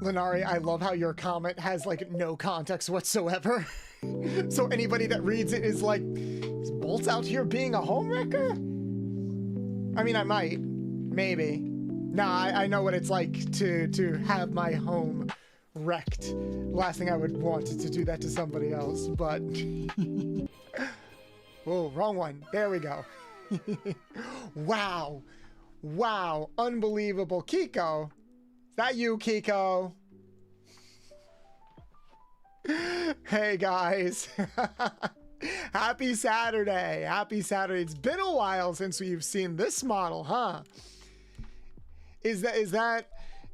Lenari, I love how your comment has like no context whatsoever. So anybody that reads it is like, is Bolts out here being a homewrecker? I mean, I might, maybe. Nah, I know what it's like to have my home wrecked. Last thing I would want is to do that to somebody else, but... Whoa, wrong one. There we go. Wow. Wow. Unbelievable. Kiko. Is that you, Kiko? Hey, guys. Happy Saturday. Happy Saturday. It's been a while since we've seen this model, huh? Is that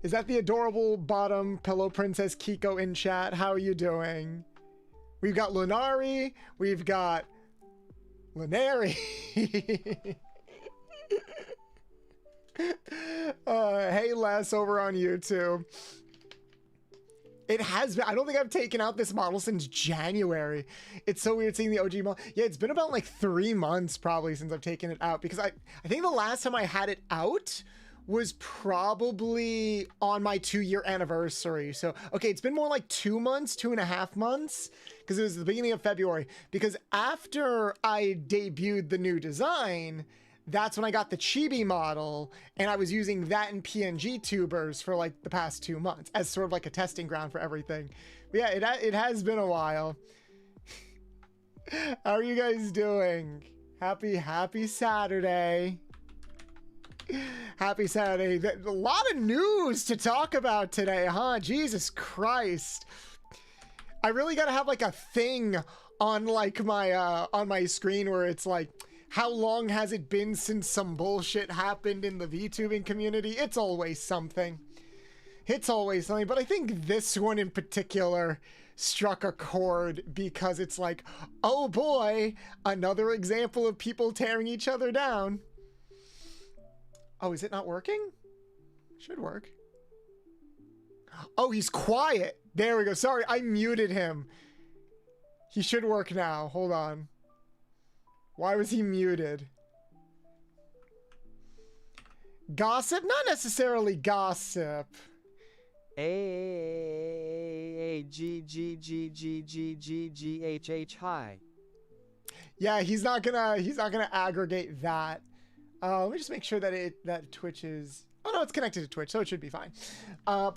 the adorable bottom pillow princess Kiko in chat? How are you doing? We've got Lunari. We've got Lunari. Hey, Les over on YouTube. It has been, I don't think I've taken out this model since January. It's so weird seeing the OG model. Yeah, it's been about like 3 months probably since I've taken it out, because I think the last time I had it out was probably on my 2-year anniversary. So, okay, it's been more like 2 months, 2.5 months, because it was the beginning of February. Because after I debuted the new design, that's when I got the chibi model, and I was using that in PNG tubers for like the past 2 months as sort of like a testing ground for everything. But yeah, it has been a while. How are you guys doing? Happy Saturday. Happy Saturday. A lot of news to talk about today, huh? Jesus Christ. I really gotta have like a thing on like my on my screen where it's like, how long has it been since some bullshit happened in the VTubing community? It's always something. It's always something, but I think this one in particular struck a chord because it's like, oh boy, another example of people tearing each other down. Oh, is it not working? Should work. Oh, he's quiet. There we go. Sorry, I muted him. He should work now. Hold on. Why was he muted? Gossip? Not necessarily gossip. A-G-G-G-G-G-G-H-H hi. Yeah, he's not gonna aggregate that. Let me just make sure that Twitch is... Oh no, it's connected to Twitch, so it should be fine.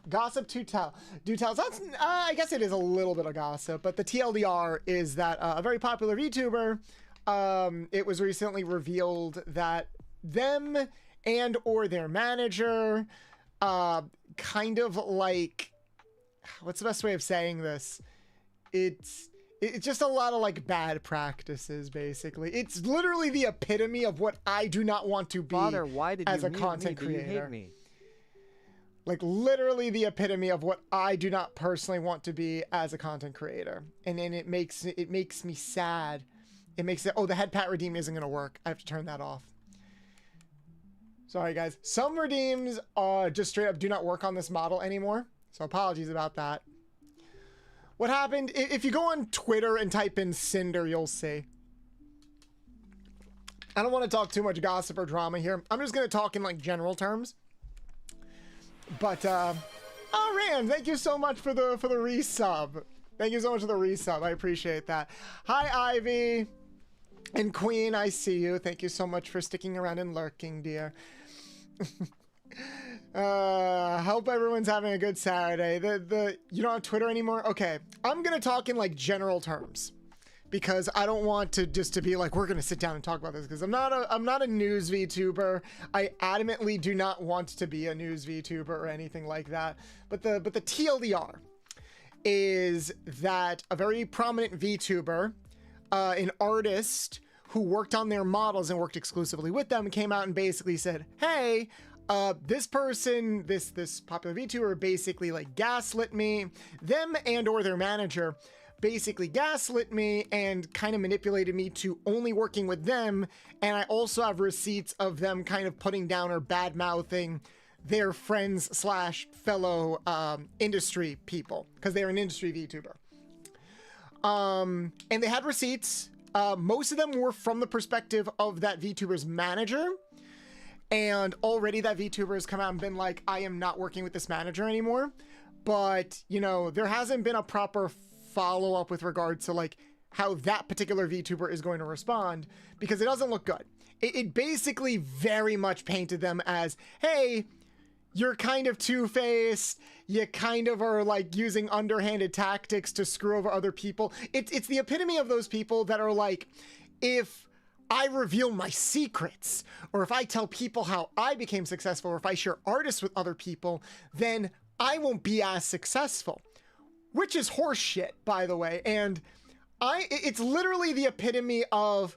Gossip to tell. Do tells. That's, I guess it is a little bit of gossip, but the TLDR is that a very popular VTuber, it was recently revealed that them and or their manager, kind of like, what's the best way of saying this? It's just a lot of like bad practices, basically. It's literally the epitome of what I do not want to be as a content creator. Do you hate me? Like literally the epitome of what I do not personally want to be as a content creator. And then it makes me sad. It makes it, oh, the head pat redeem isn't gonna work. I have to turn that off. Sorry guys. Some redeems just straight up do not work on this model anymore. So apologies about that. What happened? If you go on Twitter and type in Cinder, you'll see. I don't want to talk too much gossip or drama here. I'm just going to talk in like general terms. But, oh, Rand, thank you so much for the resub. Thank you so much for the resub. I appreciate that. Hi, Ivy. And Queen, I see you. Thank you so much for sticking around and lurking, dear. Hope everyone's having a good Saturday. You don't have Twitter anymore? Okay, I'm gonna talk in like general terms because I don't want to just to be like, we're gonna sit down and talk about this, because I'm not a news VTuber. I adamantly do not want to be a news VTuber or anything like that. But the TLDR is that a very prominent VTuber, an artist who worked on their models and worked exclusively with them, came out and basically said, hey, this person, this popular VTuber basically like gaslit me. Them and or their manager basically gaslit me and kind of manipulated me to only working with them. And I also have receipts of them kind of putting down or bad mouthing their friends slash fellow industry people, because they're an industry VTuber. And they had receipts. Most of them were from the perspective of that VTuber's manager. And already that VTuber has come out and been like, I am not working with this manager anymore. but you know, there hasn't been a proper follow-up with regards to like how that particular VTuber is going to respond, because it doesn't look good. It basically very much painted them as, hey, you're kind of two-faced, you kind of are like using underhanded tactics to screw over other people. It's the epitome of those people that are like, if I reveal my secrets, or if I tell people how I became successful, or if I share artists with other people, then I won't be as successful. Which is horseshit, by the way. And it's literally the epitome of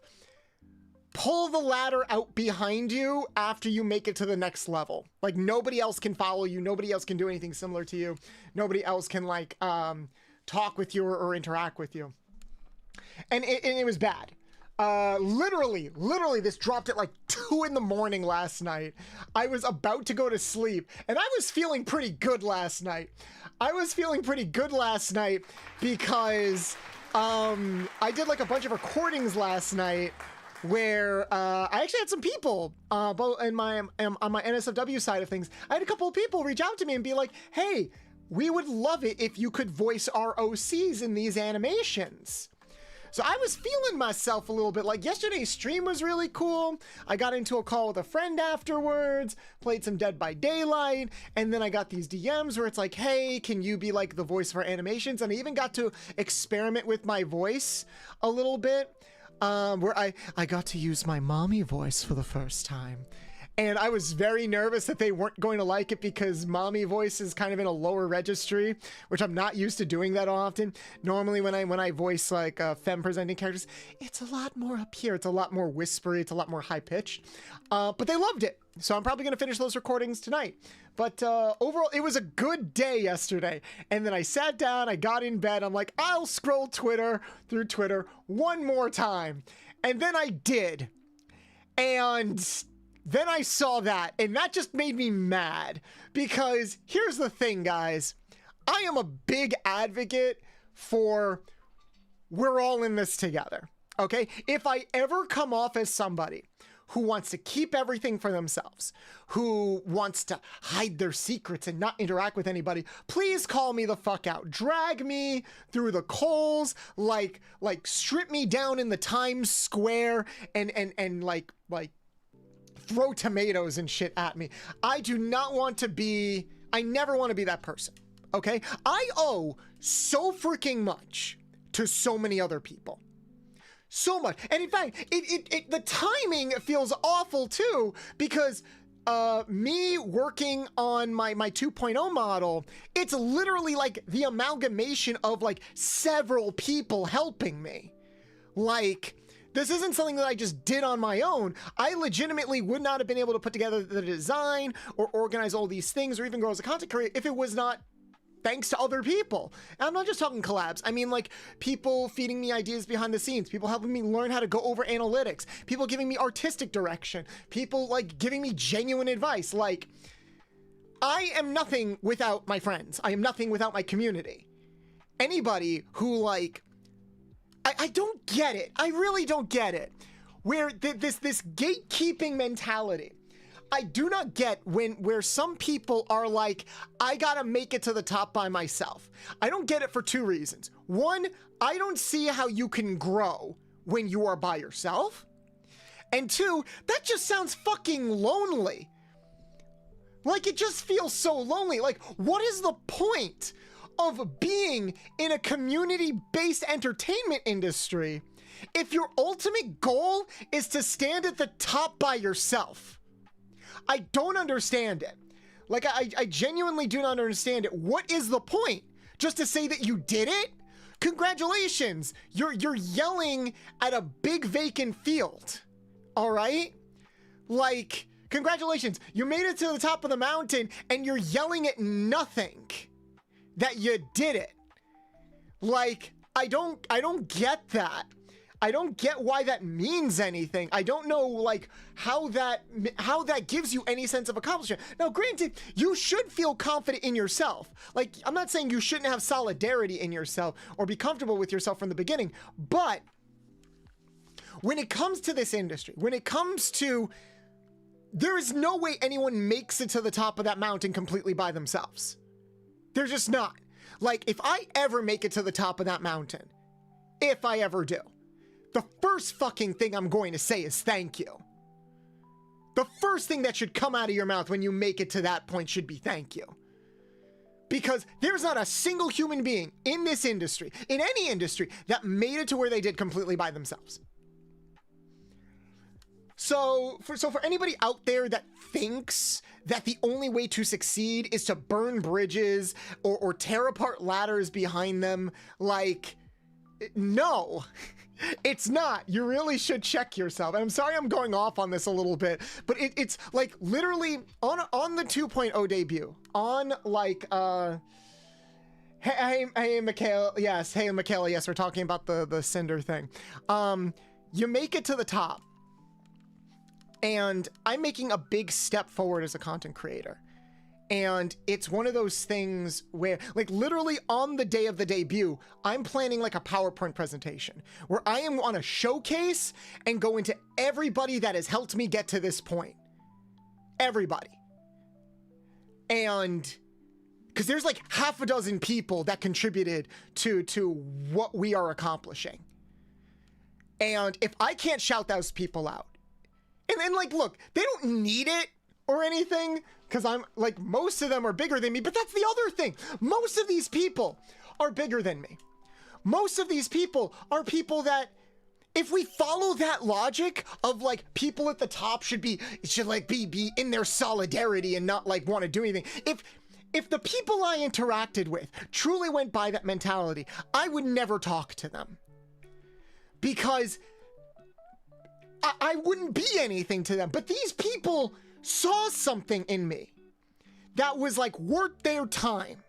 pull the ladder out behind you after you make it to the next level. Like, nobody else can follow you. Nobody else can do anything similar to you. Nobody else can like talk with you or interact with you. And it was bad. Literally, this dropped at like 2 in the morning last night. I was about to go to sleep, and I was feeling pretty good last night. Because I did like a bunch of recordings last night where I actually had some people both in on my NSFW side of things. I had a couple of people reach out to me and be like, hey, we would love it if you could voice our OCs in these animations. So I was feeling myself a little bit. Like, yesterday's stream was really cool. I got into a call with a friend afterwards, played some Dead by Daylight, and then I got these DMs where it's like, hey, can you be like the voice for animations? And I even got to experiment with my voice a little bit, where I got to use my mommy voice for the first time. And I was very nervous that they weren't going to like it, because mommy voice is kind of in a lower registry, which I'm not used to doing that often. Normally when I voice like femme presenting characters, it's a lot more up here. It's a lot more whispery. It's a lot more high pitched. But they loved it. So I'm probably going to finish those recordings tonight. But overall, it was a good day yesterday. And then I sat down, I got in bed. I'm like, I'll scroll through Twitter one more time. And then I did. And then I saw that, and that just made me mad, because here's the thing, guys. I am a big advocate for we're all in this together, okay? If I ever come off as somebody who wants to keep everything for themselves, who wants to hide their secrets and not interact with anybody, please call me the fuck out. Drag me through the coals, like strip me down in the Times Square and like throw tomatoes and shit at me. I do not want to be, I never want to be that person, okay? I owe so freaking much to so many other people. So much. And in fact, the timing feels awful too, because me working on my 2.0 model, it's literally like the amalgamation of like several people helping me. Like, this isn't something that I just did on my own. I legitimately would not have been able to put together the design or organize all these things or even grow as a content creator if it was not thanks to other people. And I'm not just talking collabs. I mean, like, people feeding me ideas behind the scenes, people helping me learn how to go over analytics, people giving me artistic direction, people like giving me genuine advice. Like, I am nothing without my friends. I am nothing without my community. Anybody who like, I don't get it. I really don't get it. Where this gatekeeping mentality, I do not get where some people are like, I gotta make it to the top by myself. I don't get it for 2 reasons. One, I don't see how you can grow when you are by yourself. And 2, that just sounds fucking lonely. Like, it just feels so lonely. Like, what is the point of being in a community-based entertainment industry if your ultimate goal is to stand at the top by yourself? I don't understand it. Like, I genuinely do not understand it. What is the point? Just to say that you did it? Congratulations! You're yelling at a big vacant field. All right? Like, congratulations. You made it to the top of the mountain and you're yelling at nothing that you did it. Like, I don't get that. I don't get why that means anything. I don't know, like, how that gives you any sense of accomplishment. Now, granted, you should feel confident in yourself. Like, I'm not saying you shouldn't have solidarity in yourself or be comfortable with yourself from the beginning, but when it comes to this industry, when it comes to, there is no way anyone makes it to the top of that mountain completely by themselves. They're just not. Like, if I ever make it to the top of that mountain, if I ever do, the first fucking thing I'm going to say is thank you. The first thing that should come out of your mouth when you make it to that point should be thank you. Because there's not a single human being in this industry, in any industry, that made it to where they did completely by themselves. So for anybody out there that thinks that the only way to succeed is to burn bridges or tear apart ladders behind them, like, no, it's not. You really should check yourself. And I'm sorry I'm going off on this a little bit, but it's like literally on the 2.0 debut, on like, hey, Michaela, yes, we're talking about the Cinder thing. You make it to the top. And I'm making a big step forward as a content creator. And it's one of those things where, like, literally on the day of the debut, I'm planning like a PowerPoint presentation where I am on a showcase and go into everybody that has helped me get to this point. Everybody. And because there's like half a dozen people that contributed to what we are accomplishing. And if I can't shout those people out, and then, like, look, they don't need it or anything, because I'm, like, most of them are bigger than me, but that's the other thing. Most of these people are bigger than me. Most of these people are people that, if we follow that logic of, like, people at the top should be in their solidarity and not, like, want to do anything. If the people I interacted with truly went by that mentality, I would never talk to them. Because I wouldn't be anything to them, but these people saw something in me that was like worth their time.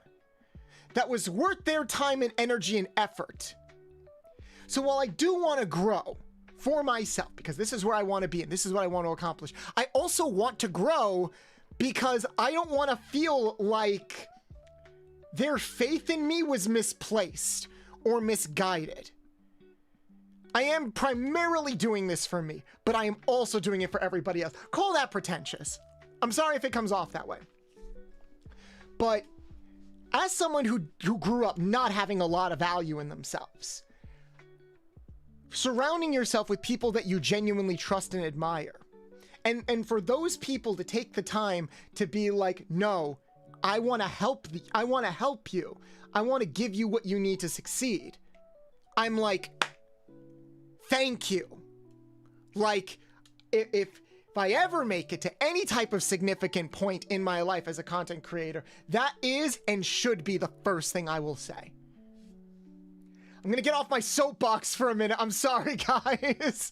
That was worth their time and energy and effort. So while I do want to grow for myself, because this is where I want to be and this is what I want to accomplish, I also want to grow because I don't want to feel like their faith in me was misplaced or misguided. I am primarily doing this for me, but I am also doing it for everybody else. Call that pretentious. I'm sorry if it comes off that way. But as someone who grew up not having a lot of value in themselves, surrounding yourself with people that you genuinely trust and admire, and for those people to take the time to be like, no, I want to help you. I want to give you what you need to succeed. I'm like, thank you. Like, if I ever make it to any type of significant point in my life as a content creator, that is and should be the first thing I will say. I'm gonna get off my soapbox for a minute. I'm sorry, guys.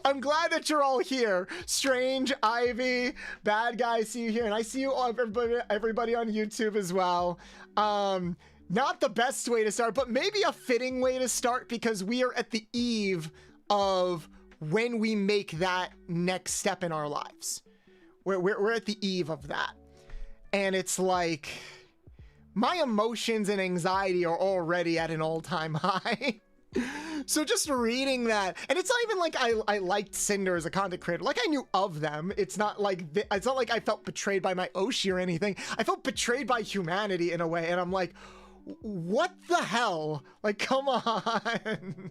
I'm glad that you're all here. Strange, Ivy, Bad Guy, see you here. And I see you all, everybody on YouTube as well. Not the best way to start, but maybe a fitting way to start, because we are at the eve of when we make that next step in our lives. We're at the eve of that. And it's like, my emotions and anxiety are already at an all-time high. So just reading that, and it's not even like I liked Cinder as a content creator. Like, I knew of them. It's not like I felt betrayed by my Oshi or anything. I felt betrayed by humanity in a way, and I'm like, what the hell? Like, come on.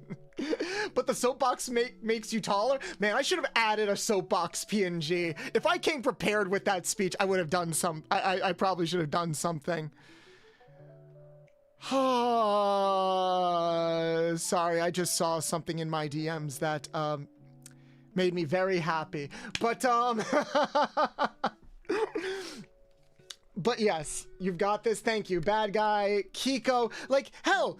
But the soapbox makes you taller? Man, I should have added a soapbox PNG. If I came prepared with that speech, I would have done I probably should have done something. Sorry, I just saw something in my DMs that made me very happy. But but yes, you've got this. Thank you, Bad Guy, Kiko. Like, hell,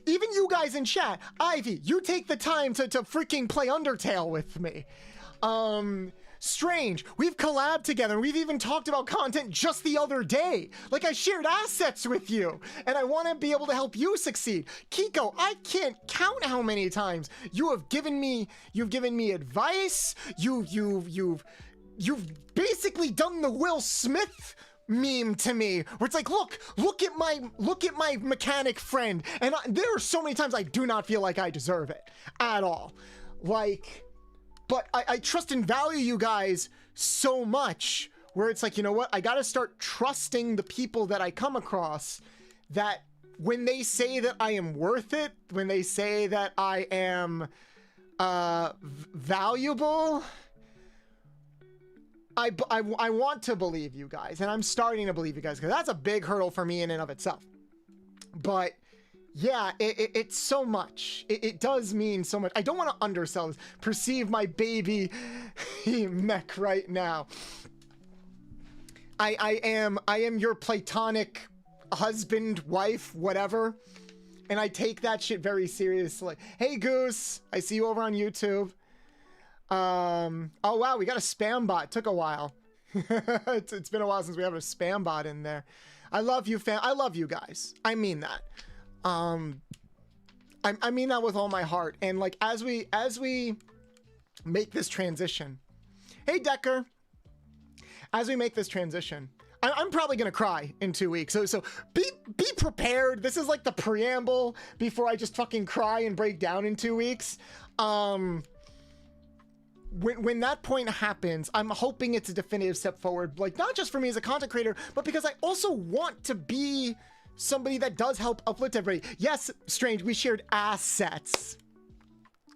even you guys in chat, Ivy, you take the time to freaking play Undertale with me. Strange, we've collabed together. We've even talked about content just the other day. Like, I shared assets with you, and I want to be able to help you succeed. Kiko, I can't count how many times you've given me advice. You've basically done the Will Smith meme to me, where it's like, look at my mechanic friend, and there are so many times I do not feel like I deserve it at all. Like, but I trust and value you guys so much, where it's like, you know what? I got to start trusting the people that I come across, that when they say that I am worth it, when they say that I am valuable, I want to believe you guys, and I'm starting to believe you guys, because that's a big hurdle for me in and of itself. But yeah, it's so much. It does mean so much. I don't want to undersell this. Perceive my baby mech right now. I am your platonic husband, wife, whatever. And I take that shit very seriously. Hey, Goose. I see you over on YouTube. Oh, wow. We got a spam bot. Took a while. It's been a while since we have a spam bot in there. I love you, fam. I love you guys. I mean that. I mean that with all my heart. And like, as we make this transition. Hey, Decker. As we make this transition, I'm probably gonna cry in 2 weeks. So be prepared. This is like the preamble before I just fucking cry and break down in 2 weeks. When that point happens, I'm hoping it's a definitive step forward, like not just for me as a content creator, but because I also want to be somebody that does help uplift everybody. Yes, Strange, we shared assets.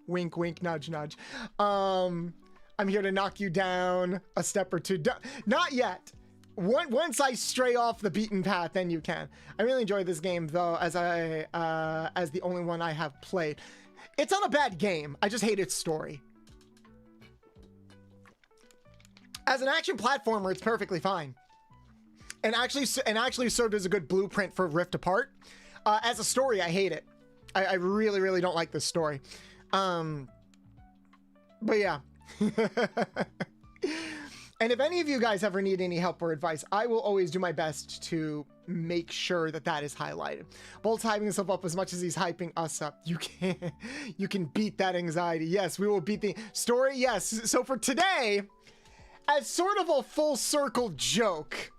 Wink, wink, nudge, nudge. I'm here to knock you down a step or two. Not yet. Once I stray off the beaten path, then you can. I really enjoyed this game, though, as the only one I have played. It's not a bad game. I just hate its story. As an action platformer, it's perfectly fine, and actually served as a good blueprint for Rift Apart. As a story, I hate it. I really, really don't like this story. But yeah. And if any of you guys ever need any help or advice, I will always do my best to make sure that that is highlighted. Bolt's hyping himself up as much as he's hyping us up. You can beat that anxiety. Yes, we will beat the story. Yes. So for today, as sort of a full circle joke,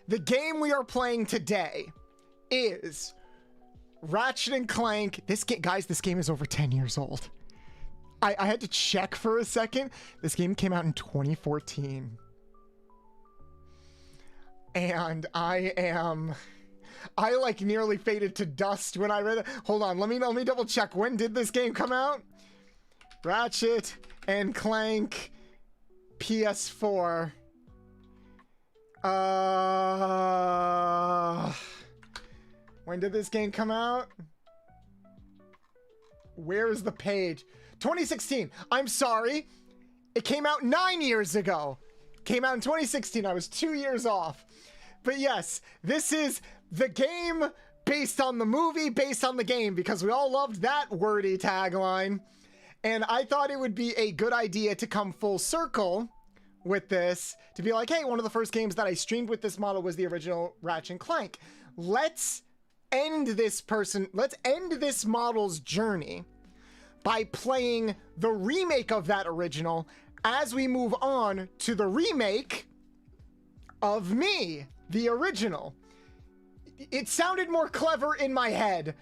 the game we are playing today is Ratchet and Clank. This game, guys, this game is over 10 years old. I had to check for a second. This game came out in 2014. And I like nearly faded to dust when I read it. Hold on, let me double check. When did this game come out? Ratchet and Clank PS4. When did this game come out? Where is the page? 2016. I'm sorry. It came out 9 years ago. Came out in 2016. I was 2 years off. But yes, this is the game based on the movie, based on the game, because we all loved that wordy tagline. And I thought it would be a good idea to come full circle with this, to be like, hey, one of the first games that I streamed with this model was the original Ratchet and Clank. Let's end this model's journey by playing the remake of that original as we move on to the remake of me, the original. It sounded more clever in my head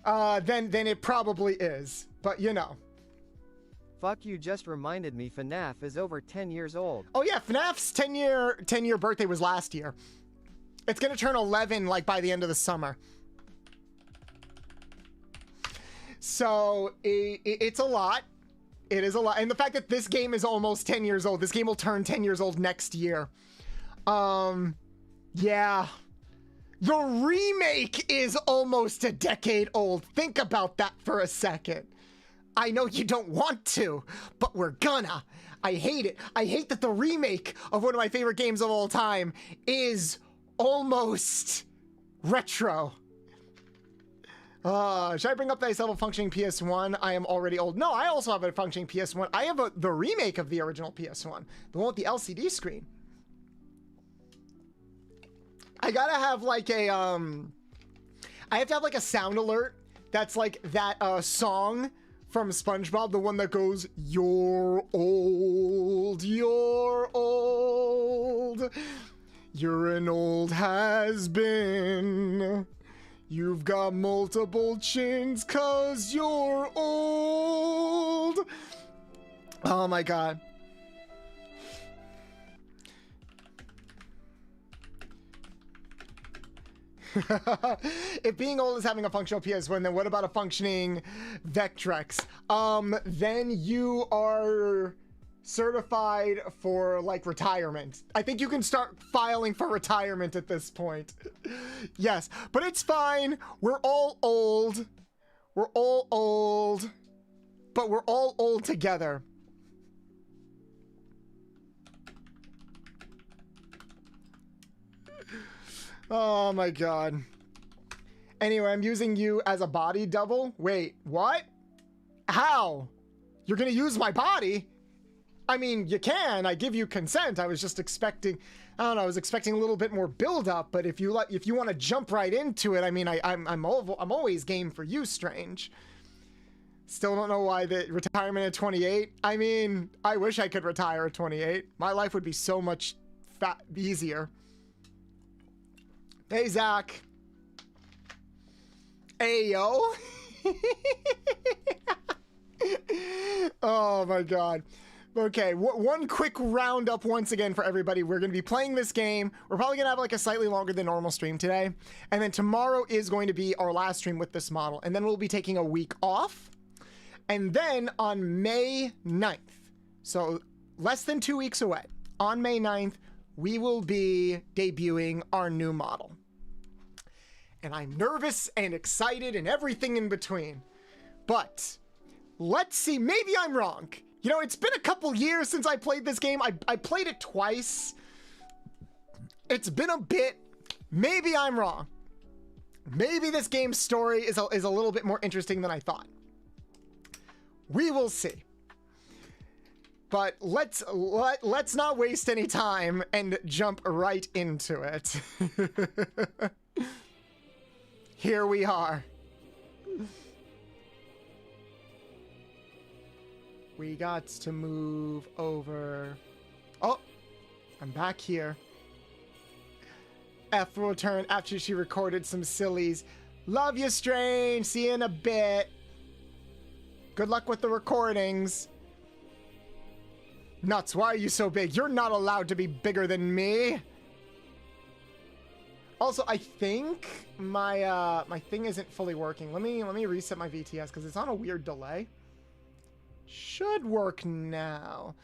than it probably is, but you know. Fuck, you just reminded me FNAF is over 10 years old. Oh yeah, FNAF's 10 year birthday was last year. It's gonna turn 11 like by the end of the summer. So it's a lot. It is a lot. And the fact that this game is almost 10 years old, this game will turn 10 years old next year. Yeah. The remake is almost a decade old. Think about that for a second. I know you don't want to, but we're gonna. I hate it. I hate that the remake of one of my favorite games of all time is almost retro. Should I bring up that I still have a functioning PS1? I am already old. No, I also have a functioning PS1. I have the remake of the original PS1. The one with the LCD screen. I gotta have like a, I have to have like a sound alert that's like that song from SpongeBob, the one that goes, "You're old, you're old, you're an old has-been. You've got multiple chins 'cause you're old." Oh my god. If being old is having a functional PS1, then what about a functioning Vectrex? Then you are certified for like retirement. I think you can start filing for retirement at this point. Yes, but it's fine. We're all old. We're all old, but we're all old together. Oh my god. Anyway, I'm using you as a body double. Wait, what? How? You're gonna use my body? I mean, you can. I give you consent. I was just expecting, I don't know, I was expecting a little bit more build up, but if you want to jump right into it, I mean, I'm always game for you, Strange. Still don't know why the retirement at 28. I mean, I wish I could retire at 28. My life would be so much easier. Hey, Zach. Hey, yo. Oh, my God. Okay, one quick roundup once again for everybody. We're going to be playing this game. We're probably going to have like a slightly longer than normal stream today. And then tomorrow is going to be our last stream with this model. And then we'll be taking a week off. And then on May 9th, so less than 2 weeks away, on May 9th, we will be debuting our new model. And I'm nervous and excited and everything in between. But let's see, maybe I'm wrong. You know, it's been a couple years since I played this game. I played it twice. It's been a bit. Maybe I'm wrong. Maybe this game's story is a little bit more interesting than I thought. We will see. But let's not waste any time and jump right into it. Here we are. We got to move over. Oh, I'm back here. F will return after she recorded some sillies. Love you, Strange. See you in a bit. Good luck with the recordings. Nuts, why are you so big? You're not allowed to be bigger than me. Also, I think my my thing isn't fully working. Let me reset my VTS because it's on a weird delay. Should work now.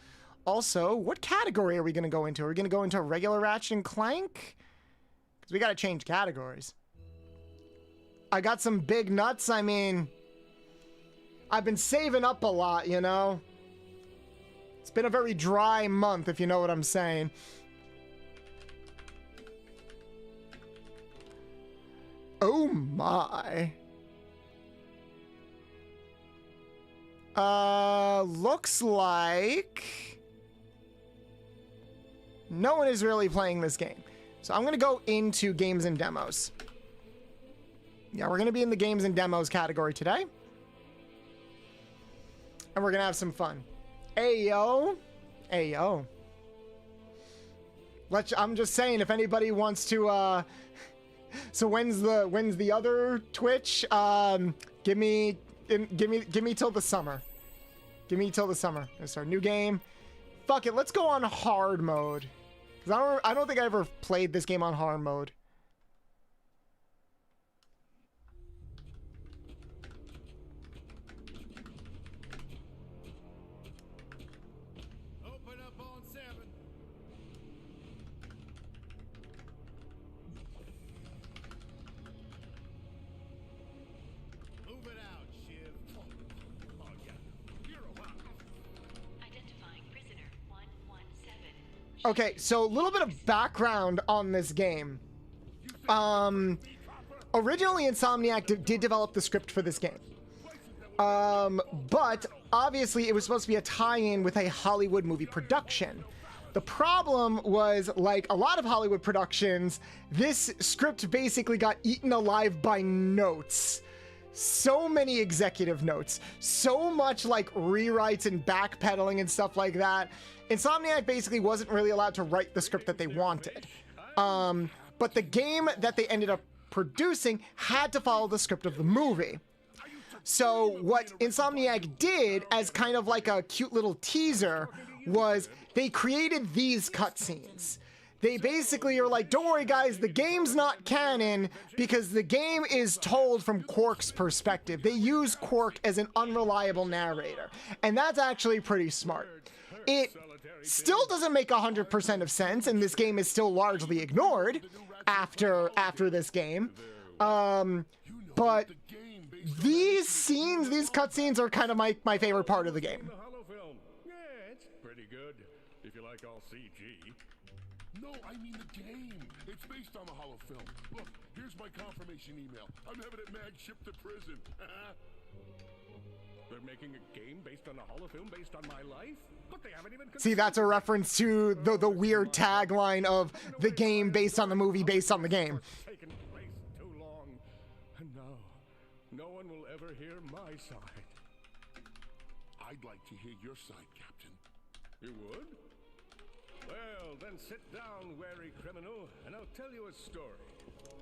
Also, what category are we going to go into? Are we going to go into regular Ratchet and Clank? Because we got to change categories. I got some big nuts. I mean, I've been saving up a lot, you know? It's been a very dry month, if you know what I'm saying. Oh my. Looks like no one is really playing this game. So I'm going to go into games and demos. Yeah, we're going to be in the games and demos category today. And we're going to have some fun. Ayo. Ayo. I'm just saying, if anybody wants to, so when's the other Twitch? Give me till the summer. Give me till the summer. It's our new game. Fuck it, let's go on hard mode. Cause I don't think I ever played this game on hard mode. Open up on 7. Move it out, Shiv. Oh yeah. You're a wow. Identifying prisoner 117. Okay, so a little bit of background on this game. Originally Insomniac did develop the script for this game. But obviously it was supposed to be a tie-in with a Hollywood movie production. The problem was, like a lot of Hollywood productions, this script basically got eaten alive by notes. So many executive notes, so much like rewrites and backpedaling and stuff like that. Insomniac basically wasn't really allowed to write the script that they wanted. But the game that they ended up producing had to follow the script of the movie. So what Insomniac did as kind of like a cute little teaser was they created these cutscenes. They basically are like, don't worry guys, the game's not canon because the game is told from Quark's perspective. They use Quark as an unreliable narrator. And that's actually pretty smart. It still doesn't make 100% of sense, and this game is still largely ignored after this game. But these scenes, these cutscenes are kind of my favorite part of the game. The hollow film. Yeah, it's pretty good. If you like all CG. No, I mean the game. It's based on the hollow film. Look, here's my confirmation email. I'm having it mag shipped to prison. They're making a game based on a hollow film based on my life? But they haven't even See, that's a reference to the weird tagline of the game based on the movie based on the game. taken place too long. And now, no one will ever hear my side. I'd like to hear your side, Captain. You would? Well, then sit down, wary criminal, and I'll tell you a story.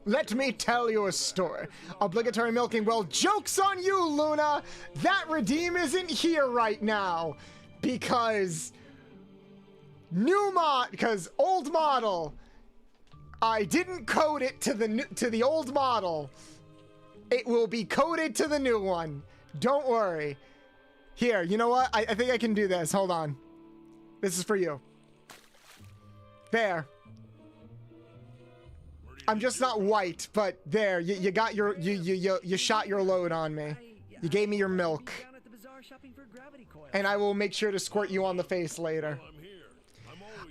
Let me tell you a story. Obligatory milking. Well, joke's on you, Luna. That redeem isn't here right now because old model. I didn't code it to the old model. It will be coded to the new one. Don't worry. Here, you know what? I think I can do this. Hold on. This is for you. There. I'm just not white, but there, you got your, you shot your load on me. You gave me your milk. And I will make sure to squirt you on the face later.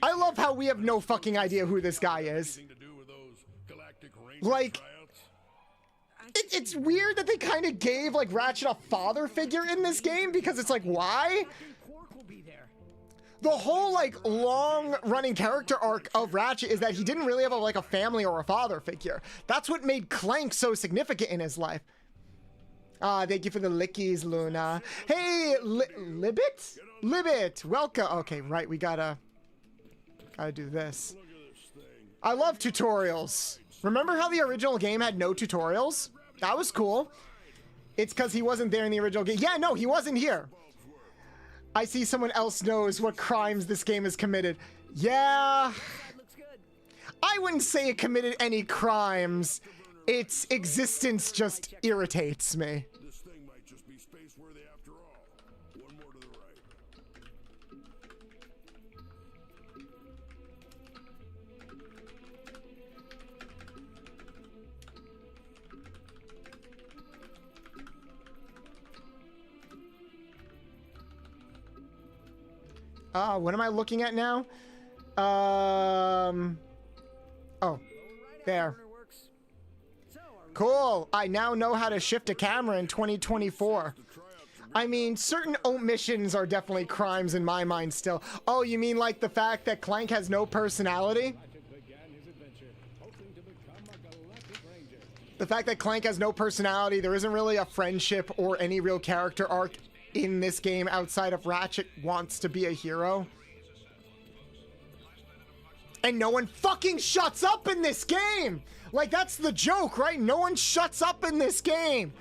I love how we have no fucking idea who this guy is. Like, it's weird that they kind of gave, like, Ratchet a father figure in this game, because it's like, why? The whole, like, long-running character arc of Ratchet is that he didn't really have, like, a family or a father figure. That's what made Clank so significant in his life. Thank you for the lickies, Luna. Hey, Libet? Libet, welcome. Okay, right, we gotta do this. I love tutorials. Remember how the original game had no tutorials? That was cool. It's because he wasn't there in the original game. Yeah, no, he wasn't here. I see someone else knows what crimes this game has committed. Yeah. I wouldn't say it committed any crimes. Its existence just irritates me. This thing might just be space worthy after all. One more to the right. What am I looking at now? Oh, there. Cool. I now know how to shift a camera in 2024. I mean, certain omissions are definitely crimes in my mind still. Oh, you mean like the fact that Clank has no personality? The fact that Clank has no personality, there isn't really a friendship or any real character arc in this game outside of Ratchet wants to be a hero. And no one fucking shuts up in this game! Like, that's the joke, right? No one shuts up in this game!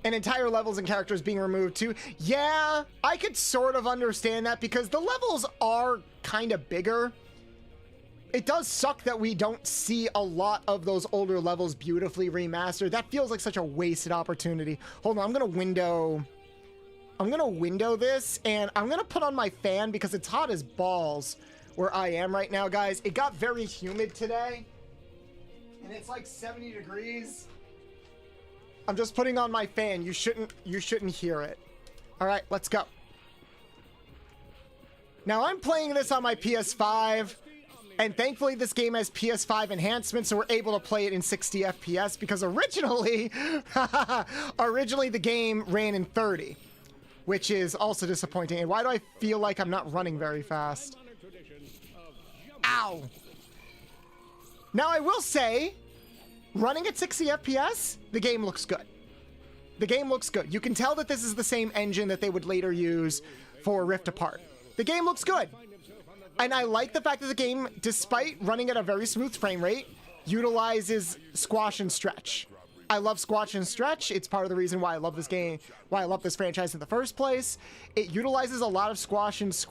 And entire levels and characters being removed too. Yeah, I could sort of understand that because the levels are kind of bigger. It does suck that we don't see a lot of those older levels beautifully remastered. That feels like such a wasted opportunity. Hold on, I'm gonna window this, and I'm gonna put on my fan because it's hot as balls where I am right now, guys. It got very humid today, and it's like 70 degrees. I'm just putting on my fan. You shouldn't hear it. All right, let's go. Now I'm playing this on my PS5, and thankfully this game has PS5 enhancement, so we're able to play it in 60 FPS because originally the game ran in 30, which is also disappointing. And why do I feel like I'm not running very fast? Ow. Now I will say, running at 60 FPS, the game looks good. The game looks good. You can tell that this is the same engine that they would later use for Rift Apart. The game looks good. And I like the fact that the game, despite running at a very smooth frame rate, utilizes squash and stretch. I love Squash and Stretch. It's part of the reason why I love this game, why I love this franchise in the first place. It utilizes a lot of squash and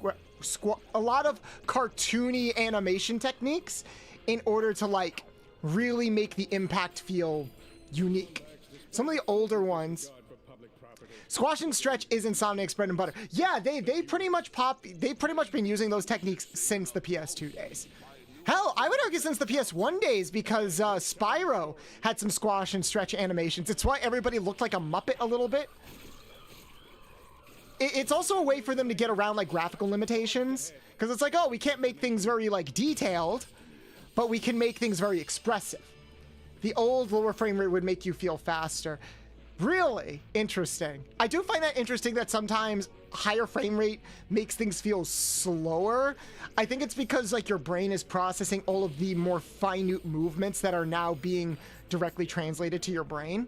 a lot of cartoony animation techniques in order to like really make the impact feel unique. Some of the older ones, Squash and Stretch is Insomniac's bread and butter. Yeah, they pretty much been using those techniques since the PS2 days. Hell, I would argue since the PS1 days, because Spyro had some Squash and Stretch animations. It's why everybody looked like a Muppet a little bit. It's also a way for them to get around like graphical limitations, because it's like, oh, we can't make things very like detailed, but we can make things very expressive. The old lower frame rate would make you feel faster. Really interesting. I do find that interesting that sometimes higher frame rate makes things feel slower. I think it's because like your brain is processing all of the more minute movements that are now being directly translated to your brain.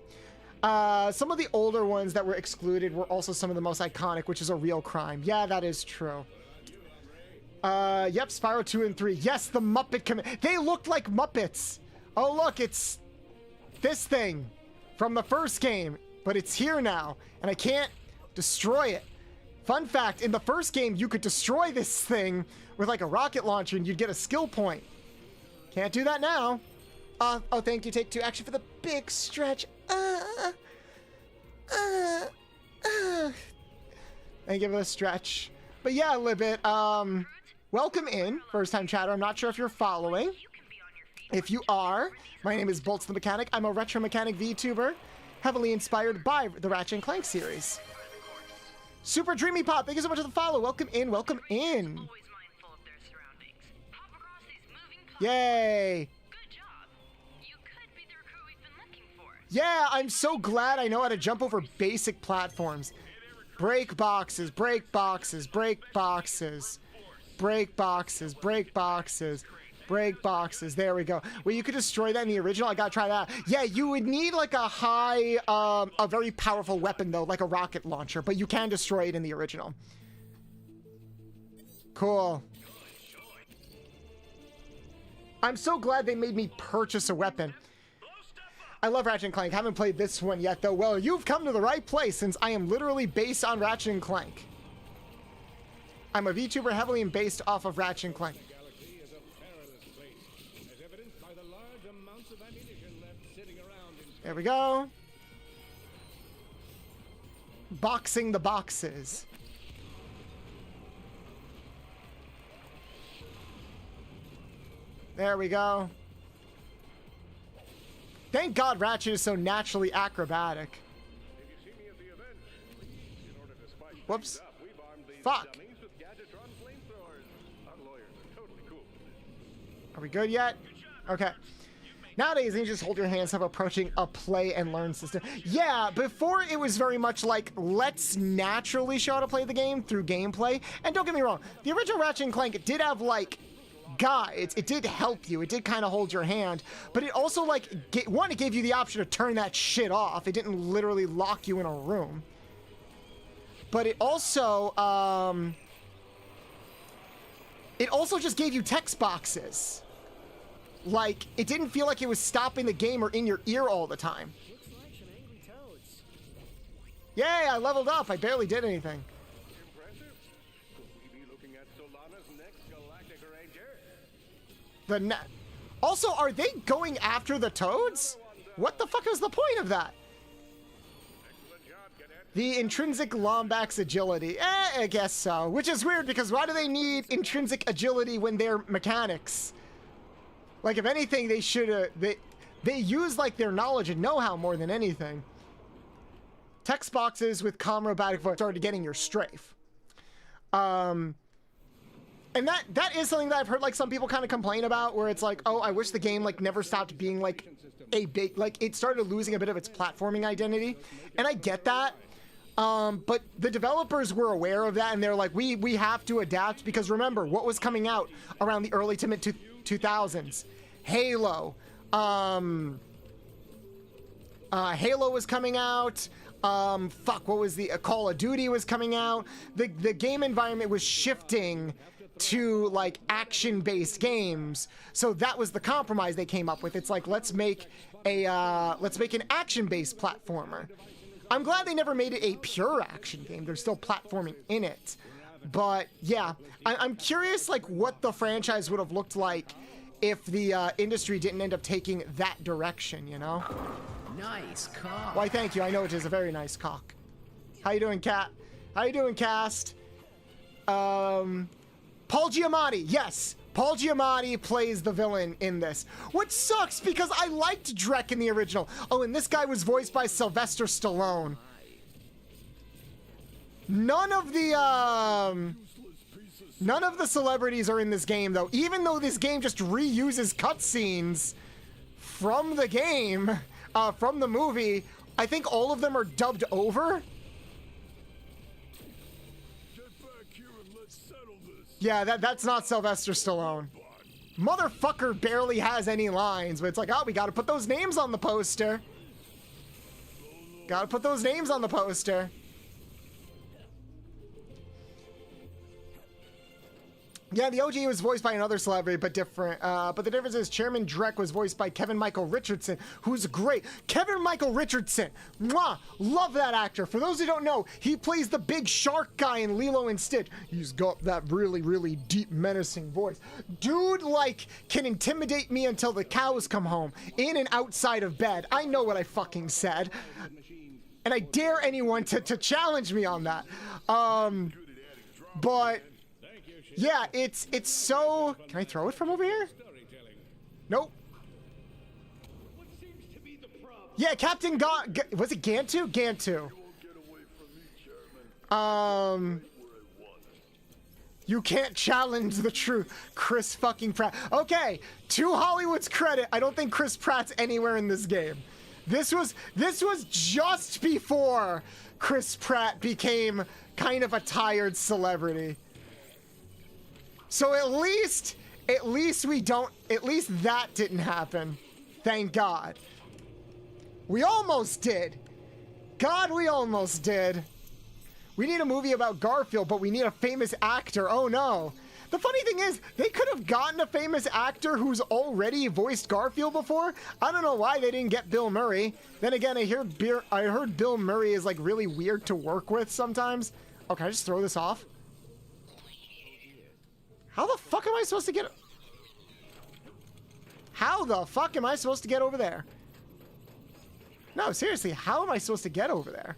Some of the older ones that were excluded were also some of the most iconic, which is a real crime. Yeah, that is true. Yep, Spyro 2 and 3. Yes, the Muppet they looked like Muppets. Oh, look, it's this thing from the first game, but it's here now, and I can't destroy it. Fun fact, in the first game, you could destroy this thing with like a rocket launcher and you'd get a skill point. Can't do that now. Oh, thank you, Take Two. Actually, for the big stretch. Thank you for the stretch. But yeah, Libet, welcome in, first time chatter. I'm not sure if you're following. If you are, my name is Bolts the Mechanic. I'm a retro mechanic VTuber, heavily inspired by the Ratchet and Clank series. Super Dreamy Pop, thank you so much for the follow. Welcome in, welcome in. Yay. Yeah, I'm so glad I know how to jump over basic platforms. Break boxes, break boxes, break boxes, break boxes, break boxes. Break boxes. There we go. Well, you could destroy that in the original. I gotta try that. Yeah, you would need like a high, a very powerful weapon though, like a rocket launcher, but you can destroy it in the original. Cool. I'm so glad they made me purchase a weapon. I love Ratchet and Clank. Haven't played this one yet though. Well, you've come to the right place since I am literally based on Ratchet and Clank. I'm a VTuber heavily based off of Ratchet and Clank. There we go. Boxing the boxes. There we go. Thank God Ratchet is so naturally acrobatic. Whoops. Fuck. Are we good yet? Okay. Nowadays, you just hold your hands up approaching a play and learn system. Yeah, before it was very much like, let's naturally show how to play the game through gameplay. And don't get me wrong, the original Ratchet and Clank did have like guides. It did help you. It did kind of hold your hand. But it also like, one, it gave you the option to turn that shit off. It didn't literally lock you in a room. But it also just gave you text boxes. Like, it didn't feel like it was stopping the game or in your ear all the time. Yay, I leveled up. I barely did anything. Also, are they going after the toads? What the fuck is the point of that? The intrinsic Lombax agility. I guess so. Which is weird because why do they need intrinsic agility when they're mechanics? Like, if anything, they should they use like their knowledge and know-how more than anything. Text boxes with robotic voice started getting your strafe. And that is something that I've heard like some people kind of complain about, where it's like, oh, I wish the game like never stopped being like a big, like it started losing a bit of its platforming identity. And I get that. But the developers were aware of that and they're like, we have to adapt, because remember what was coming out around the early to mid 2000s. Halo. Halo was coming out. What was the Call of Duty was coming out. The game environment was shifting to like action-based games. So that was the compromise they came up with. It's like, let's make an action-based platformer. I'm glad they never made it a pure action game. There's still platforming in it. But yeah, I'm curious like what the franchise would have looked like if the industry didn't end up taking that direction, you know? Nice cock. Why, thank you. I know it is a very nice cock. How you doing, Cat? How you doing, Cast? Paul Giamatti. Yes, Paul Giamatti plays the villain in this. Which sucks because I liked Drek in the original. Oh, and this guy was voiced by Sylvester Stallone. None of the celebrities are in this game, though. Even though this game just reuses cutscenes from the game, from the movie, I think all of them are dubbed over. Yeah, that's not Sylvester Stallone. Motherfucker barely has any lines, but it's like, oh, we gotta put those names on the poster. Gotta put those names on the poster. Yeah, the OG was voiced by another celebrity, but different. But the difference is Chairman Drek was voiced by Kevin Michael Richardson, who's great. Kevin Michael Richardson, mwah, love that actor. For those who don't know, he plays the big shark guy in Lilo and Stitch. He's got that really, really deep, menacing voice. Dude, like, can intimidate me until the cows come home, in and outside of bed. I know what I fucking said. And I dare anyone to challenge me on that. But... yeah, it's so... Can I throw it from over here? Nope. Yeah, Captain was it Gantu? Gantu. You can't challenge the truth. Chris fucking Pratt. Okay, to Hollywood's credit, I don't think Chris Pratt's anywhere in this game. This was just before Chris Pratt became kind of a tired celebrity. So at least that didn't happen. Thank God. We almost did. God, we almost did. We need a movie about Garfield, but we need a famous actor. Oh no. The funny thing is, they could have gotten a famous actor who's already voiced Garfield before. I don't know why they didn't get Bill Murray. Then again, I heard Bill Murray is like really weird to work with sometimes. Oh, can I just throw this off? How the fuck am I supposed to get... How the fuck am I supposed to get over there? No, seriously, how am I supposed to get over there?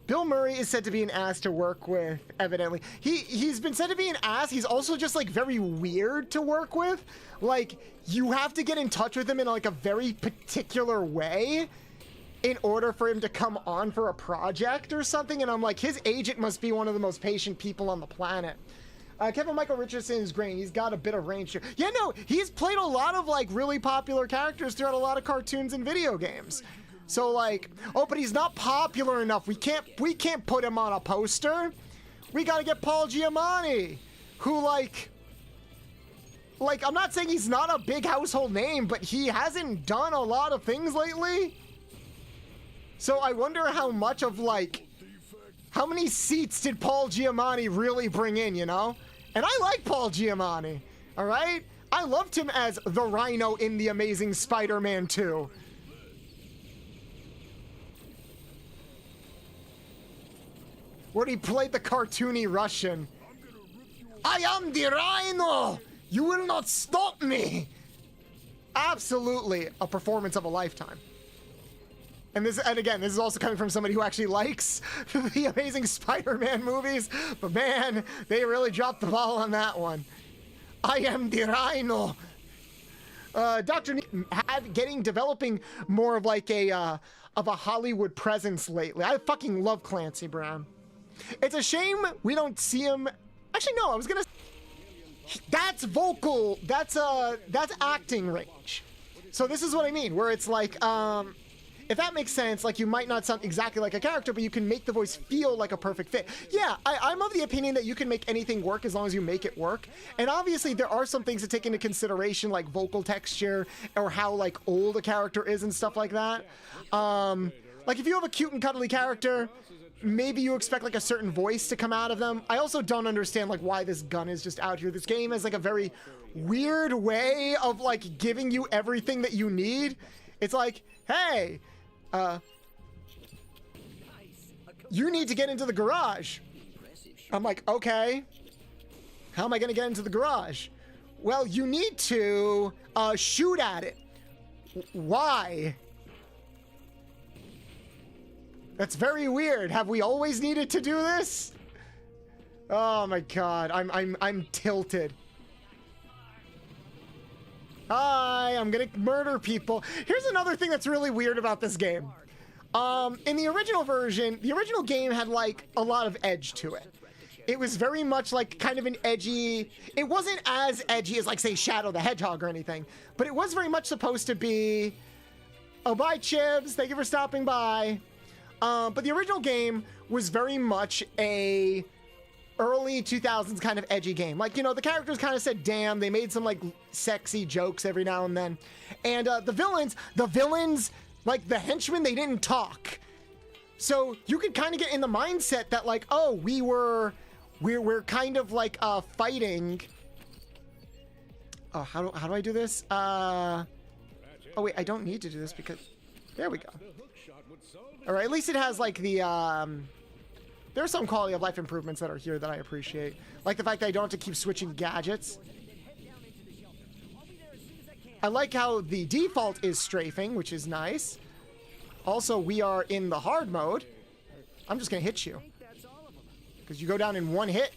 Bill Murray is said to be an ass to work with, evidently. He's been said to be an ass. He's also just, like, very weird to work with. Like, you have to get in touch with him in, like, a very particular way in order for him to come on for a project or something, and I'm like, his agent must be one of the most patient people on the planet. Kevin Michael Richardson is great. He's got a bit of range here. Yeah, no, he's played a lot of, like, really popular characters throughout a lot of cartoons and video games. So, like, oh, but he's not popular enough. We can't put him on a poster. We gotta get Paul Giamatti, who, like, I'm not saying he's not a big household name, but he hasn't done a lot of things lately. So I wonder how much of, like, how many seats did Paul Giamatti really bring in, you know? And I like Paul Giamatti, all right? I loved him as the Rhino in The Amazing Spider-Man 2. Where he played the cartoony Russian. I am the Rhino! You will not stop me! Absolutely a performance of a lifetime. And again, this is also coming from somebody who actually likes the Amazing Spider-Man movies, but man, they really dropped the ball on that one. I am the Rhino. Dr. developing more of like a Hollywood presence lately. I fucking love Clancy Brown. It's a shame we don't see him. Actually, no, I was gonna. That's vocal. That's acting range. So this is what I mean, where it's like, if that makes sense, like you might not sound exactly like a character, but you can make the voice feel like a perfect fit. Yeah, I'm of the opinion that you can make anything work as long as you make it work. And obviously there are some things to take into consideration, like vocal texture or how like old a character is and stuff like that. Like if you have a cute and cuddly character, maybe you expect like a certain voice to come out of them. I also don't understand like why this gun is just out here. This game has like a very weird way of like giving you everything that you need. It's like, hey, you need to get into the garage. I'm like, okay, how am I gonna get into the garage? Well, you need to shoot at it. Why? That's very weird. Have we always needed to do this? Oh my god, I'm tilted. Hi, I'm gonna murder people. Here's another thing that's really weird about this game. In the original version, the original game had like a lot of edge to it. It was very much like kind of an edgy, it wasn't as edgy as like say Shadow the Hedgehog or anything, but it was very much supposed to be, oh bye Chibs, thank you for stopping by. But the original game was very much a early 2000s kind of edgy game. Like, you know, the characters kind of said damn, they made some like sexy jokes every now and then. And the villains, like the henchmen, they didn't talk. So you could kind of get in the mindset that like, oh, we're kind of like fighting. Oh, how do I do this? Oh wait, I don't need to do this because there we go. All right, at least it has like the there are some quality of life improvements that are here that I appreciate, like the fact that I don't have to keep switching gadgets. I like how the default is strafing, which is nice. Also, we are in the hard mode. I'm just gonna hit you because you go down in one hit.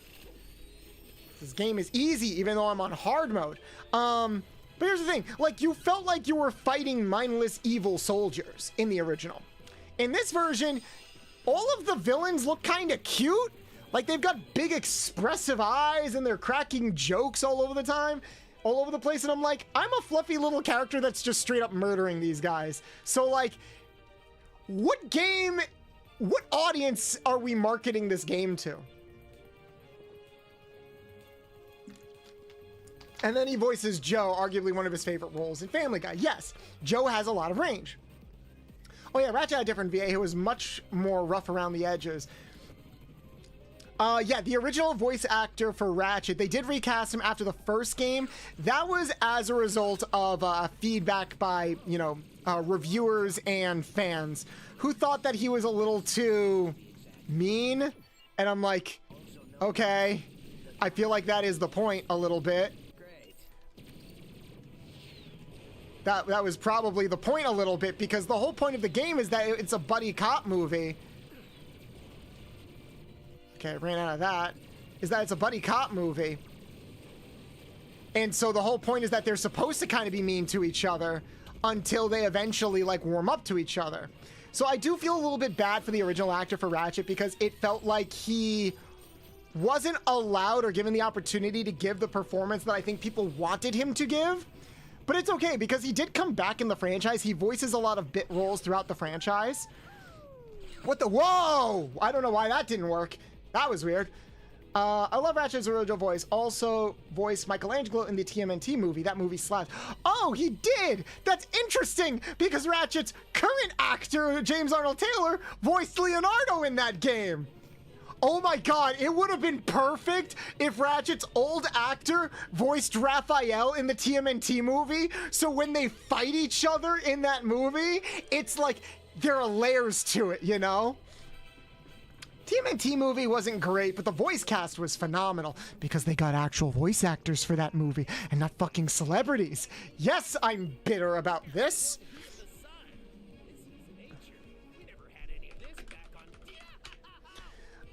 This game is easy, even though I'm on hard mode. But here's the thing: like, you felt like you were fighting mindless evil soldiers in the original. In this version, all of the villains look kind of cute. Like, they've got big expressive eyes and they're cracking jokes all over the time, all over the place. And I'm like, I'm a fluffy little character that's just straight up murdering these guys. So like, what audience are we marketing this game to? And then he voices Joe, arguably one of his favorite roles in Family Guy. Yes, Joe has a lot of range. Oh yeah, Ratchet had a different VA who was much more rough around the edges. Yeah, the original voice actor for Ratchet, they did recast him after the first game. That was as a result of feedback by, you know, reviewers and fans who thought that he was a little too mean. And I'm like, okay, I feel like that is the point a little bit. That was probably the point a little bit, because the whole point of the game is that it's a buddy cop movie. Okay, I ran out of that. Is that it's a buddy cop movie. And so the whole point is that they're supposed to kind of be mean to each other until they eventually like warm up to each other. So I do feel a little bit bad for the original actor for Ratchet, because it felt like he wasn't allowed or given the opportunity to give the performance that I think people wanted him to give. But it's okay, because he did come back in the franchise. He voices a lot of bit roles throughout the franchise. What the? Whoa! I don't know why that didn't work. That was weird. I love Ratchet's original voice. Also voiced Michelangelo in the TMNT movie. That movie slapped. Oh, he did! That's interesting, because Ratchet's current actor, James Arnold Taylor, voiced Leonardo in that game. Oh my god, it would have been perfect if Ratchet's old actor voiced Raphael in the TMNT movie, so when they fight each other in that movie, it's like there are layers to it, you know? TMNT movie wasn't great, but the voice cast was phenomenal, because they got actual voice actors for that movie, and not fucking celebrities. Yes, I'm bitter about this.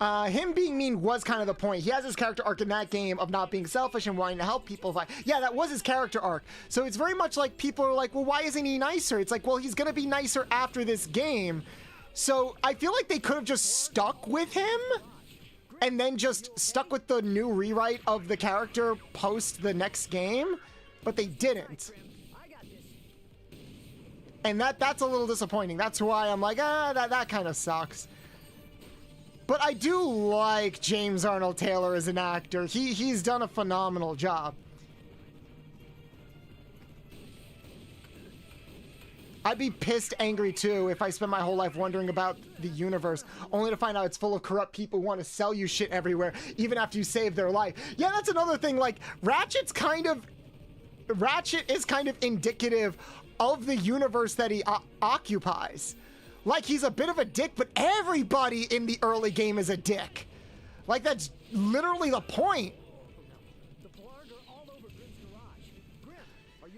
Him being mean was kind of the point. He has his character arc in that game of not being selfish and wanting to help people. Like, yeah, that was his character arc. So it's very much like people are like, well, why isn't he nicer? It's like, well, he's going to be nicer after this game. So I feel like they could have just stuck with him and then just stuck with the new rewrite of the character post the next game, but they didn't. And that's a little disappointing. That's why I'm like, that kind of sucks. But I do like James Arnold Taylor as an actor. He's done a phenomenal job. I'd be pissed angry too if I spent my whole life wondering about the universe, only to find out it's full of corrupt people who want to sell you shit everywhere, even after you save their life. Yeah, that's another thing. Like, Ratchet is kind of indicative of the universe that he occupies. Like, he's a bit of a dick, but everybody in the early game is a dick. Like, that's literally the point.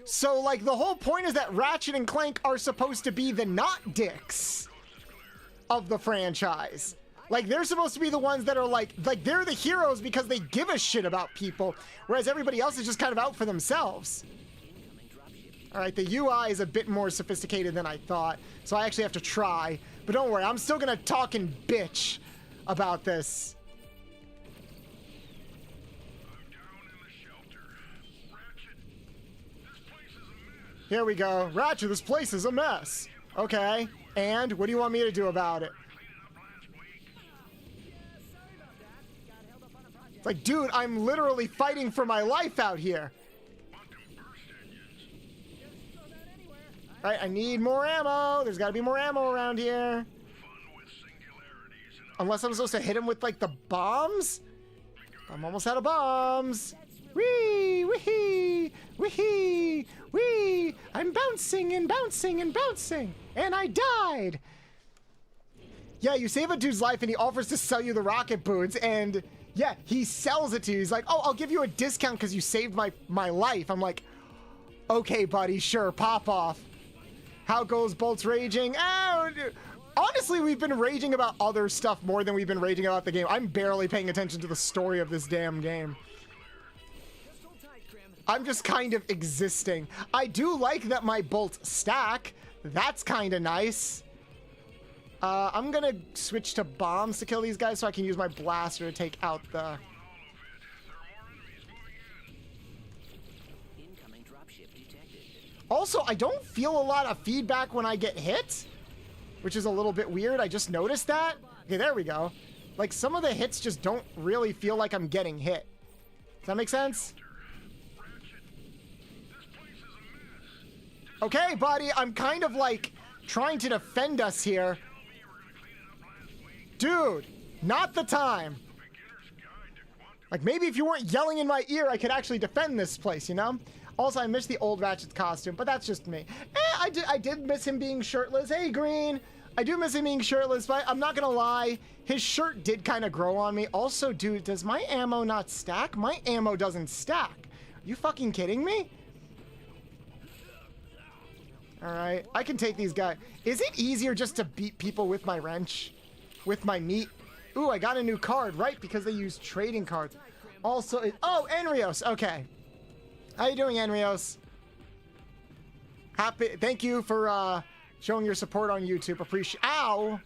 So, like, the whole point is that Ratchet and Clank are supposed to be the not dicks of the franchise. Like, they're supposed to be the ones that are like they're the heroes because they give a shit about people, whereas everybody else is just kind of out for themselves. All right, the UI is a bit more sophisticated than I thought, so I actually have to try. But don't worry, I'm still gonna talk and bitch about this. Here we go. Ratchet, this place is a mess. Okay, and what do you want me to do about it? It's like, dude, I'm literally fighting for my life out here. All right, I need more ammo. There's got to be more ammo around here. Unless I'm supposed to hit him with, like, the bombs? I'm almost out of bombs. Wee, wee, wee, wee. I'm bouncing and bouncing and bouncing. And I died. Yeah, you save a dude's life and he offers to sell you the rocket boots. And yeah, he sells it to you. He's like, oh, I'll give you a discount because you saved my life. I'm like, okay, buddy, sure, pop off. How goes Bolt's raging? Oh, honestly, we've been raging about other stuff more than we've been raging about the game. I'm barely paying attention to the story of this damn game. I'm just kind of existing. I do like that my bolts stack. That's kind of nice. I'm gonna switch to bombs to kill these guys so I can use my blaster to take out the... Also, I don't feel a lot of feedback when I get hit, which is a little bit weird. I just noticed that. Okay, there we go. Like, some of the hits just don't really feel like I'm getting hit. Does that make sense? Okay, buddy, I'm kind of, like, trying to defend us here. Dude, not the time. Like, maybe if you weren't yelling in my ear, I could actually defend this place, you know? Also, I miss the old Ratchet's costume, but that's just me. I did miss him being shirtless. Hey, Green. I do miss him being shirtless, but I'm not gonna lie. His shirt did kind of grow on me. Also, dude, does my ammo not stack? My ammo doesn't stack. Are you fucking kidding me? All right, I can take these guys. Is it easier just to beat people with my wrench? With my meat? Ooh, I got a new card, right? Because they use trading cards. Also, oh, Enrios, okay. How you doing, Enrios? Happy, thank you for showing your support on YouTube. Appreciate. Ow.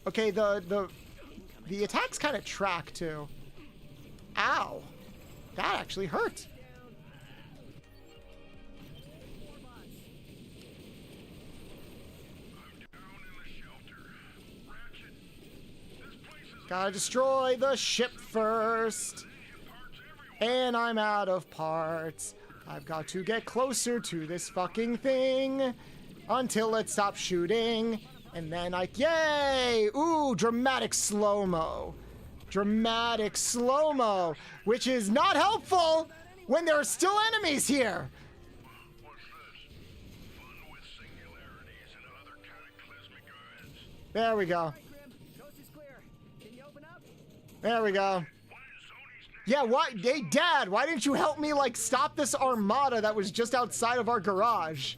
Okay, the attacks kind of track too. Ow, that actually hurt. Gotta destroy the ship first. And I'm out of parts. I've got to get closer to this fucking thing until it stops shooting. And then yay! Ooh, dramatic slow-mo. Dramatic slow-mo, which is not helpful when there are still enemies here. There we go. There we go. Yeah, why? Hey, Dad, why didn't you help me, like, stop this armada that was just outside of our garage?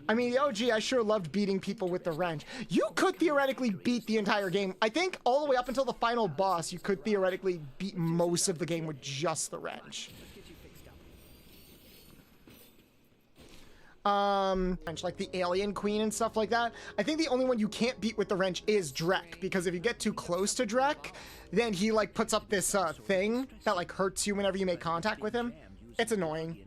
I mean, oh, gee, I sure loved beating people with the wrench. You could theoretically beat the entire game. I think all the way up until the final boss, you could theoretically beat most of the game with just the wrench. Like the Alien Queen and stuff like that. I think the only one you can't beat with the wrench is Drek, because if you get too close to Drek, then he like puts up this thing that like hurts you whenever you make contact with him. It's annoying.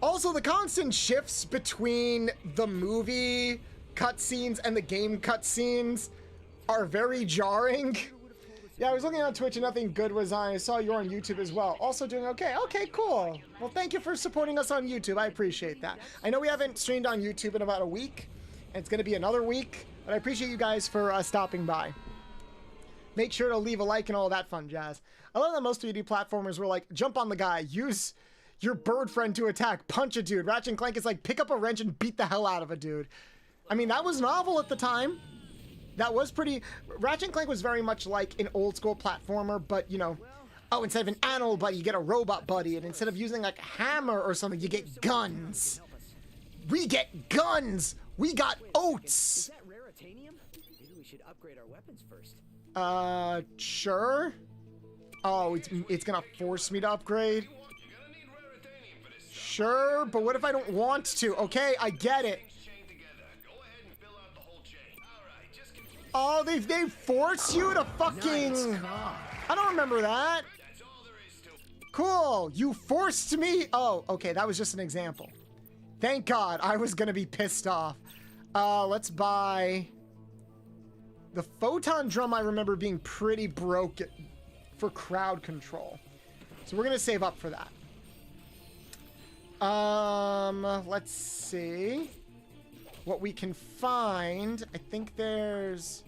Also, the constant shifts between the movie cutscenes and the game cutscenes are very jarring. Yeah, I was looking on Twitch and nothing good was on. I saw you're on YouTube as well. Also doing okay. Okay, cool. Well, thank you for supporting us on YouTube. I appreciate that. I know we haven't streamed on YouTube in about a week, and it's going to be another week, but I appreciate you guys for stopping by. Make sure to leave a like and all that fun jazz. I love that most 3D platformers were like, jump on the guy, use your bird friend to attack, punch a dude. Ratchet and Clank is like, pick up a wrench and beat the hell out of a dude. I mean, that was novel at the time. That was pretty... Ratchet and Clank was very much like an old school platformer, but, you know... Oh, instead of an animal buddy, you get a robot buddy, and instead of using, like, a hammer or something, you get guns. We get guns! We got oats! Is that raritanium? Maybe we should upgrade our weapons first. Sure? Oh, it's gonna force me to upgrade? Sure, but what if I don't want to? Okay, I get it. Oh, they force you to fucking... I don't remember that. Cool, you forced me... Oh, okay, that was just an example. Thank God, I was gonna be pissed off. Let's buy... The photon drum I remember being pretty broken for crowd control. So we're gonna save up for that. Let's see what we can find. I think there's...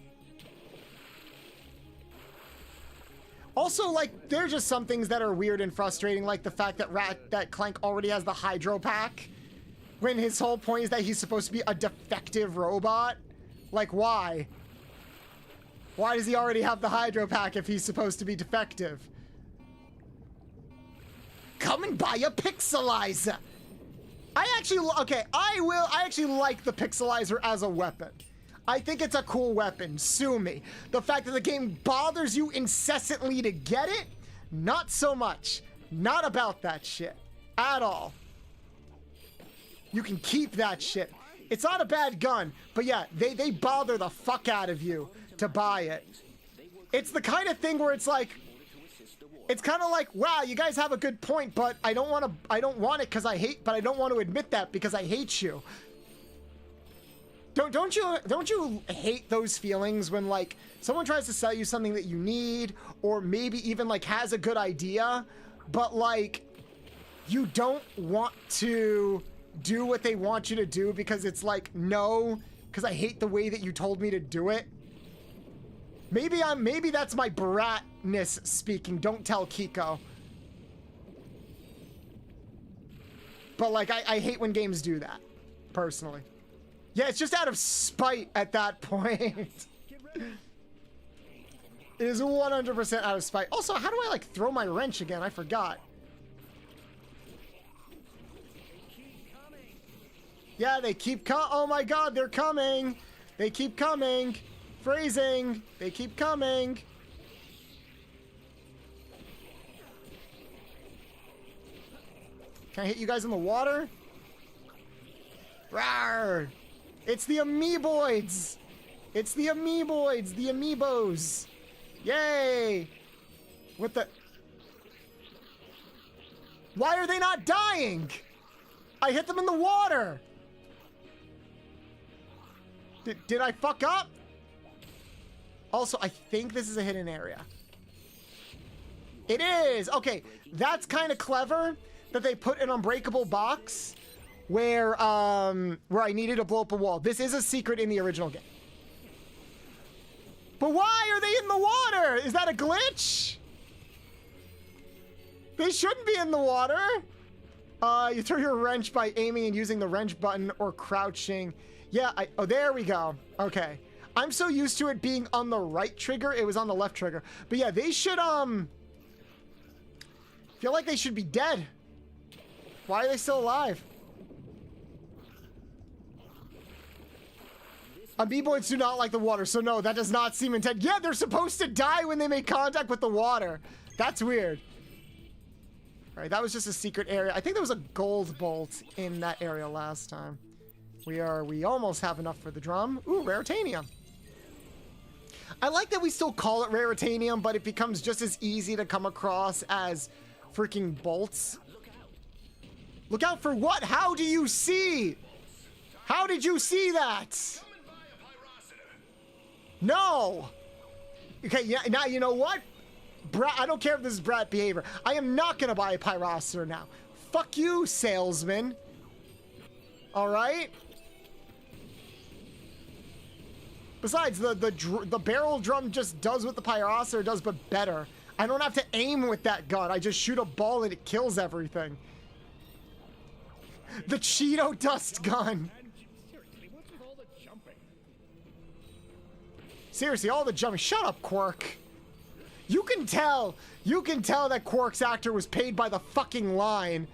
Also, like, there's just some things that are weird and frustrating, like the fact that Clank already has the Hydro Pack, when his whole point is that he's supposed to be a defective robot. Like, why? Why does he already have the Hydro Pack if he's supposed to be defective? Come and buy a pixelizer! I actually like the pixelizer as a weapon. I think it's a cool weapon. Sue me. The fact that the game bothers you incessantly to get it, not so much. Not about that shit. At all. You can keep that shit. It's not a bad gun, but yeah, they bother the fuck out of you to buy it. It's the kind of thing where it's like, it's kind of like, wow, you guys have a good point, but I don't want it because I don't want to admit that because I hate you. Don't you hate those feelings when, like, someone tries to sell you something that you need, or maybe even, like, has a good idea, but, like, you don't want to do what they want you to do because it's like, no, because I hate the way that you told me to do it. Maybe that's my bratness speaking. Don't tell Kiko. But, like, I hate when games do that, personally. Yeah, it's just out of spite at that point. It is 100% out of spite. Also, how do I, like, throw my wrench again? I forgot. Yeah, they keep oh my god, they're coming. They keep coming. Phrasing. They keep coming. Can I hit you guys in the water? Rawr! It's the amoeboids! It's the amoeboids! The amiibos! Yay! What the... Why are they not dying? I hit them in the water! Did I fuck up? Also, I think this is a hidden area. It is! Okay, that's kind of clever that they put an unbreakable box where I needed to blow up a wall. This is a secret in the original game. But why are they in the water? Is that a glitch? They shouldn't be in the water. You throw your wrench by aiming and using the wrench button or crouching. Yeah, oh, there we go. Okay. I'm so used to it being on the right trigger. It was on the left trigger. But yeah, they should, feel like they should be dead. Why are they still alive? Amoeboids do not like the water, so no, that does not seem intended. Yeah, they're supposed to die when they make contact with the water. That's weird. All right, that was just a secret area. I think there was a gold bolt in that area last time. We almost have enough for the drum. Ooh, raritanium. I like that we still call it raritanium, but it becomes just as easy to come across as freaking bolts. Look out for what? How do you see? How did you see that? No! Okay, yeah, now you know what? I don't care if this is brat behavior. I am not gonna buy a pyrocer now. Fuck you, salesman. All right. Besides, the barrel drum just does what the pyrocer does, but better. I don't have to aim with that gun. I just shoot a ball and it kills everything. The Cheeto dust gun. Seriously, what's with all the jumping? Seriously, all the jumping. Shut up, Quark. You can tell that Quark's actor was paid by the fucking line.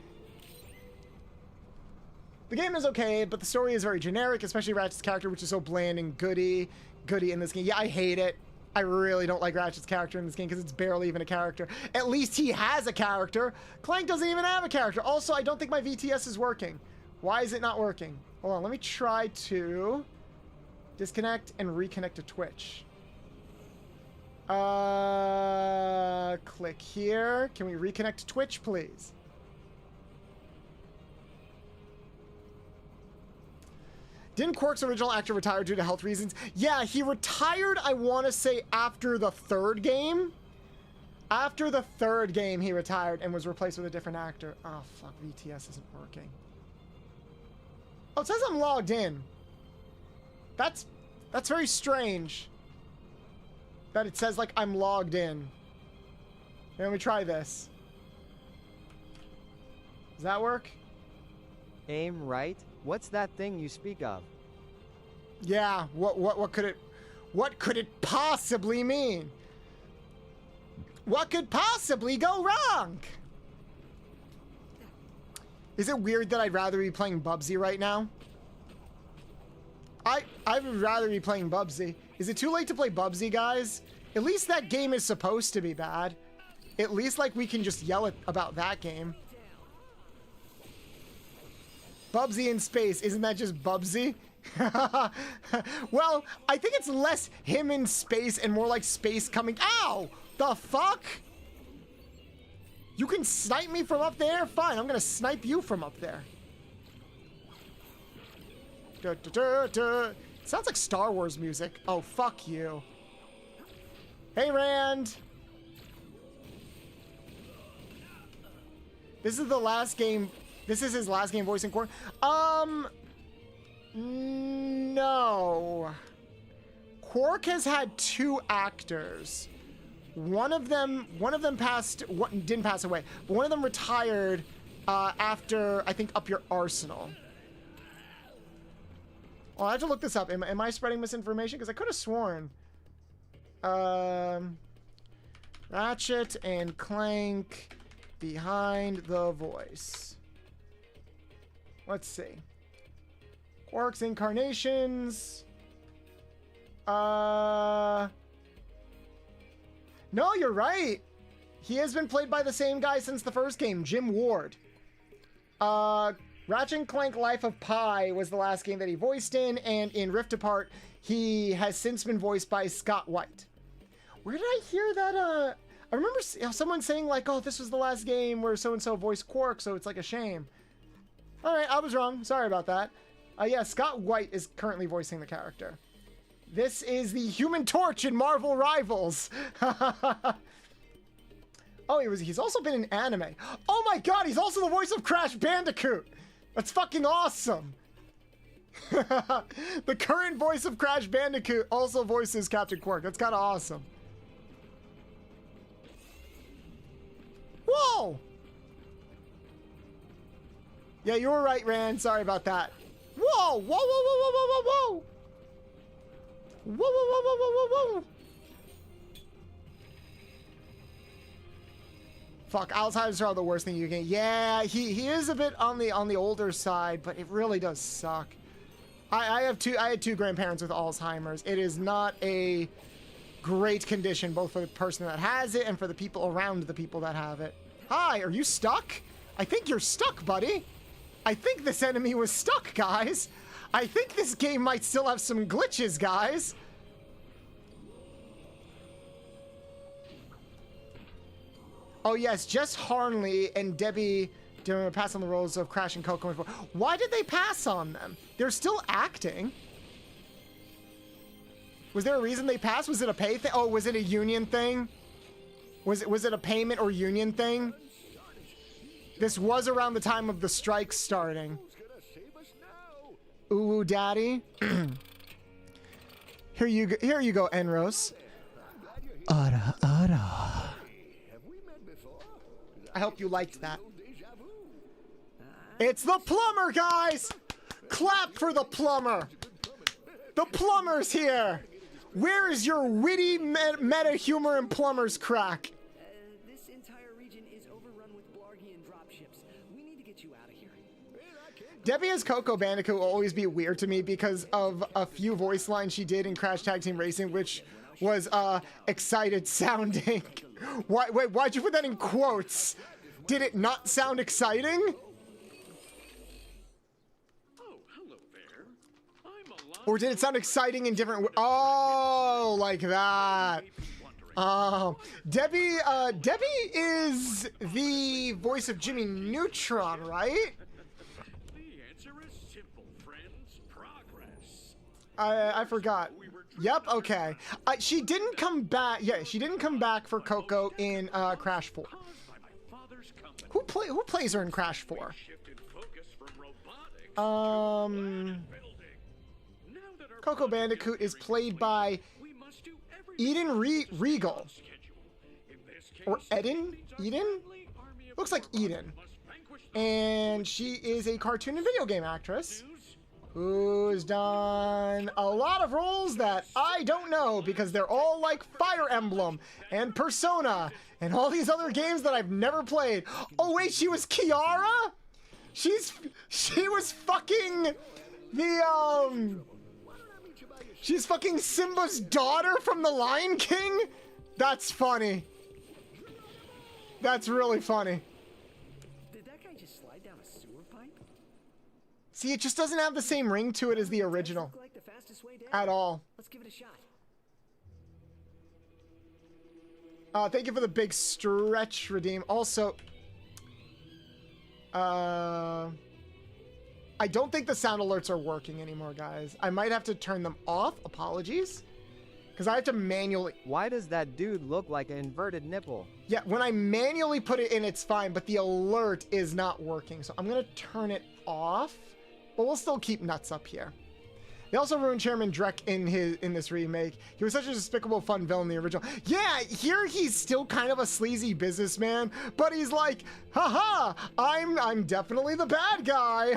The game is okay, but the story is very generic, especially Ratchet's character, which is so bland and goody in this game. Yeah, I hate it. I really don't like Ratchet's character in this game because it's barely even a character. At least he has a character. Clank doesn't even have a character. Also, I don't think my VTS is working. Why is it not working? Hold on, let me try to disconnect and reconnect to Twitch. Click here. Can we reconnect to Twitch, please? Didn't Quark's original actor retire due to health reasons? Yeah, he retired, I want to say, after the third game. After the third game, he retired and was replaced with a different actor. Oh, fuck, VTS isn't working. Oh, it says I'm logged in. That's very strange. That it says, like, I'm logged in. Let me try this. Does that work? Aim right? What's that thing you speak of? Yeah, what could it possibly mean? What could possibly go wrong? Is it weird that I'd rather be playing Bubsy right now? I would rather be playing Bubsy. Is it too late to play Bubsy, guys? At least that game is supposed to be bad. At least, like, we can just yell about that game. Bubsy in space, isn't that just Bubsy? Well, I think it's less him in space and more like space coming. Ow! The fuck? You can snipe me from up there? Fine, I'm gonna snipe you from up there. Sounds like Star Wars music. Oh, fuck you. Hey, Rand. This is the last game. This is his last game voicing Quark. No. Quark has had two actors. One of them passed. Didn't pass away, but one of them retired after, I think, Up Your Arsenal. Well, I have to look this up. Am I spreading misinformation? Because I could have sworn. Ratchet and Clank behind the voice. Let's see. Quark's incarnations. No, you're right. He has been played by the same guy since the first game, Jim Ward. Ratchet and Clank Life of Pi was the last game that he voiced in, and in Rift Apart, he has since been voiced by Scott White. Where did I hear that? I remember someone saying, like, oh, this was the last game where so-and-so voiced Quark, so it's like a shame. All right, I was wrong. Sorry about that. Yeah, Scott White is currently voicing the character. This is the Human Torch in Marvel Rivals. Oh, he's also been in anime. Oh my god, he's also the voice of Crash Bandicoot. That's fucking awesome. The current voice of Crash Bandicoot also voices Captain Quark. That's kind of awesome. Whoa! Yeah, you were right, Rand. Sorry about that. Whoa! Whoa, whoa, whoa, whoa, whoa, whoa, whoa! Whoa, whoa, whoa, whoa, whoa, whoa, whoa! Fuck, Alzheimer's are the worst thing you can. Yeah, he is a bit on the older side, but it really does suck. I had two grandparents with Alzheimer's. It is not a great condition, both for the person that has it and for the people around the people that have it. Hi, are you stuck? I think you're stuck, buddy. I think this enemy was stuck, guys. I think this game might still have some glitches, guys. Oh yes, Jess Harnley and Debbie pass on the roles of Crash and Coco. Why did they pass on them? They're still acting. Was there a reason they passed? Was it a pay thing? Oh, was it a union thing? Was it a payment or union thing? This was around the time of the strike starting. Ooh, daddy. Here you go, Enros. Ara, ara. I hope you liked that. It's the plumber, guys! Clap for the plumber! The plumber's here! Where is your witty meta humor and plumber's crack? This entire region is overrun with Blargian dropships. We need to get you out of here. Debbie as Coco Bandicoot will always be weird to me because of a few voice lines she did in Crash Tag Team Racing, which was excited sounding. Why'd you put that in quotes? Did it not sound exciting? Or did it sound exciting in different? Oh, like that. Debbie is the voice of Jimmy Neutron, right? The answer is simple, friends. Progress. I forgot. Yep. Okay. She didn't come back. Yeah, she didn't come back for Coco in Crash 4. Who plays her in Crash 4? Coco Bandicoot is played by Eden Regal. Or Eden? Eden? Looks like Eden. And she is a cartoon and video game actress who's done a lot of roles that I don't know because they're all like Fire Emblem and Persona and all these other games that I've never played. Oh wait, she was Kiara? She was fucking the she's fucking Simba's daughter from The Lion King? That's funny. That's really funny. Did that guy just slide down a sewer pipe? See, it just doesn't have the same ring to it as the original. Look like the fastest way down. At all. Let's give it a shot. Thank you for the big stretch, Redeem. Also, I don't think the sound alerts are working anymore, guys. I might have to turn them off. Apologies. Because I have to manually... Why does that dude look like an inverted nipple? Yeah, when I manually put it in, it's fine, but the alert is not working. So I'm going to turn it off, but we'll still keep nuts up here. They also ruined Chairman Drek in this remake. He was such a despicable fun villain in the original. Yeah, here he's still kind of a sleazy businessman, but he's like, haha, I'm definitely the bad guy.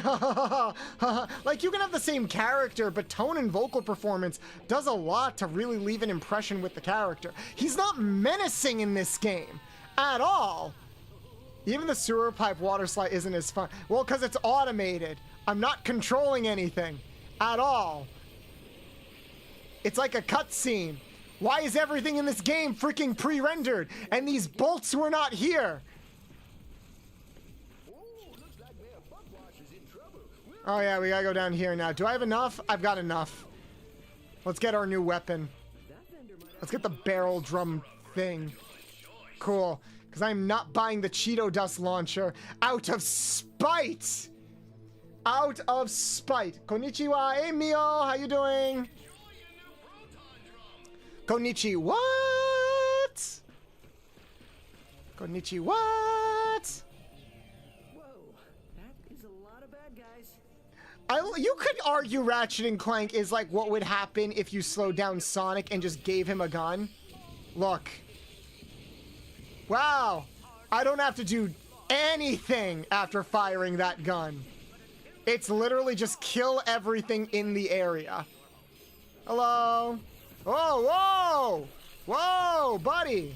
Like, you can have the same character, but tone and vocal performance does a lot to really leave an impression with the character. He's not menacing in this game at all. Even the sewer pipe water slide isn't as fun. Well, because it's automated. I'm not controlling anything. At all. It's like a cutscene. Why is everything in this game freaking pre-rendered? And these bolts were not here. Oh yeah, we gotta go down here now. Do I have enough? I've got enough. Let's get our new weapon. Let's get the barrel drum thing. Cool. Because I'm not buying the Cheeto Dust launcher out of spite. Out of spite. Konnichiwa, hey Mio, how you doing? Konnichi what? Konnichi what? Whoa, that is a lot of bad guys. You could argue Ratchet and Clank is like what would happen if you slowed down Sonic and just gave him a gun. Look. Wow. I don't have to do anything after firing that gun. It's literally just kill everything in the area. Hello? Oh, whoa! Whoa, buddy!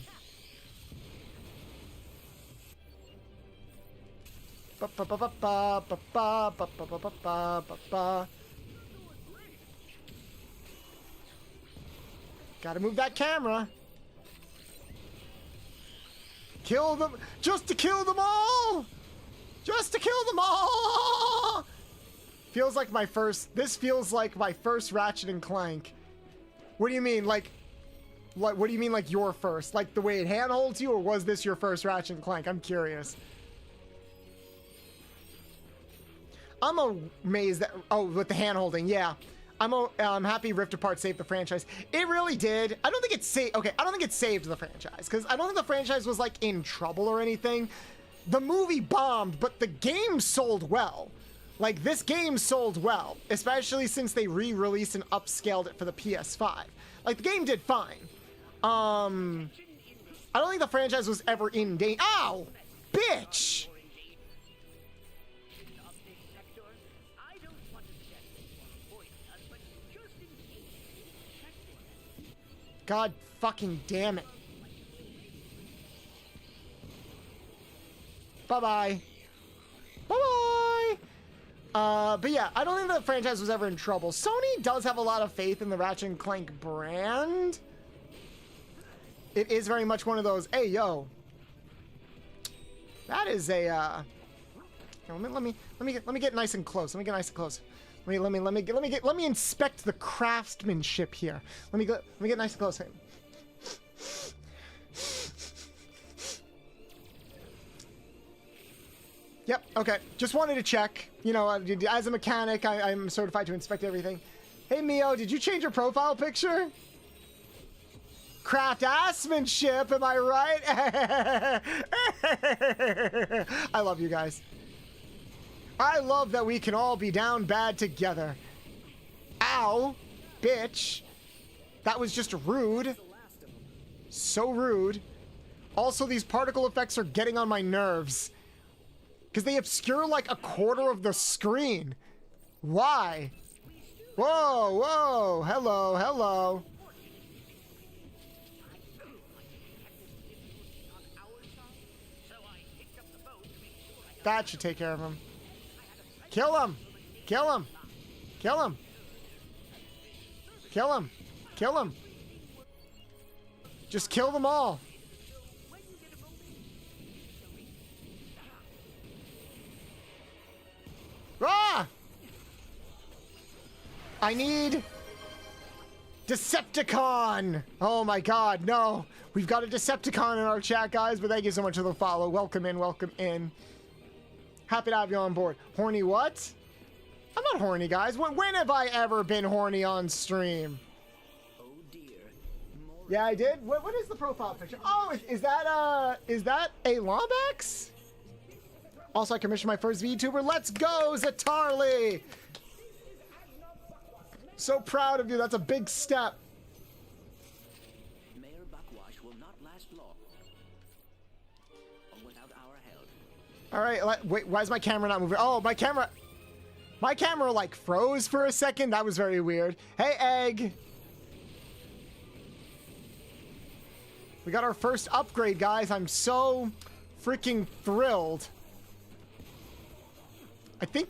Gotta move that camera. Kill them, just to kill them all! Just to kill them all! Feels like my first, this feels like my first Ratchet and Clank. What do you mean, like, what do you mean, like, your first? Like, the way it handholds you, or was this your first Ratchet and Clank? I'm curious. I'm amazed that, oh, with the handholding, yeah. I'm happy Rift Apart saved the franchise. It really did. I don't think it saved. Okay, I don't think it saved the franchise because I don't think the franchise was like in trouble or anything. The movie bombed, but the game sold well. Like this game sold well, especially since they re-released and upscaled it for the PS5. Like the game did fine. I don't think the franchise was ever in danger. Ow, bitch! God fucking damn it. Bye-bye. Bye-bye. But yeah, I don't think the franchise was ever in trouble. Sony does have a lot of faith in the Ratchet and Clank brand. It is very much one of those, hey, yo. That is a, let me get nice and close. Let me get nice and close. Let me inspect the craftsmanship here. Let me get nice and close. Yep. Okay. Just wanted to check. You know, as a mechanic, I'm certified to inspect everything. Hey Mio, did you change your profile picture? Craftsmanship, am I right? I love you guys. I love that we can all be down bad together. Ow, bitch. That was just rude. So rude. Also, these particle effects are getting on my nerves. Because they obscure like a quarter of the screen. Why? Whoa, whoa. Hello, hello. That should take care of him. Kill him! Kill him! Kill him! Kill him! Kill him! Just kill them all! Ah! I need Decepticon! Oh my god, no! We've got a Decepticon in our chat, guys, but thank you so much for the follow. Welcome in, welcome in. Happy to have you on board. Horny what? I'm not horny, guys. When have I ever been horny on stream? Oh dear. Yeah, I did. What is the profile picture? Oh, is that a Lombax? Also, I commissioned my first VTuber. Let's go, Zatarli! So proud of you. That's a big step. Mayor Buckwash will not last long. Without our help. All right, wait, why is my camera not moving? Oh, my camera like froze for a second. That was very weird. Hey, Egg. We got our first upgrade, guys. I'm so freaking thrilled. I think,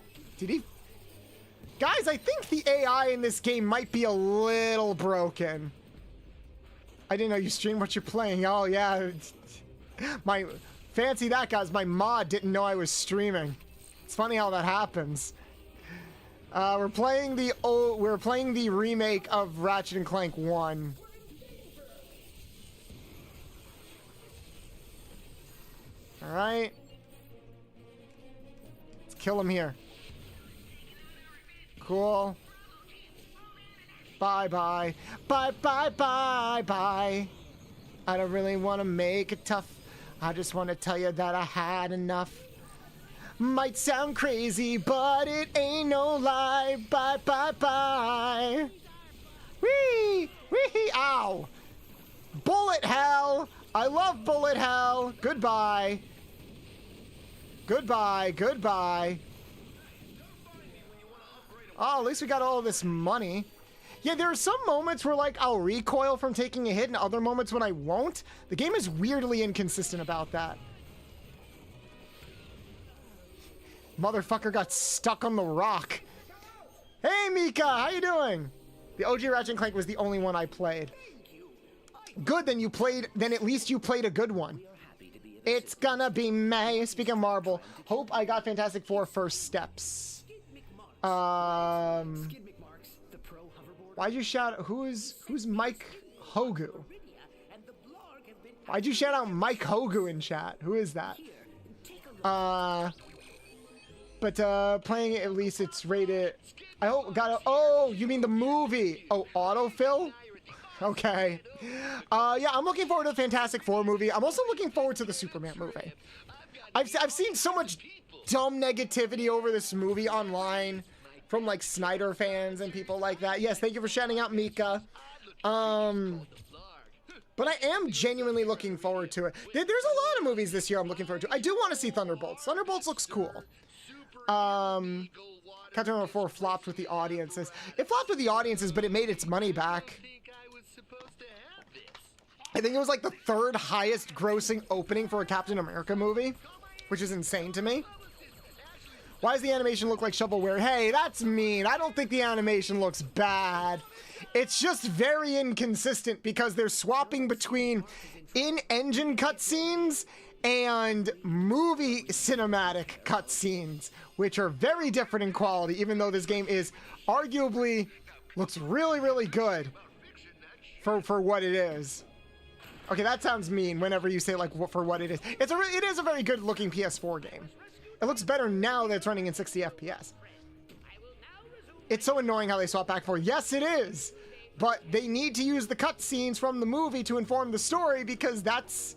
guys, I think the AI in this game might be a little broken. I didn't know you stream what you're playing. Oh, yeah. Fancy that, guys. My mod didn't know I was streaming. It's funny how that happens. We're playing the remake of Ratchet and Clank 1. All right. Let's kill him here. Cool. Bye-bye. Bye-bye-bye-bye. I don't really want to make it tough. I just want to tell you that I had enough. Might sound crazy, but it ain't no lie. Bye-bye-bye. Whee! Whee! Ow! Bullet hell! I love bullet hell! Goodbye. Goodbye, goodbye. Oh, at least we got all this money. Yeah, there are some moments where, like, I'll recoil from taking a hit and other moments when I won't. The game is weirdly inconsistent about that. Motherfucker got stuck on the rock. Hey, Mika, how you doing? The OG Ratchet and Clank was the only one I played. Good, then at least you played a good one. It's gonna be May. Speaking of Marble, hope I got Fantastic Four first steps. Why'd you shout? Who's Mike Hogu? Why'd you shout out Mike Hogu in chat? Who is that? But playing it, at least it's rated. I hope oh, you mean the movie? Oh, autofill? Okay. Yeah, I'm looking forward to the Fantastic Four movie. I'm also looking forward to the Superman movie. I've seen so much dumb negativity over this movie online from like Snyder fans and people like that. Yes, thank you for shouting out Mika. But I am genuinely looking forward to it. There's a lot of movies this year I'm looking forward to. I do want to see Thunderbolts. Thunderbolts looks cool. Captain Marvel 4 flopped with the audiences. It flopped with the audiences, but it made its money back. I think it was like the 3rd highest grossing opening for a Captain America movie, which is insane to me. Why does the animation look like shovelware? Hey, that's mean. I don't think the animation looks bad. It's just very inconsistent because they're swapping between in-engine cutscenes and movie cinematic cutscenes, which are very different in quality, even though this game is arguably looks really, really good for what it is. Okay, that sounds mean whenever you say like for what it is. It is a very good looking PS4 game. It looks better now that it's running in 60 FPS. It's so annoying how they swap back and forth. Yes, it is. But they need to use the cutscenes from the movie to inform the story because that's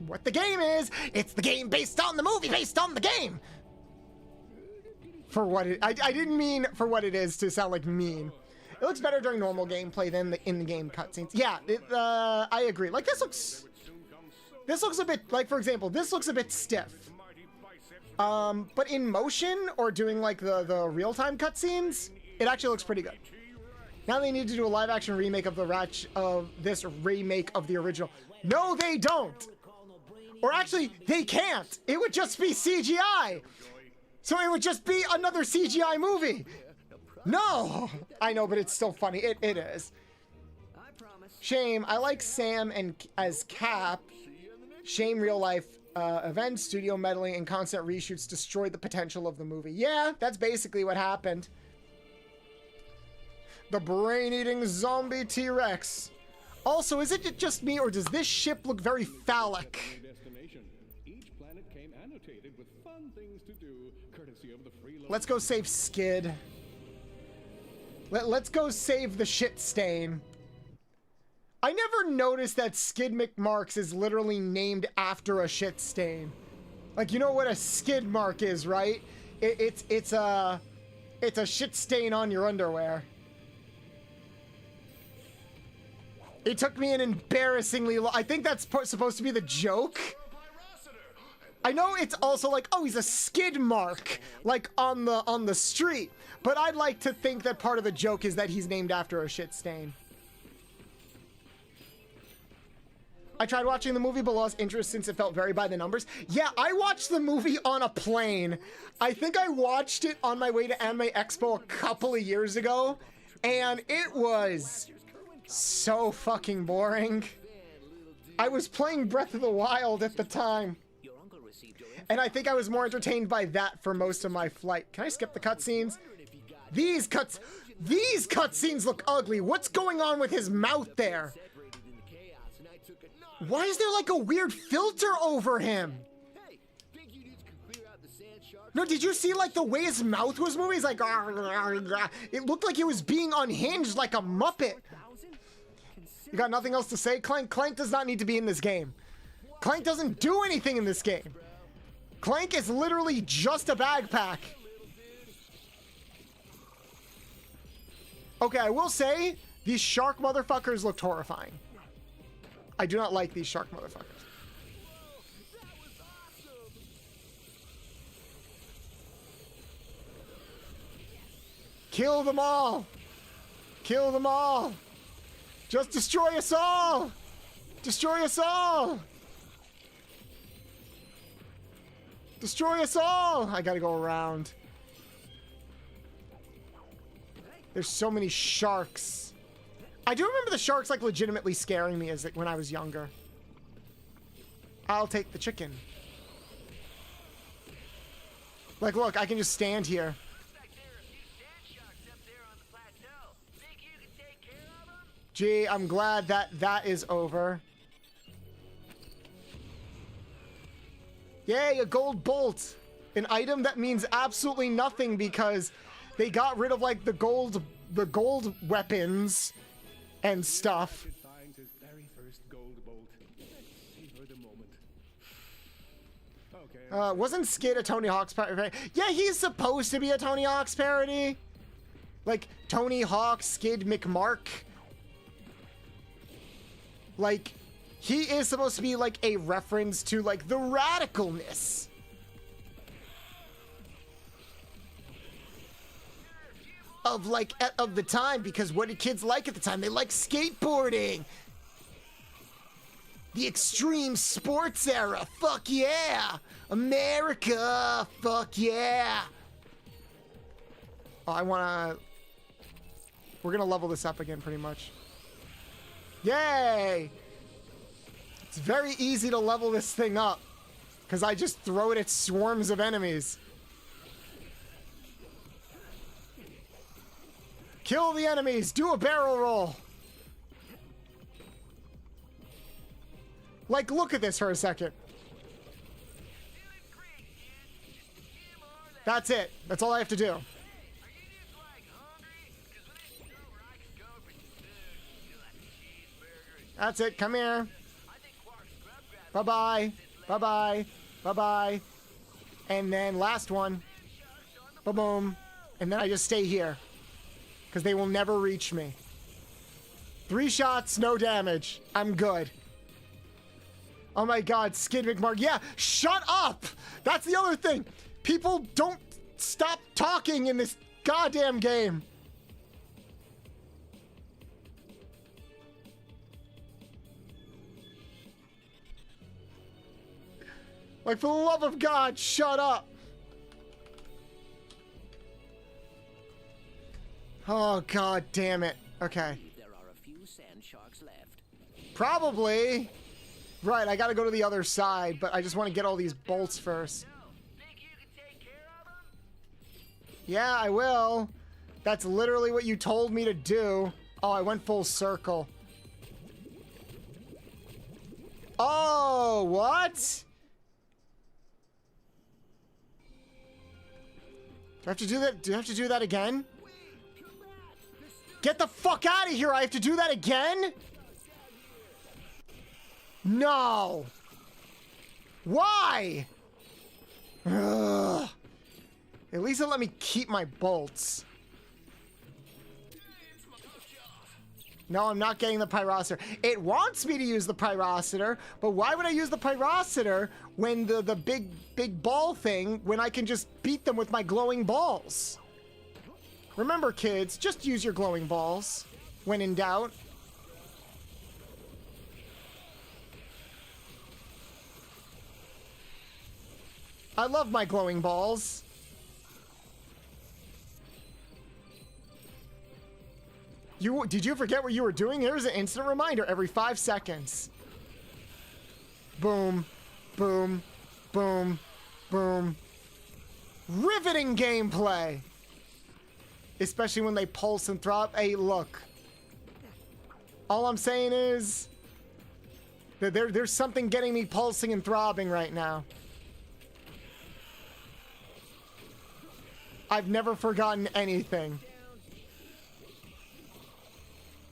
what the game is. It's the game based on the movie, based on the game. For what it, I didn't mean for what it is to sound like mean. It looks better during normal gameplay than the in-game cutscenes. Yeah, I agree. Like this looks a bit, like for example, this looks a bit stiff. But in motion or doing like the real-time cutscenes, it actually looks pretty good. Now they need to do a live-action remake of this remake of the original. No, they don't. Or actually, they can't. It would just be CGI. So it would just be another CGI movie. No, I know, but it's still funny. It is. Shame. I like Sam as Cap. Shame real life events, studio meddling, and constant reshoots destroyed the potential of the movie. Yeah, that's basically what happened. The brain-eating zombie T-Rex. Also, is it just me, or does this ship look very phallic? Let's go save Skid. Let's go save the shit stain. I never noticed that Skid McMarks is literally named after a shit stain. Like, you know what a skid mark is, right? It's a shit stain on your underwear. It took me an embarrassingly long... I think that's supposed to be the joke. I know it's also like, oh, he's a skid mark, like on the street. But I'd like to think that part of the joke is that he's named after a shit stain. I tried watching the movie but lost interest since it felt very by the numbers. Yeah, I watched the movie on a plane. I think I watched it on my way to Anime Expo a couple of years ago, and it was so fucking boring. I was playing Breath of the Wild at the time, and I think I was more entertained by that for most of my flight. Can I skip the cutscenes? These cutscenes look ugly. What's going on with his mouth there? Why is there like a weird filter over him? No, did you see like the way his mouth was moving? He's like, it looked like he was being unhinged like a Muppet. You got nothing else to say? Clank does not need to be in this game. Clank doesn't do anything in this game. Clank is literally just a backpack. Okay, I will say, these shark motherfuckers looked horrifying. I do not like these shark motherfuckers. Kill them all! Kill them all! Just destroy us all! Destroy us all! Destroy us all! I gotta go around. There's so many sharks. I do remember the sharks like legitimately scaring me when I was younger. I'll take the chicken. Like, look, I can just stand here. Gee, I'm glad that is over. Yay, a gold bolt. An item that means absolutely nothing because they got rid of like the gold weapons and stuff. Ratchet finds his very first gold bolt. Let's savor the moment. Okay. Wasn't Skid a Tony Hawk's parody? Yeah, he's supposed to be a Tony Hawk's parody. Like Tony Hawk, Skid McMark. Like, he is supposed to be like a reference to like the radicalness of like of the time, because what did kids like at the time? They liked skateboarding. The extreme sports era. Fuck yeah. America. Fuck yeah. Oh, we're gonna level this up again pretty much. Yay! It's very easy to level this thing up because I just throw it at swarms of enemies. Kill the enemies. Do a barrel roll. Like, look at this for a second. That's it. That's all I have to do. That's it. Come here. Bye-bye. Bye-bye. Bye-bye. And then last one. Ba-boom. And then I just stay here. Because they will never reach me. 3 shots, no damage. I'm good. Oh my god, Skid McMark. Yeah, shut up! That's the other thing. People don't stop talking in this goddamn game. Like, for the love of God, shut up. Oh, god damn it. Okay. There are a few sand sharks left. Probably. Right, I gotta go to the other side, but I just want to get all these bolts first. Think you can take care of them? Yeah, I will. That's literally what you told me to do. Oh, I went full circle. Oh, what? Do I have to do that? Do I have to do that again? Get the fuck out of here! I have to do that again? No! Why? Ugh. At least it let me keep my bolts. No, I'm not getting the pyrocitor. It wants me to use the pyrocitor, but why would I use the pyrocitor when the big ball thing, when I can just beat them with my glowing balls? Remember, kids, just use your glowing balls when in doubt. I love my glowing balls. Did you forget what you were doing? Here's an instant reminder every 5 seconds. Boom, boom, boom, boom. Riveting gameplay. Especially when they pulse and throb. Hey, look. All I'm saying is that there's something getting me pulsing and throbbing right now. I've never forgotten anything.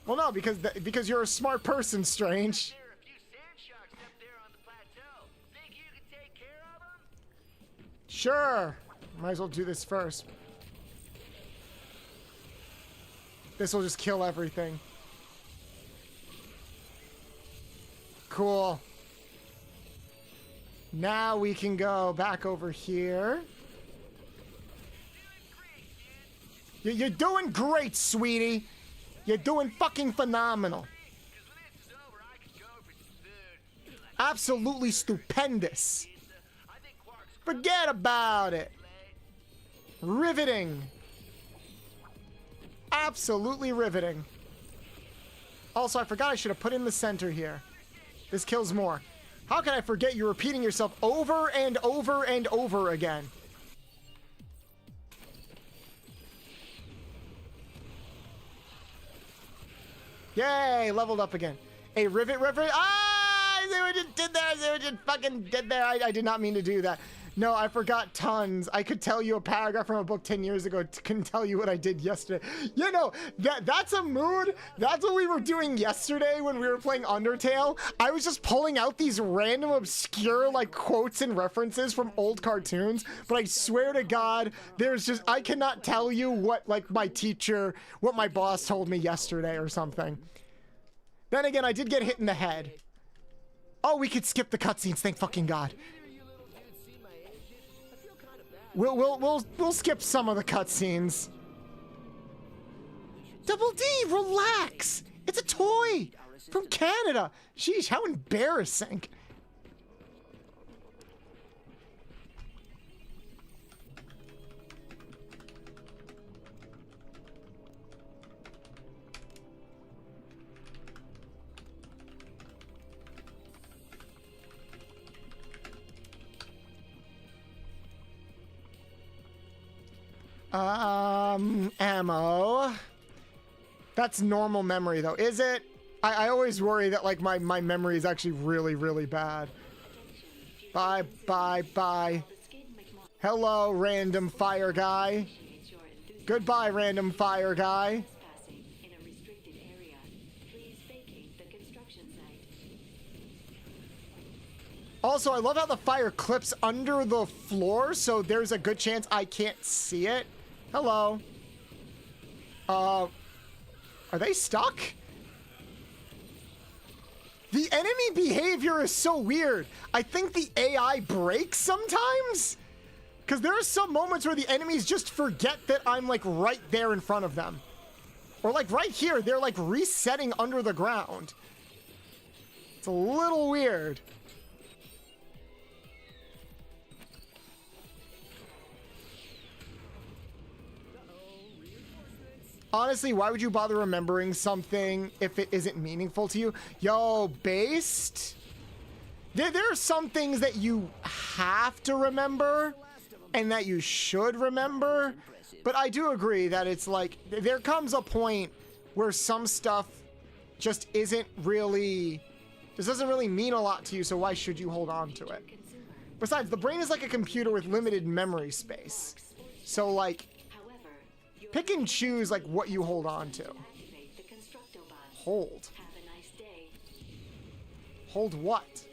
Well, no, because you're a smart person, Strange. There are a few sand sharks up there on the plateau. Think you can take care of them? Sure. Might as well do this first. This will just kill everything. Cool. Now we can go back over here. You're doing great, sweetie. You're doing fucking phenomenal. Absolutely stupendous. Forget about it. Riveting. Absolutely riveting. Also, I forgot I should have put in the center here. This kills more. How can I forget you're repeating yourself over and over and over again? Yay, leveled up again. A rivet. Ah! I see what you did there. I see what you fucking did there. I did not mean to do that. No, I forgot tons. I could tell you a paragraph from a book 10 years ago. Couldn't tell you what I did yesterday. You know, that's a mood. That's what we were doing yesterday when we were playing Undertale. I was just pulling out these random obscure like quotes and references from old cartoons. But I swear to God, I cannot tell you what like my teacher, what my boss told me yesterday or something. Then again, I did get hit in the head. Oh, we could skip the cutscenes. Thank fucking God. We'll skip some of the cutscenes. Double D, relax. It's a toy from Canada. Sheesh, how embarrassing. Ammo. That's normal memory though, is it? I always worry that like my memory is actually really, really bad. Bye, bye, bye. Hello, random fire guy. Goodbye, random fire guy. Also, I love how the fire clips under the floor, so there's a good chance I can't see it. Hello. Are they stuck? The enemy behavior is so weird. I think the AI breaks sometimes. Because there are some moments where the enemies just forget that I'm like right there in front of them. Or like right here, they're like resetting under the ground. It's a little weird. Honestly, why would you bother remembering something if it isn't meaningful to you? Yo, based? There are some things that you have to remember and that you should remember. But I do agree that it's like, there comes a point where some stuff just isn't really, this doesn't really mean a lot to you, so why should you hold on to it? Besides, the brain is like a computer with limited memory space. So like, pick and choose like what you hold on to. Hold. Hold what?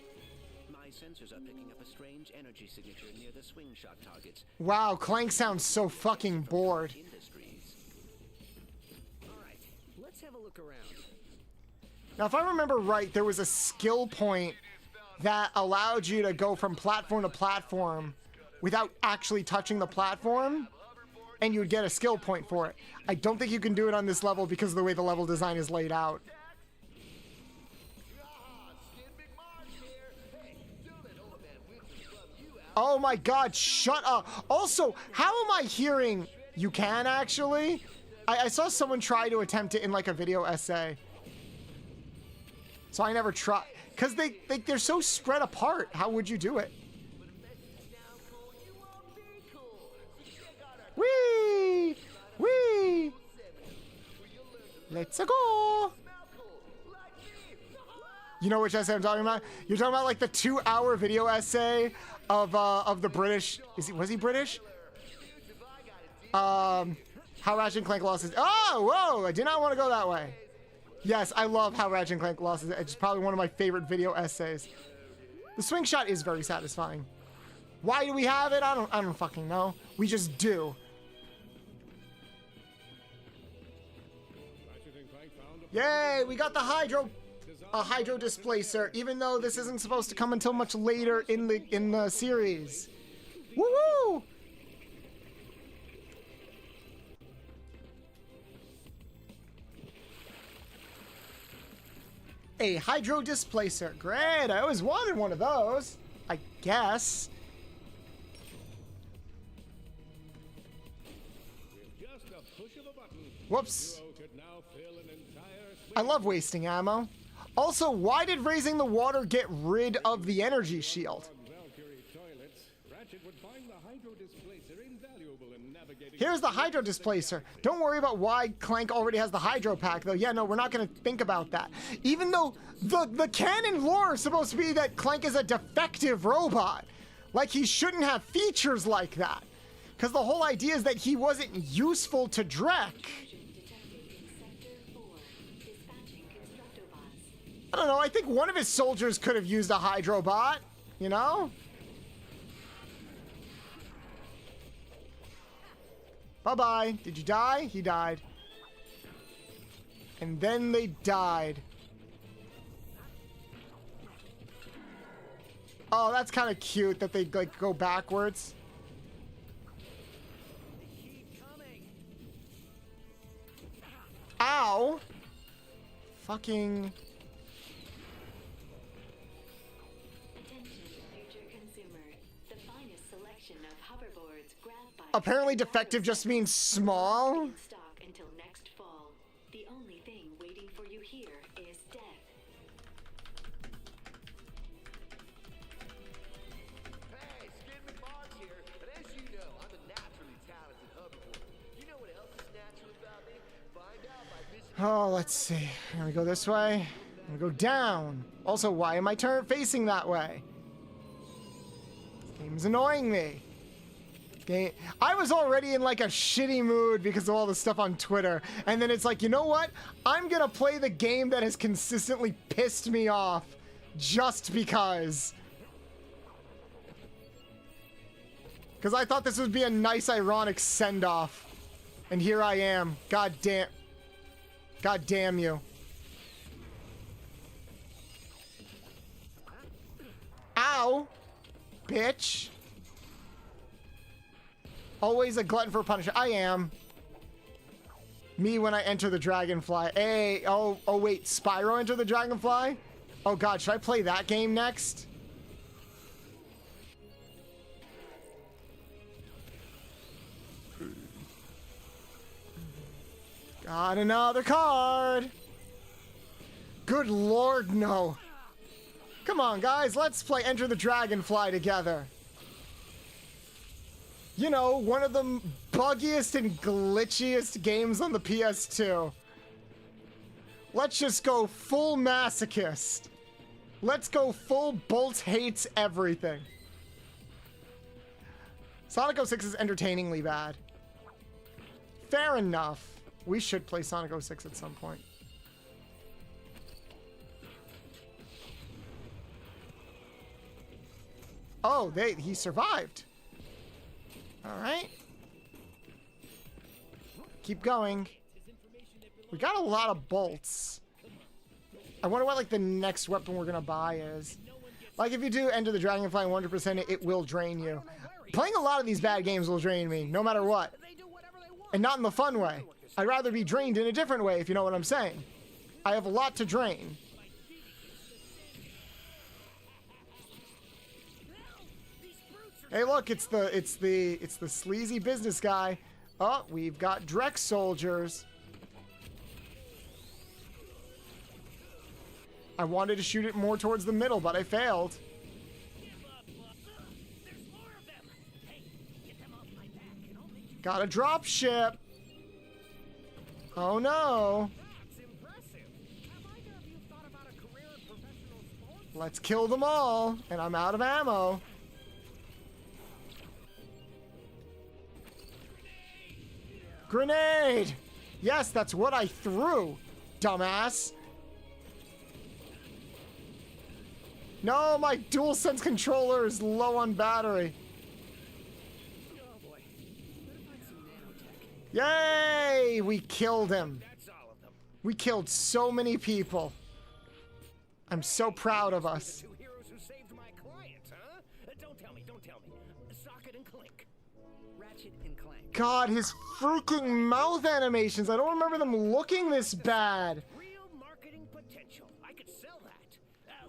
My sensors are picking up a strange energy signature near the swing shot targets. Wow, Clank sounds so fucking bored. Alright, let's have a look around. Now, if I remember right, there was a skill point that allowed you to go from platform to platform without actually touching the platform, and you would get a skill point for it. I don't think you can do it on this level because of the way the level design is laid out. Oh my God, shut up. Also, how am I hearing you can actually? I saw someone try to attempt it in like a video essay. So I never tried, because they're so spread apart. How would you do it? Whee! Whee! Let's go! You know which essay I'm talking about? You're talking about like the 2-hour video essay of the British. Was he British? How Ratchet and Clank lost his. Oh, whoa! I did not want to go that way. Yes, I love how Ratchet and Clank lost his. It's probably one of my favorite video essays. The swing shot is very satisfying. Why do we have it? I don't fucking know. We just do. Yay, we got the hydro displacer, even though this isn't supposed to come until much later in the series. Woo-hoo! A hydro displacer. Great, I always wanted one of those, I guess. Whoops. I love wasting ammo. Also, why did raising the water get rid of the energy shield? Here's the hydro displacer. Don't worry about why Clank already has the hydro pack, though. Yeah, no, we're not going to think about that. Even though the canon lore is supposed to be that Clank is a defective robot. Like, he shouldn't have features like that. Because the whole idea is that he wasn't useful to Drek. I don't know, I think one of his soldiers could have used a Hydrobot, you know? Bye-bye. Did you die? He died. And then they died. Oh, that's kind of cute that they, like, go backwards. Ow! Fucking... Apparently defective just means small. Stock until next fall. The only thing waiting for you here is death. Hey, Skid McBog's here, but as you know, I'm a naturally talented hoverboard. You know what else is natural about me? Find out by visiting... Oh, let's see. I'm gonna go this way. I'm gonna go down. Also, why am I facing that way? This game's annoying me. I was already in like a shitty mood because of all the stuff on Twitter, and then it's like, you know what? I'm gonna play the game that has consistently pissed me off just because. Because I thought this would be a nice ironic send-off, and here I am. God damn you. Ow, bitch. Always a glutton for punishment. I am. Me when I enter the Dragonfly. Hey, oh wait, Spyro enter the Dragonfly? Oh god, should I play that game next? Got another card. Good lord, no. Come on, guys, let's play Enter the Dragonfly together. You know, one of the buggiest and glitchiest games on the PS2. Let's just go full masochist. Let's go full Bolt hates everything. Sonic 06 is entertainingly bad. Fair enough. We should play Sonic 06 at some point. Oh, he survived. All right. Keep going. We got a lot of bolts. I wonder what like the next weapon we're gonna buy is. Like if you do Enter the Dragonfly 100%, it will drain you. Playing a lot of these bad games will drain me, no matter what. And not in the fun way. I'd rather be drained in a different way, if you know what I'm saying. I have a lot to drain. Hey, look, it's the sleazy business guy. Oh, we've got Drek soldiers. I wanted to shoot it more towards the middle, but I failed. Got a drop ship. Oh no. Let's kill them all, and I'm out of ammo. Grenade! Yes, that's what I threw, dumbass. No, my DualSense controller is low on battery. Yay! We killed him. We killed so many people. I'm so proud of us. Two heroes who saved my clients, huh? Don't tell me. Socket and Clink. Ratchet and Clank. God, his freaking mouth animations. I don't remember them looking this bad. Real marketing potential. I could sell that.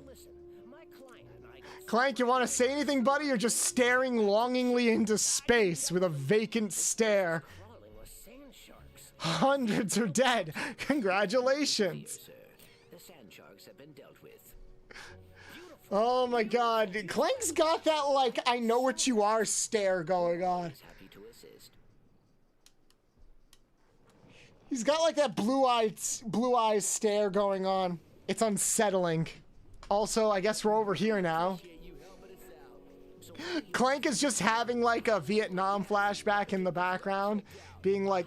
Listen, my client and I... Clank, you want to say anything, buddy? You're just staring longingly into space with a vacant stare. Crawling with sand sharks. Hundreds are dead. Congratulations. Sir, the sand sharks have been dealt with. Oh my god. Clank's got that, like, I know what you are stare going on. Happy to assist. He's got, like, that blue eyes stare going on. It's unsettling. Also, I guess we're over here now. You helping us out. Clank is just having like a Vietnam flashback in the background, being like,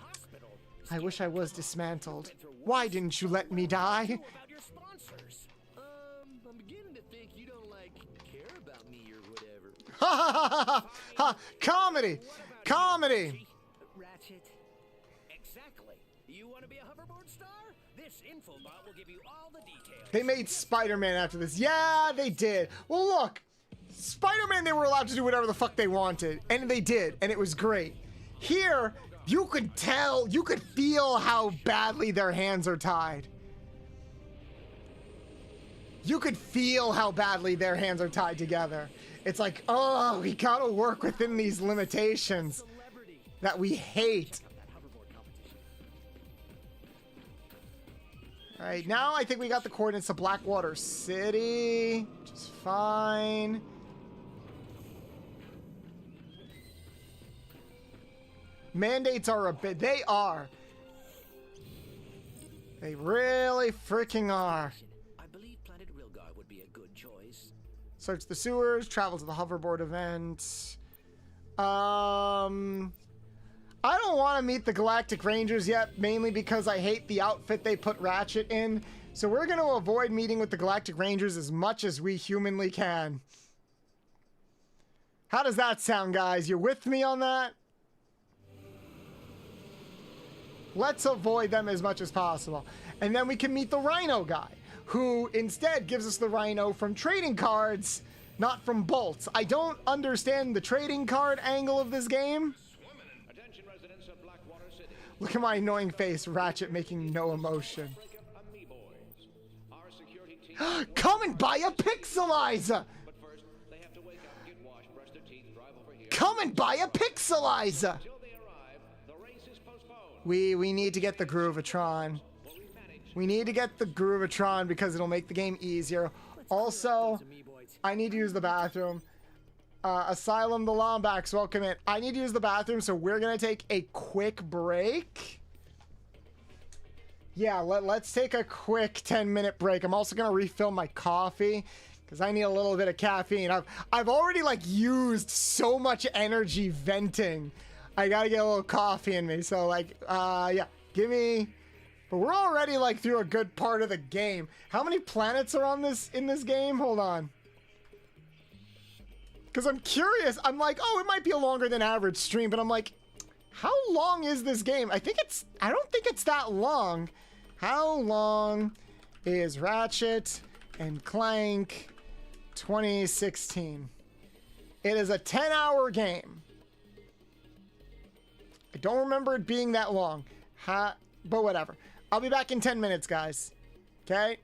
I wish I was dismantled. Why didn't you let me die? About your sponsors. I'm beginning to think you don't, like, care about me or whatever. Ha ha ha ha ha! Comedy! Comedy! Ratchet. Exactly. You want to be a hoverboard star? This infobot will give you all the details. They made Spider-Man after this. Yeah, they did. Well, look. Spider-Man, they were allowed to do whatever the fuck they wanted. And they did. And it was great. Here, you could tell, you could feel how badly their hands are tied. You could feel how badly their hands are tied together. It's like, oh, we gotta work within these limitations that we hate. All right, now I think we got the coordinates to Blackwater City, which is fine. Mandates are a bit, they are. They really freaking are. I believe Planet Rilgar would be a good choice. Search the sewers, travel to the hoverboard event. I don't want to meet the Galactic Rangers yet, mainly because I hate the outfit they put Ratchet in. So we're going to avoid meeting with the Galactic Rangers as much as we humanly can. How does that sound, guys? You with me on that? Let's avoid them as much as possible. And then we can meet the Rhino guy, who instead gives us the Rhino from trading cards, not from bolts. I don't understand the trading card angle of this game. Attention residents of Blackwater City. Look at my annoying face, Ratchet making no emotion. Our security team. Come and buy a pixelizer! But first, they have to wake up, get washed, brush their teeth, drive over here. Come and buy a pixelizer! Till they arrive, the race is postponed. We need to get the Groovatron. We need to get the Groovatron because it'll make the game easier. Also, I need to use the bathroom. Asylum, the Lombacks, welcome in. I need to use the bathroom, so we're gonna take a quick break. Yeah, let's take a quick 10-minute break. I'm also gonna refill my coffee because I need a little bit of caffeine. I've already like used so much energy venting. I gotta get a little coffee in me. So like, yeah, give me. But we're already like through a good part of the game. How many planets are on this in this game? Hold on. Because I'm curious. I'm like, oh, it might be a longer than average stream, but I'm like, how long is this game? I don't think it's that long. How long is Ratchet and Clank 2016? It is a 10-hour game. I don't remember it being that long. But whatever. I'll be back in 10 minutes, guys. Okay?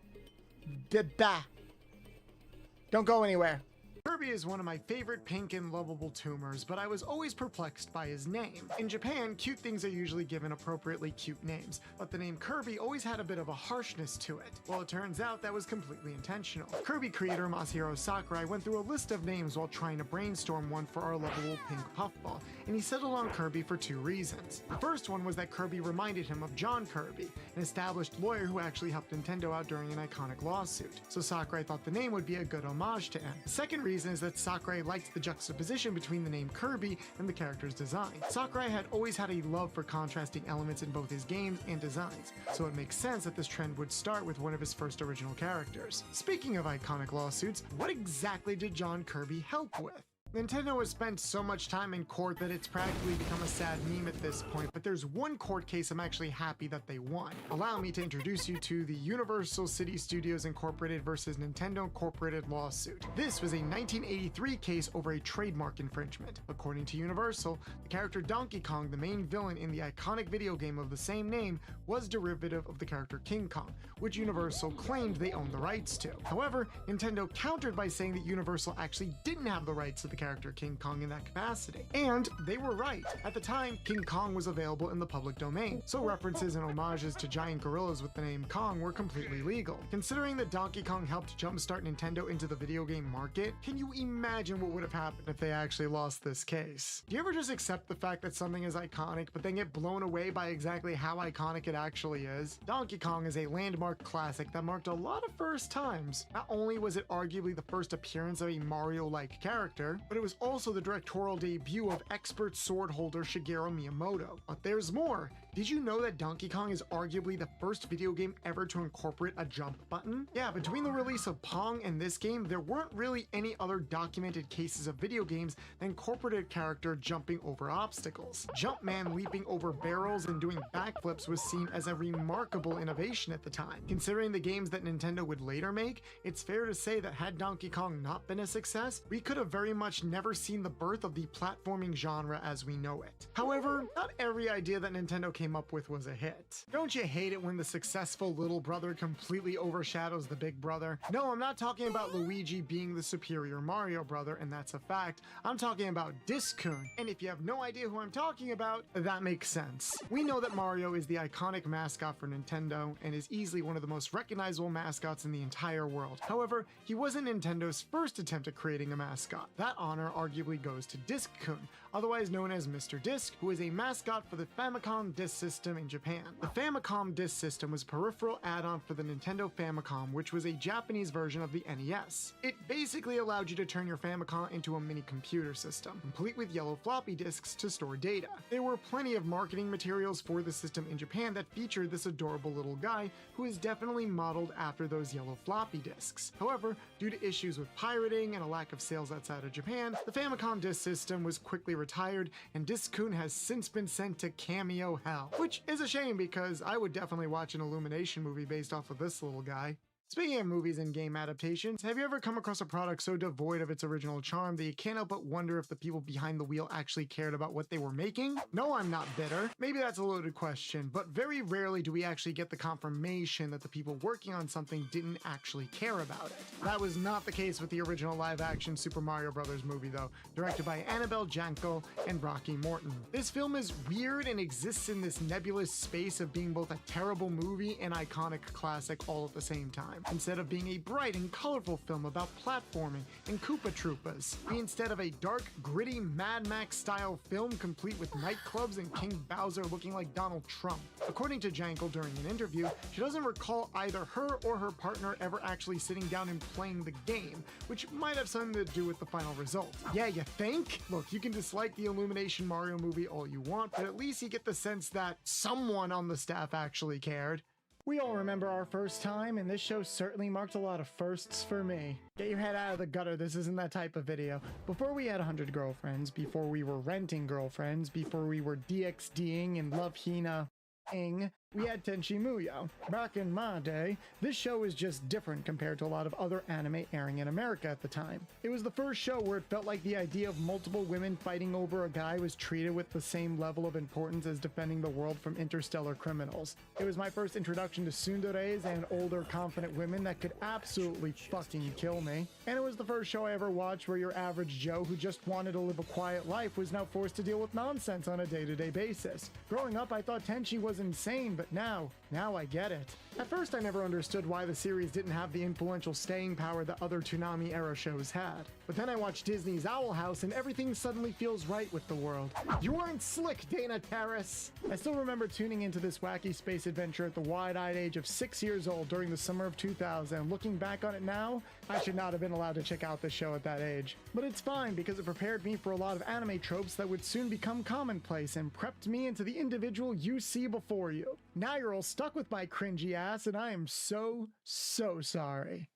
Don't go anywhere. Kirby is one of my favorite pink and lovable tumors, but I was always perplexed by his name. In Japan, cute things are usually given appropriately cute names, but the name Kirby always had a bit of a harshness to it. Well, it turns out that was completely intentional. Kirby creator Masahiro Sakurai went through a list of names while trying to brainstorm one for our lovable pink puffball, and he settled on Kirby for two reasons. The first one was that Kirby reminded him of John Kirby, an established lawyer who actually helped Nintendo out during an iconic lawsuit, so Sakurai thought the name would be a good homage to him. The second reason is that Sakurai liked the juxtaposition between the name Kirby and the character's design. Sakurai had always had a love for contrasting elements in both his games and designs, so it makes sense that this trend would start with one of his first original characters. Speaking of iconic lawsuits, what exactly did John Kirby help with? Nintendo has spent so much time in court that it's practically become a sad meme at this point, but there's one court case I'm actually happy that they won. Allow me to introduce you to the Universal City Studios Incorporated versus Nintendo Incorporated lawsuit. This was a 1983 case over a trademark infringement. According to Universal, the character Donkey Kong, the main villain in the iconic video game of the same name, was derivative of the character King Kong, which Universal claimed they owned the rights to. However, Nintendo countered by saying that Universal actually didn't have the rights to the character King Kong in that capacity. And they were right. At the time, King Kong was available in the public domain, so references and homages to giant gorillas with the name Kong were completely legal. Considering that Donkey Kong helped jumpstart Nintendo into the video game market, can you imagine what would have happened if they actually lost this case? Do you ever just accept the fact that something is iconic, but then get blown away by exactly how iconic it actually is? Donkey Kong is a landmark classic that marked a lot of first times. Not only was it arguably the first appearance of a Mario-like character, but it was also the directorial debut of expert sword holder Shigeru Miyamoto. But there's more. Did you know that Donkey Kong is arguably the first video game ever to incorporate a jump button? Yeah, between the release of Pong and this game, there weren't really any other documented cases of video games that incorporated a character jumping over obstacles. Jumpman leaping over barrels and doing backflips was seen as a remarkable innovation at the time. Considering the games that Nintendo would later make, it's fair to say that had Donkey Kong not been a success, we could have very much never seen the birth of the platforming genre as we know it. However, not every idea that Nintendo came up with was a hit. Don't you hate it when the successful little brother completely overshadows the big brother? No, I'm not talking about Luigi being the superior Mario brother, and that's a fact. I'm talking about Disc-kun, and if you have no idea who I'm talking about, that makes sense. We know that Mario is the iconic mascot for Nintendo, and is easily one of the most recognizable mascots in the entire world. However, he wasn't Nintendo's first attempt at creating a mascot. That honor arguably goes to Disc-kun, otherwise known as Mr. Disc, who is a mascot for the Famicom Disk System in Japan. The Famicom Disk System was a peripheral add-on for the Nintendo Famicom, which was a Japanese version of the NES. It basically allowed you to turn your Famicom into a mini computer system, complete with yellow floppy disks to store data. There were plenty of marketing materials for the system in Japan that featured this adorable little guy who is definitely modeled after those yellow floppy disks. However, due to issues with pirating and a lack of sales outside of Japan, the Famicom Disk System was quickly retired, and Disc-kun has since been sent to Cameo Hell. Which is a shame because I would definitely watch an Illumination movie based off of this little guy. Speaking of movies and game adaptations, have you ever come across a product so devoid of its original charm that you can't help but wonder if the people behind the wheel actually cared about what they were making? No, I'm not bitter. Maybe that's a loaded question, but very rarely do we actually get the confirmation that the people working on something didn't actually care about it. That was not the case with the original live-action Super Mario Bros. Movie though, directed by Annabelle Jankel and Rocky Morton. This film is weird and exists in this nebulous space of being both a terrible movie and iconic classic all at the same time. Instead of being a bright and colorful film about platforming and Koopa Troopas, we instead have a dark, gritty Mad Max style film complete with nightclubs and King Bowser looking like Donald Trump. According to Jankel during an interview, she doesn't recall either her or her partner ever actually sitting down and playing the game, which might have something to do with the final result. Yeah, you think? Look, you can dislike the Illumination Mario movie all you want, but at least you get the sense that someone on the staff actually cared. We all remember our first time, and this show certainly marked a lot of firsts for me. Get your head out of the gutter, this isn't that type of video. Before we had 100 girlfriends, before we were renting girlfriends, before we were DXDing and Love Hina-ing, we had Tenchi Muyo. Back in my day, this show was just different compared to a lot of other anime airing in America at the time. It was the first show where it felt like the idea of multiple women fighting over a guy was treated with the same level of importance as defending the world from interstellar criminals. It was my first introduction to tsunderes and older, confident women that could absolutely fucking kill me. And it was the first show I ever watched where your average Joe who just wanted to live a quiet life was now forced to deal with nonsense on a day-to-day basis. Growing up, I thought Tenchi was insane, but now I get it. At first, I never understood why the series didn't have the influential staying power that other Toonami-era shows had. But then I watched Disney's Owl House and everything suddenly feels right with the world. You weren't slick, Dana Terrace! I still remember tuning into this wacky space adventure at the wide-eyed age of 6 years old during the summer of 2000. Looking back on it now, I should not have been allowed to check out this show at that age. But it's fine because it prepared me for a lot of anime tropes that would soon become commonplace and prepped me into the individual you see before you. Now you're all stuck with my cringy ass, and I am so sorry.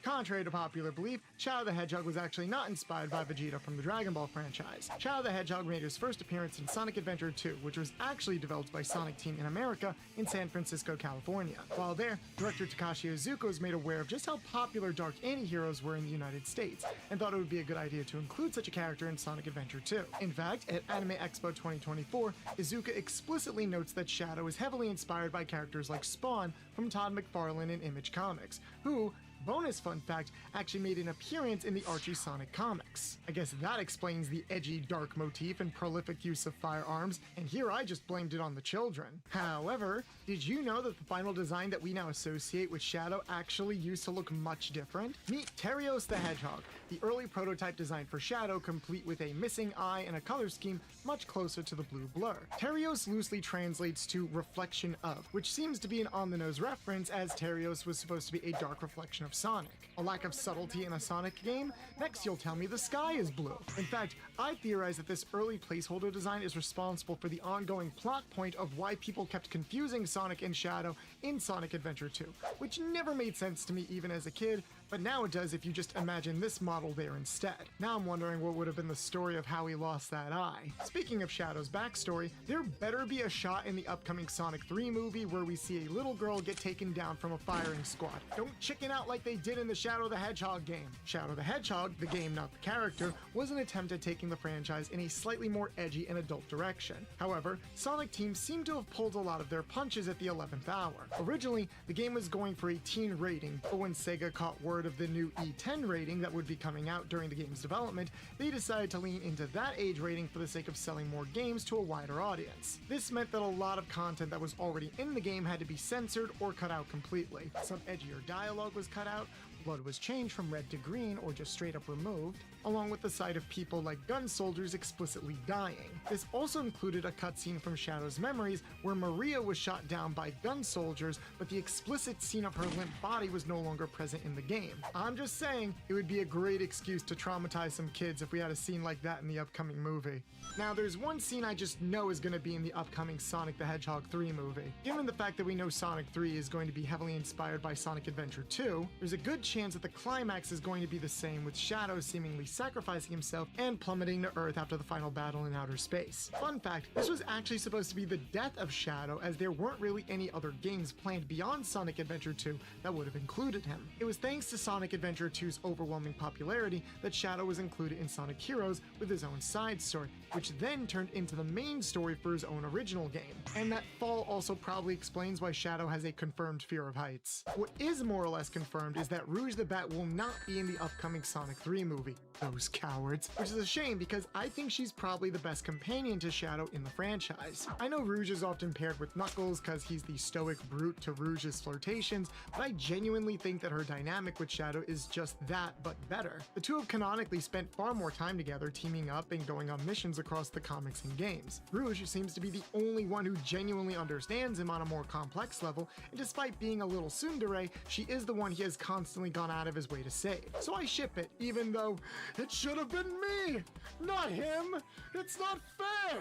Contrary to popular belief, Shadow the Hedgehog was actually not inspired by Vegeta from the Dragon Ball franchise. Shadow the Hedgehog made his first appearance in Sonic Adventure 2, which was actually developed by Sonic Team in America in San Francisco, California. While there, director Takashi Iizuka was made aware of just how popular dark anti-heroes were in the United States, and thought it would be a good idea to include such a character in Sonic Adventure 2. In fact, at Anime Expo 2024, Iizuka explicitly notes that Shadow is heavily inspired by characters like Spawn from Todd McFarlane and Image Comics, who, bonus fun fact, actually made an appearance in the Archie Sonic comics. I guess that explains the edgy dark motif and prolific use of firearms, and here I just blamed it on the children. However, did you know that the final design that we now associate with Shadow actually used to look much different? Meet Terios the Hedgehog, the early prototype design for Shadow, complete with a missing eye and a color scheme much closer to the blue blur. Terios loosely translates to reflection of, which seems to be an on-the-nose reference as Terios was supposed to be a dark reflection of Sonic. A lack of subtlety in a Sonic game? Next you'll tell me the sky is blue. In fact, I theorize that this early placeholder design is responsible for the ongoing plot point of why people kept confusing Sonic and Shadow in Sonic Adventure 2, which never made sense to me even as a kid, but now it does if you just imagine this model there instead. Now I'm wondering what would have been the story of how he lost that eye. Speaking of Shadow's backstory, there better be a shot in the upcoming Sonic 3 movie where we see a little girl get taken down from a firing squad. Don't chicken out like they did in the Shadow the Hedgehog game. Shadow the Hedgehog, the game not the character, was an attempt at taking the franchise in a slightly more edgy and adult direction. However, Sonic teams seem to have pulled a lot of their punches at the 11th hour. Originally, the game was going for a teen rating, but when Sega caught word of the new E10 rating that would be coming out during the game's development, they decided to lean into that age rating for the sake of selling more games to a wider audience. This meant that a lot of content that was already in the game had to be censored or cut out completely. Some edgier dialogue was cut out, blood was changed from red to green or just straight up removed, along with the sight of people like gun soldiers explicitly dying. This also included a cutscene from Shadow's memories where Maria was shot down by gun soldiers, but the explicit scene of her limp body was no longer present in the game. I'm just saying, it would be a great excuse to traumatize some kids if we had a scene like that in the upcoming movie. Now, there's one scene I just know is going to be in the upcoming Sonic the Hedgehog 3 movie. Given the fact that we know Sonic 3 is going to be heavily inspired by Sonic Adventure 2, there's a good chance that the climax is going to be the same, with Shadow seemingly sacrificing himself and plummeting to Earth after the final battle in outer space. Fun fact, this was actually supposed to be the death of Shadow, as there weren't really any other games planned beyond Sonic Adventure 2 that would have included him. It was thanks to Sonic Adventure 2's overwhelming popularity that Shadow was included in Sonic Heroes with his own side story, which then turned into the main story for his own original game. And that fall also probably explains why Shadow has a confirmed fear of heights. What is more or less confirmed is that Rouge the Bat will not be in the upcoming Sonic 3 movie. Those cowards. Which is a shame because I think she's probably the best companion to Shadow in the franchise. I know Rouge is often paired with Knuckles because he's the stoic brute to Rouge's flirtations, but I genuinely think that her dynamic with Shadow is just that, but better. The two have canonically spent far more time together, teaming up and going on missions across the comics and games. Rouge seems to be the only one who genuinely understands him on a more complex level, and despite being a little tsundere, she is the one he has constantly gone out of his way to save. So I ship it, even though it should have been me, not him. It's not fair.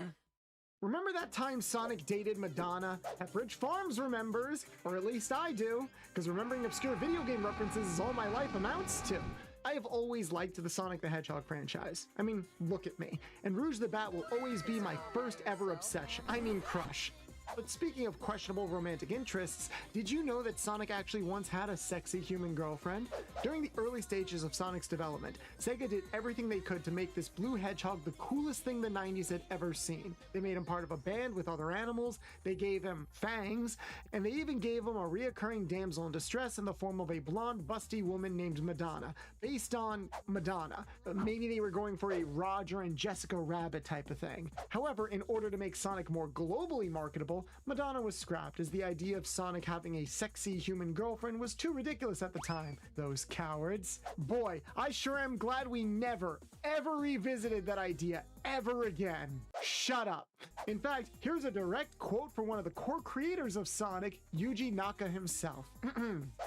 Remember that time Sonic dated Madonna? Pepperidge Farms remembers, or at least I do, because remembering obscure video game references is all my life amounts to. I have always liked the Sonic the Hedgehog franchise. I mean, look at me. And Rouge the Bat will always be my first ever obsession. I mean, crush. But speaking of questionable romantic interests, did you know that Sonic actually once had a sexy human girlfriend? During the early stages of Sonic's development, Sega did everything they could to make this blue hedgehog the coolest thing the 90s had ever seen. They made him part of a band with other animals, they gave him fangs, and they even gave him a reoccurring damsel in distress in the form of a blonde, busty woman named Madonna, based on Madonna. Maybe they were going for a Roger and Jessica Rabbit type of thing. However, in order to make Sonic more globally marketable, Madonna was scrapped, as the idea of Sonic having a sexy human girlfriend was too ridiculous at the time. Those cowards. Boy, I sure am glad we never, ever revisited that idea ever again. Shut up. In fact, here's a direct quote from one of the core creators of Sonic, Yuji Naka himself.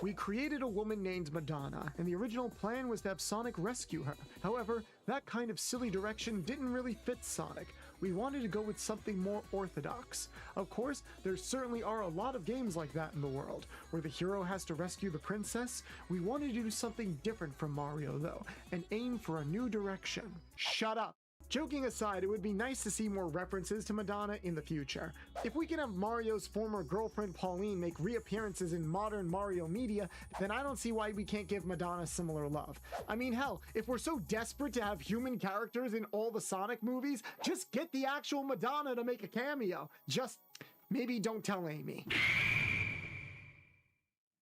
We created a woman named Madonna, and the original plan was to have Sonic rescue her. However, that kind of silly direction didn't really fit Sonic. We wanted to go with something more orthodox. Of course, there certainly are a lot of games like that in the world, where the hero has to rescue the princess. We wanted to do something different from Mario though, and aim for a new direction. Shut up. Joking aside, it would be nice to see more references to Madonna in the future. If we can have Mario's former girlfriend Pauline make reappearances in modern Mario media, then I don't see why we can't give Madonna similar love. I mean, hell, if we're so desperate to have human characters in all the Sonic movies, just get the actual Madonna to make a cameo. Just maybe don't tell Amy.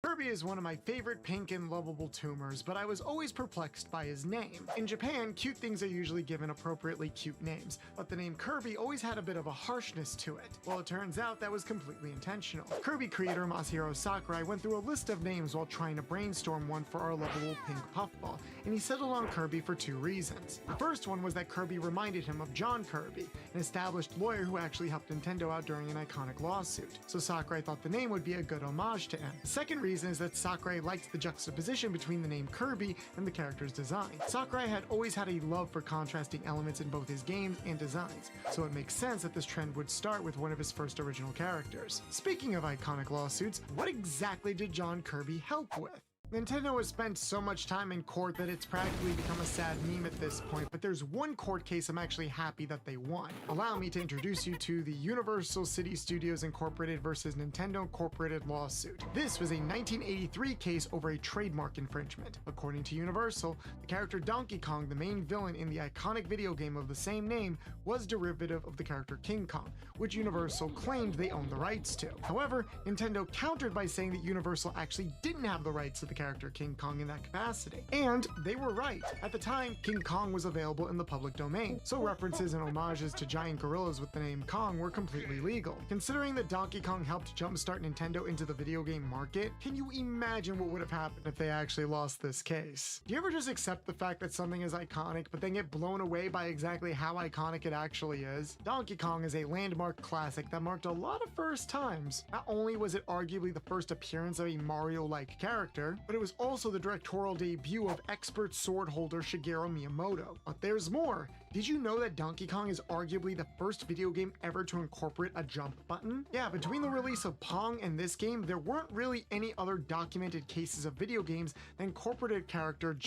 Kirby is one of my favorite pink and lovable tumors, but I was always perplexed by his name. In Japan, cute things are usually given appropriately cute names, but the name Kirby always had a bit of a harshness to it. Well, it turns out that was completely intentional. Kirby creator Masahiro Sakurai went through a list of names while trying to brainstorm one for our lovable pink puffball, and he settled on Kirby for two reasons. The first one was that Kirby reminded him of John Kirby, an established lawyer who actually helped Nintendo out during an iconic lawsuit, so Sakurai thought the name would be a good homage to him. The second reason reason is that Sakurai liked the juxtaposition between the name Kirby and the character's design. Sakurai had always had a love for contrasting elements in both his games and designs, so it makes sense that this trend would start with one of his first original characters. Speaking of iconic lawsuits, what exactly did John Kirby help with? Nintendo has spent so much time in court that it's practically become a sad meme at this point, but there's one court case I'm actually happy that they won. Allow me to introduce you to the Universal City Studios Incorporated versus Nintendo Incorporated lawsuit. This was a 1983 case over a trademark infringement. According to Universal, the character Donkey Kong, the main villain in the iconic video game of the same name, was derivative of the character King Kong, which Universal claimed they owned the rights to. However, Nintendo countered by saying that Universal actually didn't have the rights to the character King Kong in that capacity. And they were right. At the time, King Kong was available in the public domain, so references and homages to giant gorillas with the name Kong were completely legal. Considering that Donkey Kong helped jumpstart Nintendo into the video game market, can you imagine what would have happened if they actually lost this case? Do you ever just accept the fact that something is iconic, but then get blown away by exactly how iconic it actually is? Donkey Kong is a landmark classic that marked a lot of first times. Not only was it arguably the first appearance of a Mario-like character, but it was also the directorial debut of expert sword holder Shigeru Miyamoto. But there's more. Did you know that Donkey Kong is arguably the first video game ever to incorporate a jump button? Yeah, between the release of Pong and this game, there weren't really any other documented cases of video games that incorporated character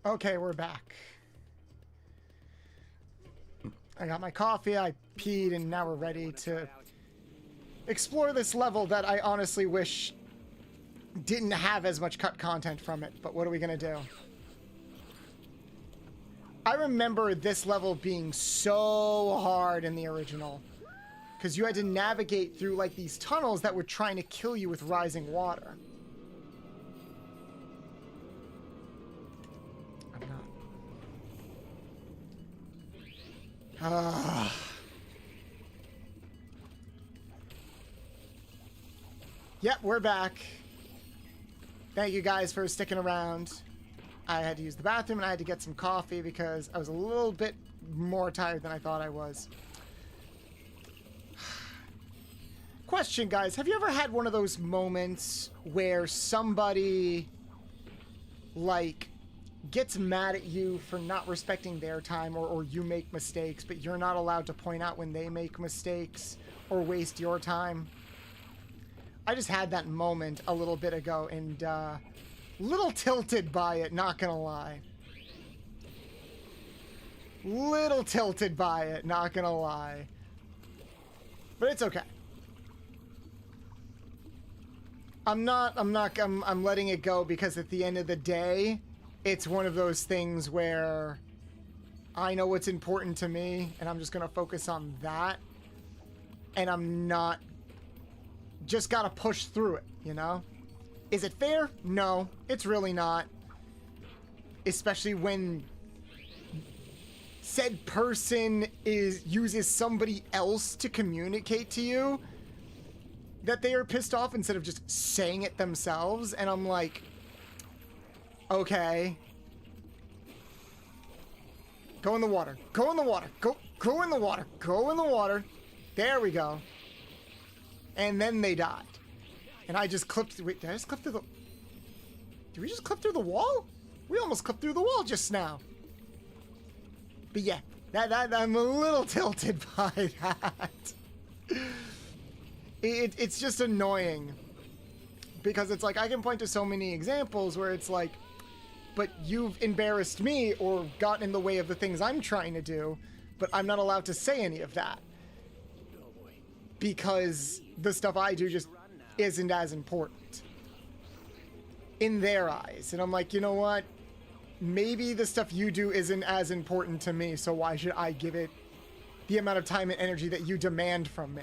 Okay, we're back. I got my coffee, I peed, and now we're ready to explore this level that I honestly wish didn't have as much cut content from it, but what are we gonna do? I remember this level being so hard in the original, because you had to navigate through like these tunnels that were trying to kill you with rising water. I'm not. Yep, we're back. Thank you guys for sticking around. I had to use the bathroom and I had to get some coffee because I was a little bit more tired than I thought I was. Question, guys. Have you ever had one of those moments where somebody, like, gets mad at you for not respecting their time, or you make mistakes, but you're not allowed to point out when they make mistakes or waste your time? I just had that moment a little bit ago and little tilted by it, not gonna lie. Little tilted by it, not gonna lie. But it's okay. I'm letting it go because at the end of the day, it's one of those things where I know what's important to me and I'm just gonna focus on that. And I'm not just gotta push through it, you know? Is it fair? No, it's really not. Especially when said person uses somebody else to communicate to you that they are pissed off instead of just saying it themselves. And I'm like, okay. Go in the water. Go in the water. Go in the water. Go in the water. There we go. And then they died. And I just clipped... Wait, did I just clip through the... Did we just clip through the wall? We almost clipped through the wall just now. But yeah, that I'm a little tilted by that. It's just annoying. Because it's like, I can point to so many examples where it's like, but you've embarrassed me or gotten in the way of the things I'm trying to do, but I'm not allowed to say any of that. Because the stuff I do just isn't as important in their eyes. And I'm like, you know what? Maybe the stuff you do isn't as important to me, so why should I give it the amount of time and energy that you demand from me?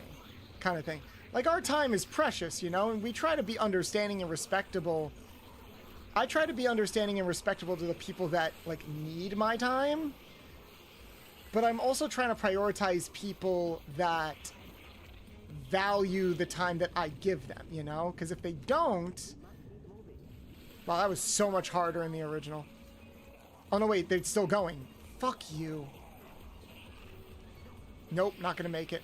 Kind of thing. Like, our time is precious, you know, and we try to be understanding and respectable. I try to be understanding and respectable to the people that, like, need my time. But I'm also trying to prioritize people that value the time that I give them, you know? Because if they don't... Wow, that was so much harder in the original. Oh, no, wait, they're still going. Fuck you. Nope, not gonna make it.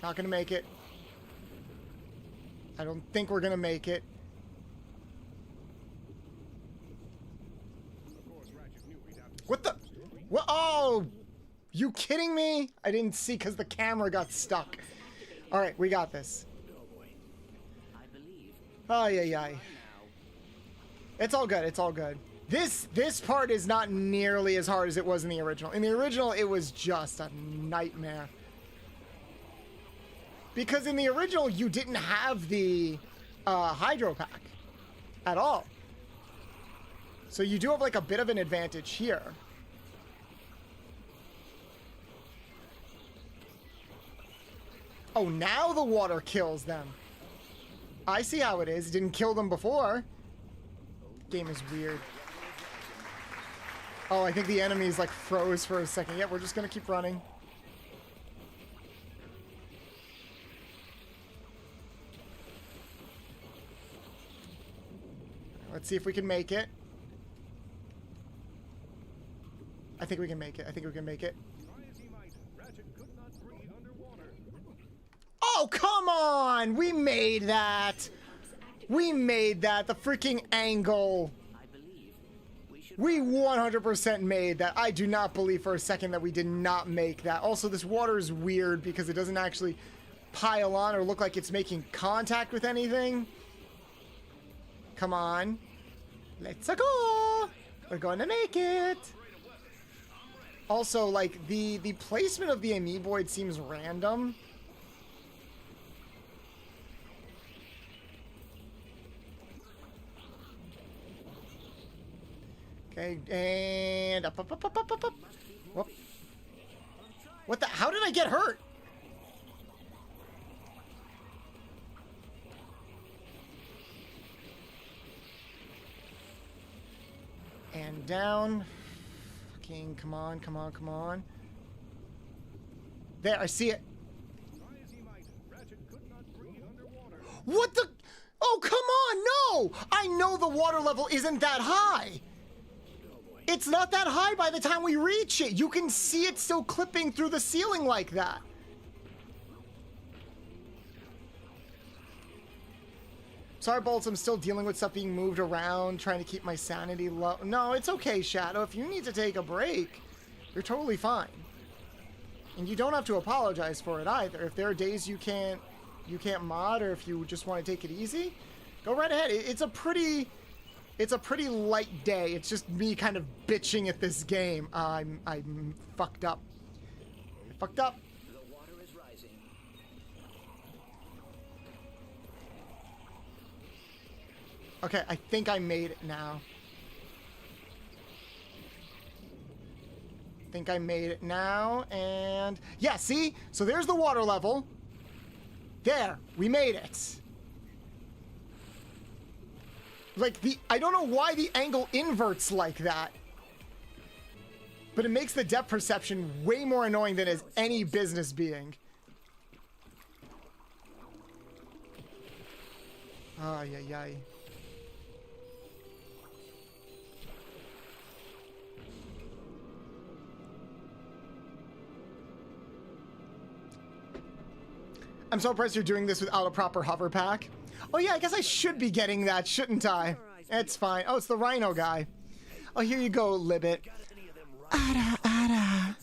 Not gonna make it. I don't think we're gonna make it. What the? What? Oh! You kidding me? I didn't see because the camera got stuck. Alright, we got this. Ay, ay, ay. It's all good, it's all good. This part is not nearly as hard as it was in the original. In the original, it was just a nightmare. Because in the original, you didn't have the hydro pack at all. So you do have like a bit of an advantage here. Oh, now the water kills them. I see how it is. It didn't kill them before. Game is weird. Oh, I think the enemies like froze for a second. Yeah, we're just gonna keep running. Let's see if we can make it. I think we can make it. I think we can make it. Oh, come on! We made that! We made that! The freaking angle! We 100% made that. I do not believe for a second that we did not make that. Also, this water is weird because it doesn't actually pile on or look like it's making contact with anything. Come on. Let's go! We're gonna make it! Also, like, the placement of the amoeboid seems random. Okay, and up. Whoop. What the? How did I get hurt? And down. Fucking, come on, come on, come on. There, I see it. What the? Oh, come on, no! I know the water level isn't that high. It's not that high by the time we reach it. You can see it still clipping through the ceiling like that. Sorry, Bolts, I'm still dealing with stuff being moved around, trying to keep my sanity low. No, it's okay, Shadow. If you need to take a break, you're totally fine. And you don't have to apologize for it either. If there are days you can't mod, or if you just want to take it easy, go right ahead. It's a pretty light day. It's just me kind of bitching at this game. I'm fucked up. I fucked up. The water is rising. Okay, I think I made it now. I think I made it now, and yeah, see? So there's the water level. There, we made it. Like, I don't know why the angle inverts like that, but it makes the depth perception way more annoying than is any business being. Ay, ay, ay. I'm so impressed you're doing this without a proper hover pack. Oh yeah, I guess I should be getting that, shouldn't I? It's fine. Oh, it's the Rhino guy. Oh, here you go, Libbit. Ada, ada.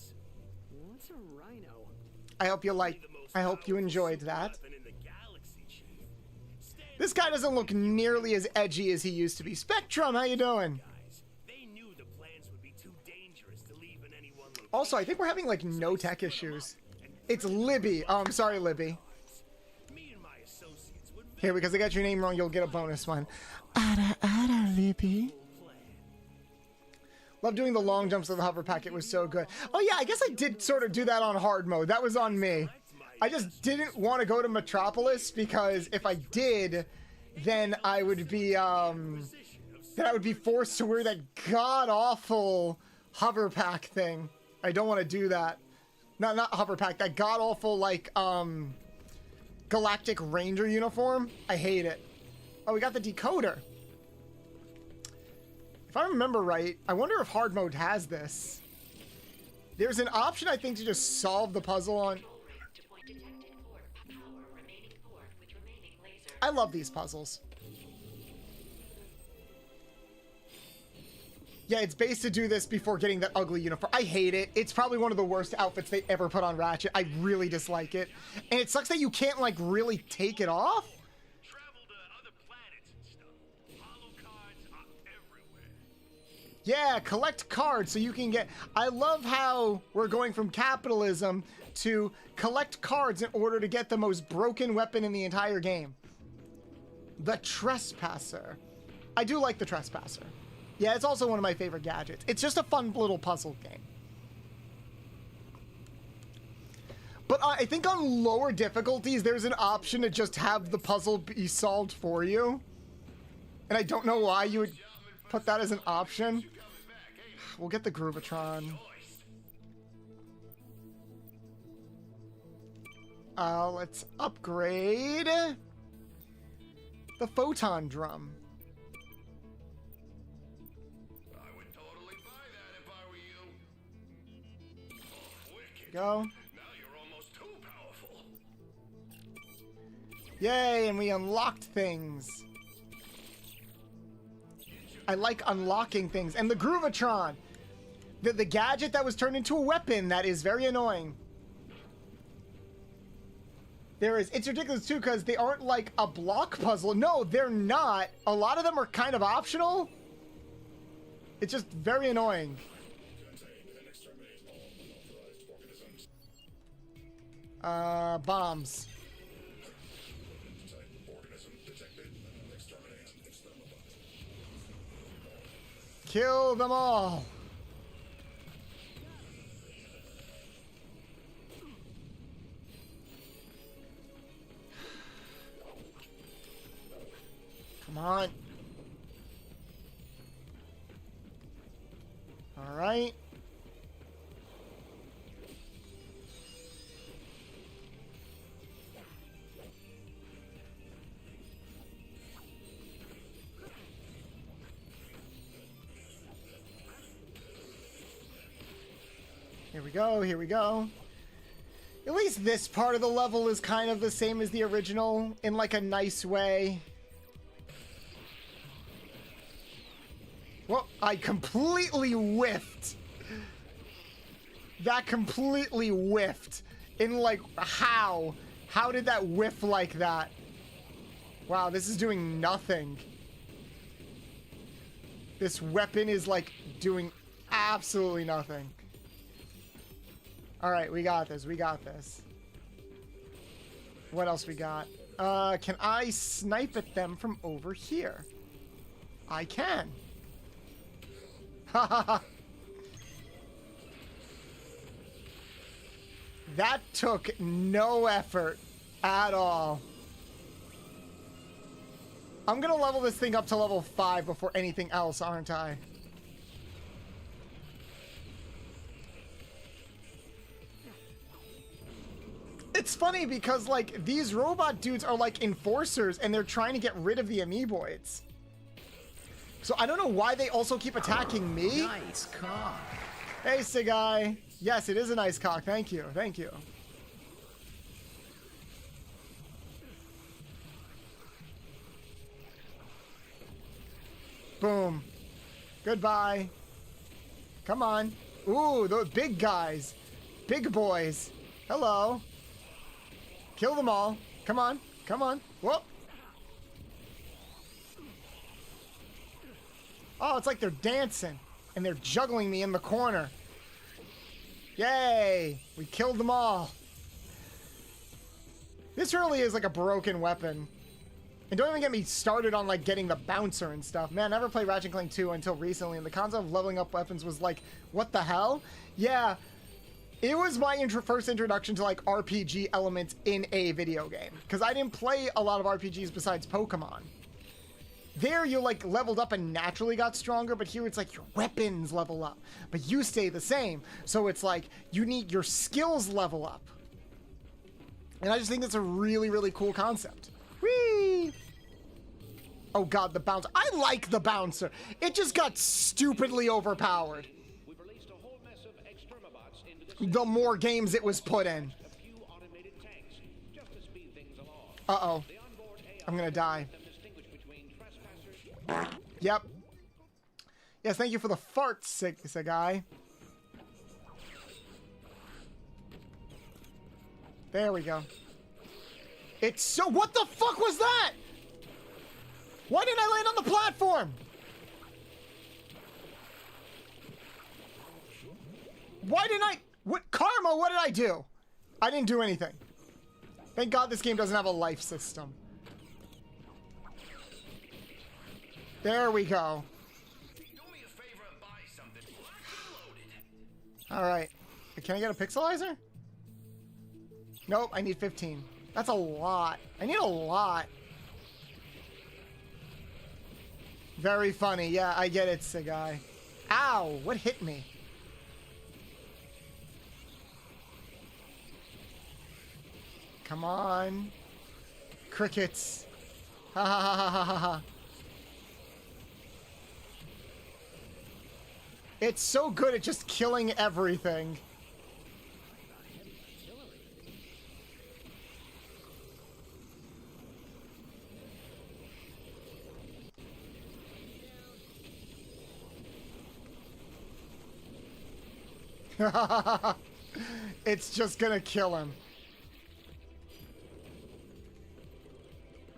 What's a rhino? I hope you enjoyed that. This guy doesn't look nearly as edgy as he used to be. Spectrum, how you doing? Also, I think we're having like no tech issues. It's Libby. Oh, I'm sorry, Libby. Here, because I got your name wrong, you'll get a bonus one. Ada, ada, Libby. Love doing the long jumps of the hover pack. It was so good. Oh yeah, I guess I did sort of do that on hard mode. That was on me. I just didn't want to go to Metropolis because if I did, then I would be forced to wear that god-awful hover pack thing. I don't want to do that. Not hover pack, that god-awful, like, Galactic Ranger uniform. I hate it. Oh, we got the decoder. If I remember right, I wonder if hard mode has this. There's an option, I think, to just solve the puzzle on... I love these puzzles. Yeah, it's based to do this before getting that ugly uniform. I hate it. It's probably one of the worst outfits they ever put on Ratchet. I really dislike it. And it sucks that you can't, like, really take it off. Travel to other planets and stuff. Hollow cards are everywhere. Yeah, collect cards so you can get... I love how we're going from capitalism to collect cards in order to get the most broken weapon in the entire game. The Trespasser. I do like the Trespasser. Yeah, it's also one of my favorite gadgets. It's just a fun little puzzle game. But I think on lower difficulties, there's an option to just have the puzzle be solved for you. And I don't know why you would put that as an option. We'll get the Groovatron. Let's upgrade the Photon Drum. Go. Now you're almost too powerful. Yay, and we unlocked things. I like unlocking things. And the Groovatron. The gadget that was turned into a weapon that is very annoying. It's ridiculous too because they aren't like a block puzzle. No, they're not. A lot of them are kind of optional. It's just very annoying. Bombs. Kill them all. Come on. All right. Here we go, here we go. At least this part of the level is kind of the same as the original in like a nice way. Well, I completely whiffed. That completely whiffed. In like, how? How did that whiff like that? Wow, this is doing nothing. This weapon is like doing absolutely nothing. All right, we got this. We got this. What else we got? Can I snipe at them from over here? I can. Haha. That took no effort at all. I'm gonna level this thing up to level 5 before anything else, aren't I? It's funny because, like, these robot dudes are, like, enforcers, and they're trying to get rid of the amoeboids. So I don't know why they also keep attacking me. Nice cock. Hey, Sigai. Yes, it is a nice cock. Thank you. Thank you. Boom. Goodbye. Come on. Ooh, those big guys. Big boys. Hello. Kill them all. Come on. Come on. Whoop. Oh, it's like they're dancing. And they're juggling me in the corner. Yay. We killed them all. This really is like a broken weapon. And don't even get me started on like getting the bouncer and stuff. Man, I never played Ratchet and Clank 2 until recently. And the concept of leveling up weapons was like, what the hell? Yeah. It was my first introduction to like RPG elements in a video game. Because I didn't play a lot of RPGs besides Pokemon. There you like leveled up and naturally got stronger, but here it's like your weapons level up, but you stay the same. So it's like you need your skills level up. And I just think that's a really, really cool concept. Whee! Oh god, the bouncer. I like the bouncer. It just got stupidly overpowered. The more games it was put in. Uh-oh. I'm gonna die. Yep. Yes, thank you for the fart, guy. There we go. It's so... What the fuck was that? Why didn't I land on the platform? Why didn't I... What... Karma, what did I do? I didn't do anything. Thank God this game doesn't have a life system. There we go. Alright. Can I get a pixelizer? Nope, I need 15. That's a lot. I need a lot. Very funny. Yeah, I get it, Sagai. Ow! What hit me? Come on. Crickets. Ha ha ha ha ha ha ha. It's so good at just killing everything. It's just gonna kill him.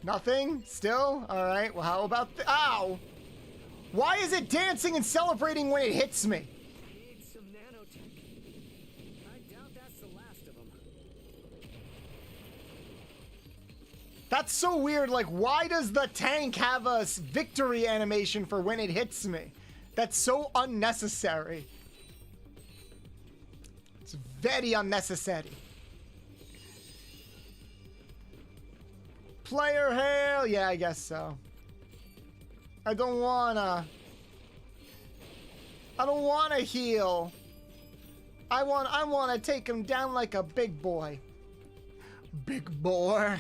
Nothing? Still? Alright, well how about ow! Why is it dancing and celebrating when it hits me? Need some nanotech. I doubt that's the last of them. That's so weird. Like, why does the tank have a victory animation for when it hits me? That's so unnecessary. It's very unnecessary. Player hail? Yeah, I guess so. I don't wanna heal. I wanna take him down like a big boy. Big boy.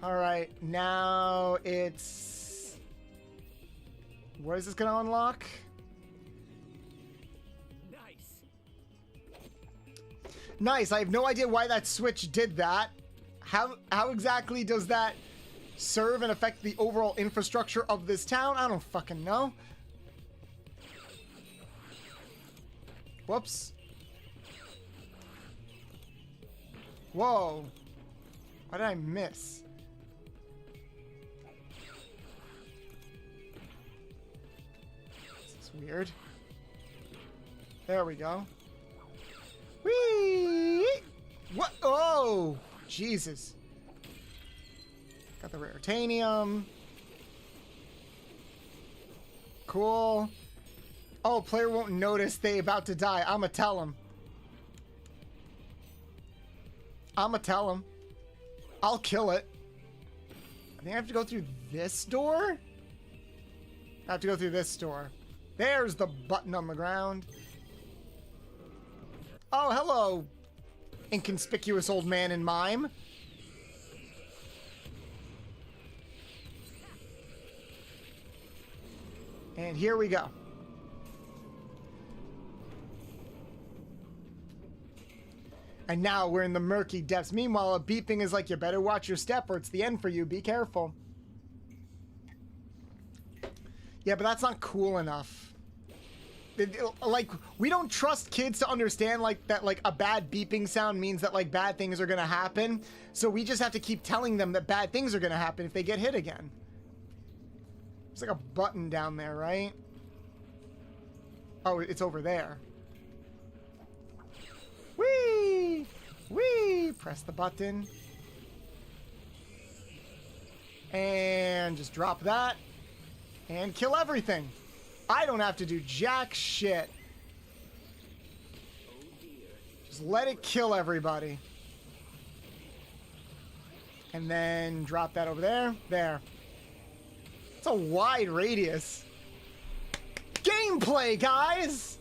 Alright, now it's... What is this gonna unlock? Nice, I have no idea why that switch did that. How exactly does that serve and affect the overall infrastructure of this town? I don't fucking know. Whoops. Whoa. What did I miss? This is weird. There we go. Whee! What? Oh! Jesus. Got the raritanium. Cool. Oh, player won't notice they about to die. I'ma tell him. I'ma tell him. I'll kill it. I think I have to go through this door? I have to go through this door. There's the button on the ground. Oh, hello, inconspicuous old man in mime. And here we go. And now we're in the murky depths. Meanwhile, a beeping is like, you better watch your step or it's the end for you. Be careful. Yeah, but that's not cool enough. Like, we don't trust kids to understand, like, that, like, a bad beeping sound means that, like, bad things are gonna happen. So we just have to keep telling them that bad things are gonna happen if they get hit again. There's, like, a button down there, right? Oh, it's over there. Whee! Whee! Press the button. And just drop that. And kill everything. I don't have to do jack shit. Just let it kill everybody. And then drop that over there. There. It's a wide radius. Gameplay, guys!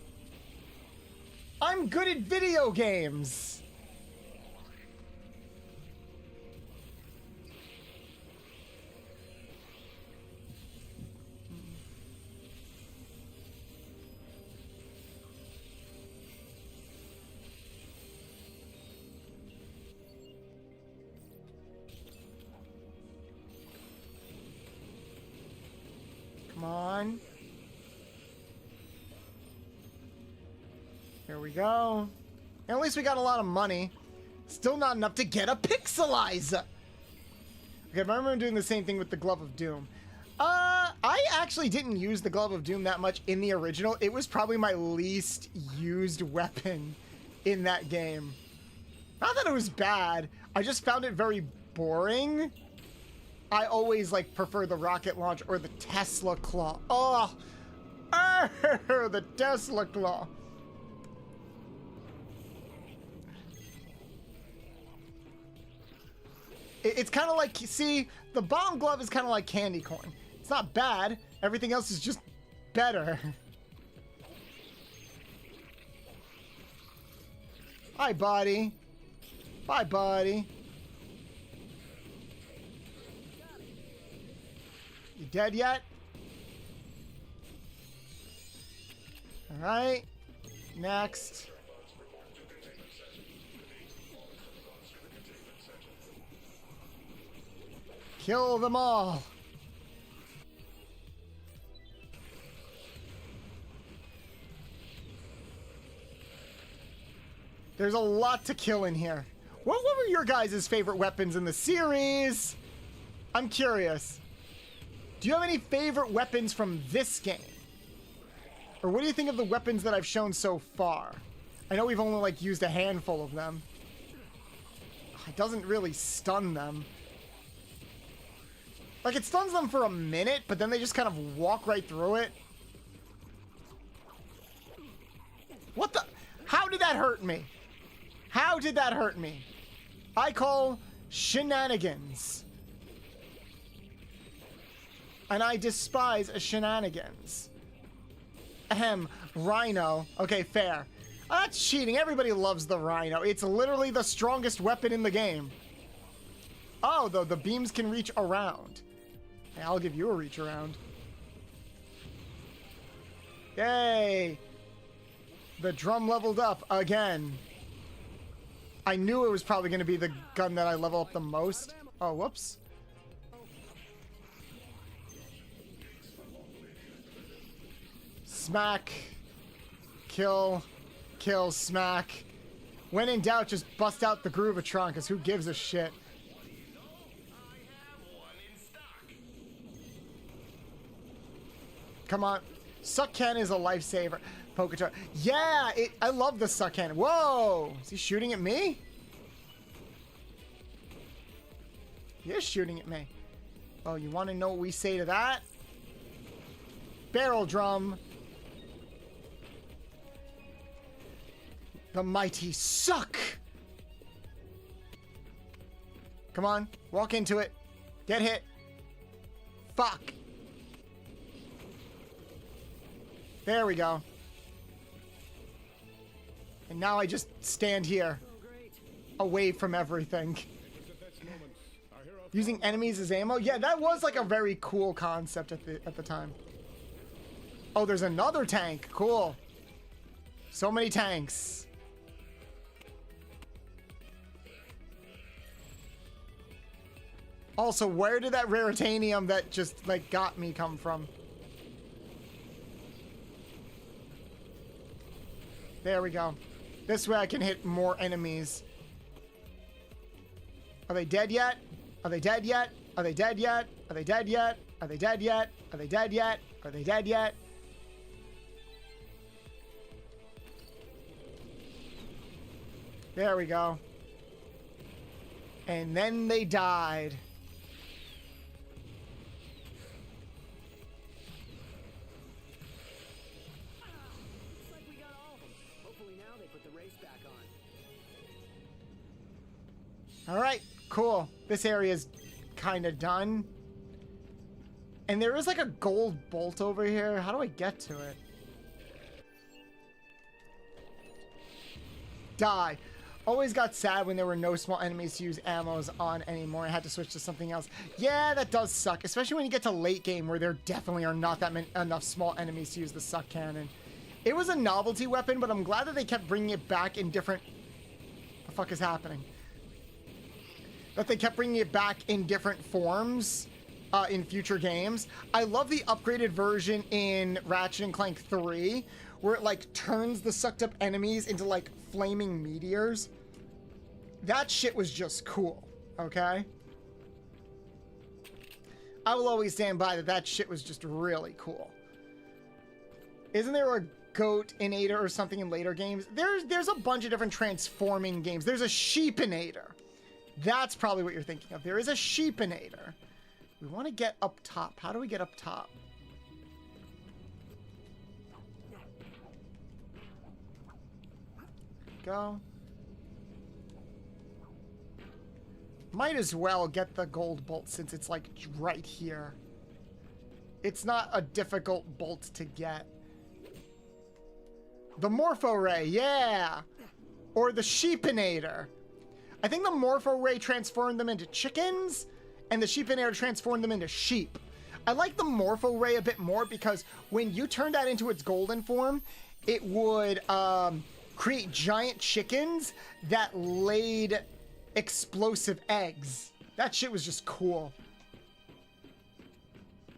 I'm good at video games. Come on. Here we go. And at least we got a lot of money. Still not enough to get a pixelizer. Okay, I remember doing the same thing with the Glove of Doom. I actually didn't use the Glove of Doom that much in the original. It was probably my least used weapon in that game. Not that it was bad. I just found it very boring. I always like prefer the rocket launch or the Tesla claw. Oh, the Tesla claw. It's kind of like, see, the bomb glove is kind of like candy corn. It's not bad. Everything else is just better. Hi, buddy. Bye, buddy. You dead yet? All right. Next. Kill them all. There's a lot to kill in here. What were your guys' favorite weapons in the series? I'm curious. Do you have any favorite weapons from this game? Or what do you think of the weapons that I've shown so far? I know we've only like used a handful of them. It doesn't really stun them. Like, it stuns them for a minute, but then they just kind of walk right through it. What the? How did that hurt me? How did that hurt me? I call shenanigans. And I despise a shenanigans. Ahem, Rhino. Okay, fair. That's cheating. Everybody loves the Rhino. It's literally the strongest weapon in the game. Oh, the beams can reach around. Hey, I'll give you a reach around. Yay! The drum leveled up again. I knew it was probably going to be the gun that I level up the most. Oh, whoops. Smack. Kill. Kill. Smack. When in doubt, just bust out the Groovatron, because who gives a shit? Come on. Suck cannon is a lifesaver. Poketar. Yeah, I love the suck cannon. Whoa! Is he shooting at me? He is shooting at me. Oh, you want to know what we say to that? Barrel drum. The mighty suck. Come on. Walk into it. Get hit. Fuck. There we go. And now I just stand here, away from everything. Using enemies as ammo? Yeah, that was like a very cool concept at the time. Oh, there's another tank. Cool. So many tanks. Also, where did that raritanium that just like got me come from? There we go. This way I can hit more enemies. Are they dead yet? Are they dead yet? Are they dead yet? Are they dead yet? Are they dead yet? Are they dead yet? Are they dead yet? There we go. And then they died. All right, cool. This area is kind of done. And there is like a gold bolt over here. How do I get to it? Die. Always got sad when there were no small enemies to use ammos on anymore. I had to switch to something else. Yeah, that does suck. Especially when you get to late game where there definitely are not that enough small enemies to use the suck cannon. It was a novelty weapon, but I'm glad that they kept bringing it back in different... What the fuck is happening? That they kept bringing it back in different forms. in future games. I love the upgraded version in Ratchet and Clank 3, where it like turns the sucked up enemies into like flaming meteors. That shit was just cool, okay? I will always stand by that. That shit was just really cool. Isn't there a goat-inator or something in later games? There's a bunch of different transforming games. There's a sheepinator. That's probably what you're thinking of. There is a sheepinator. We want to get up top. How do we get up top? Go. Might as well get the gold bolt since it's like right here. It's not a difficult bolt to get. The Morpho Ray, yeah! Or the Sheepinator. I think the Morpho Ray transformed them into chickens, and the Sheepinator transformed them into sheep. I like the Morpho Ray a bit more because when you turn that into its golden form, it would create giant chickens that laid explosive eggs. That shit was just cool.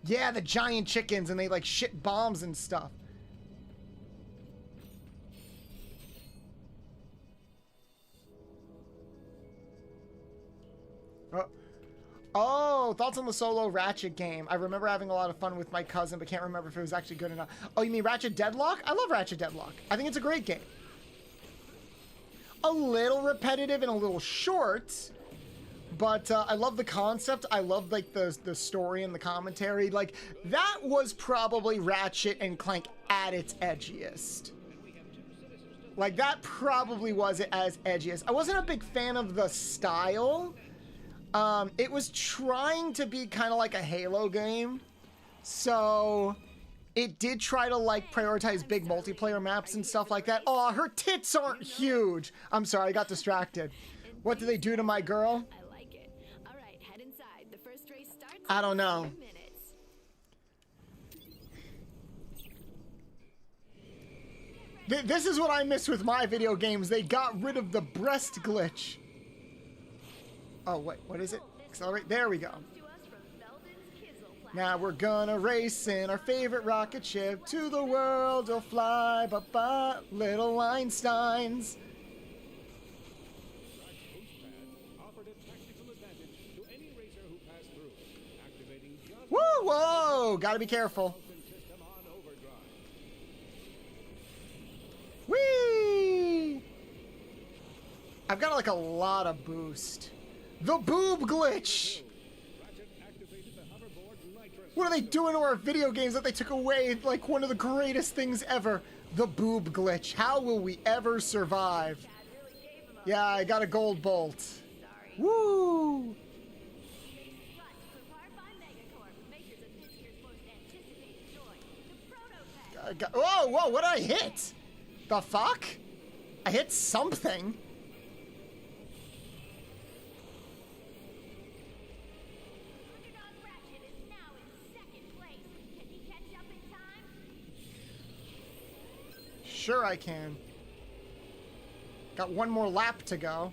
Yeah, the giant chickens, and they like shit bombs and stuff. Oh, thoughts on the solo Ratchet game? I remember having a lot of fun with my cousin, but can't remember if it was actually good enough. Oh, you mean Ratchet Deadlock? I love Ratchet Deadlock. I think it's a great game. A little repetitive and a little short, but I love the concept. I love like the story and the commentary. Like that was probably Ratchet and Clank at its edgiest. Like that probably was it as edgiest. I wasn't a big fan of the style. It was trying to be kind of like a Halo game, so it did try to like prioritize big multiplayer maps and stuff like that. Oh, her tits aren't huge. I'm sorry, I got distracted. What do they do to my girl? I like it. All right, head inside. The first race starts I don't know. in 10 minutes. This is what I miss with my video games. They got rid of the breast glitch. Oh, wait, what is it? Accelerate. There we go. Now we're gonna race in our favorite rocket ship. To the world we'll fly, ba-ba, little Einsteins. Woo, whoa, gotta be careful. Whee! I've got like a lot of boost. The boob glitch! What are they doing to our video games that they took away like one of the greatest things ever? The boob glitch. How will we ever survive? Yeah, I got a gold bolt. Woo! Whoa, whoa, what did I hit? The fuck? I hit something. Sure I can. Got one more lap to go.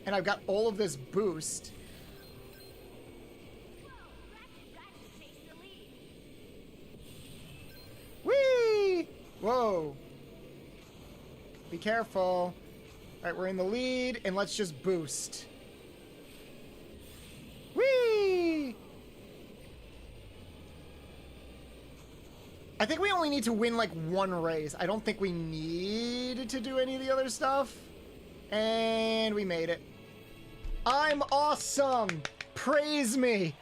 And I've got all of this boost. Whee! Whoa. Be careful. Alright, we're in the lead, and let's just boost. Whee! I think we only need to win like one race. I don't think we needed to do any of the other stuff. And we made it. I'm awesome! Praise me!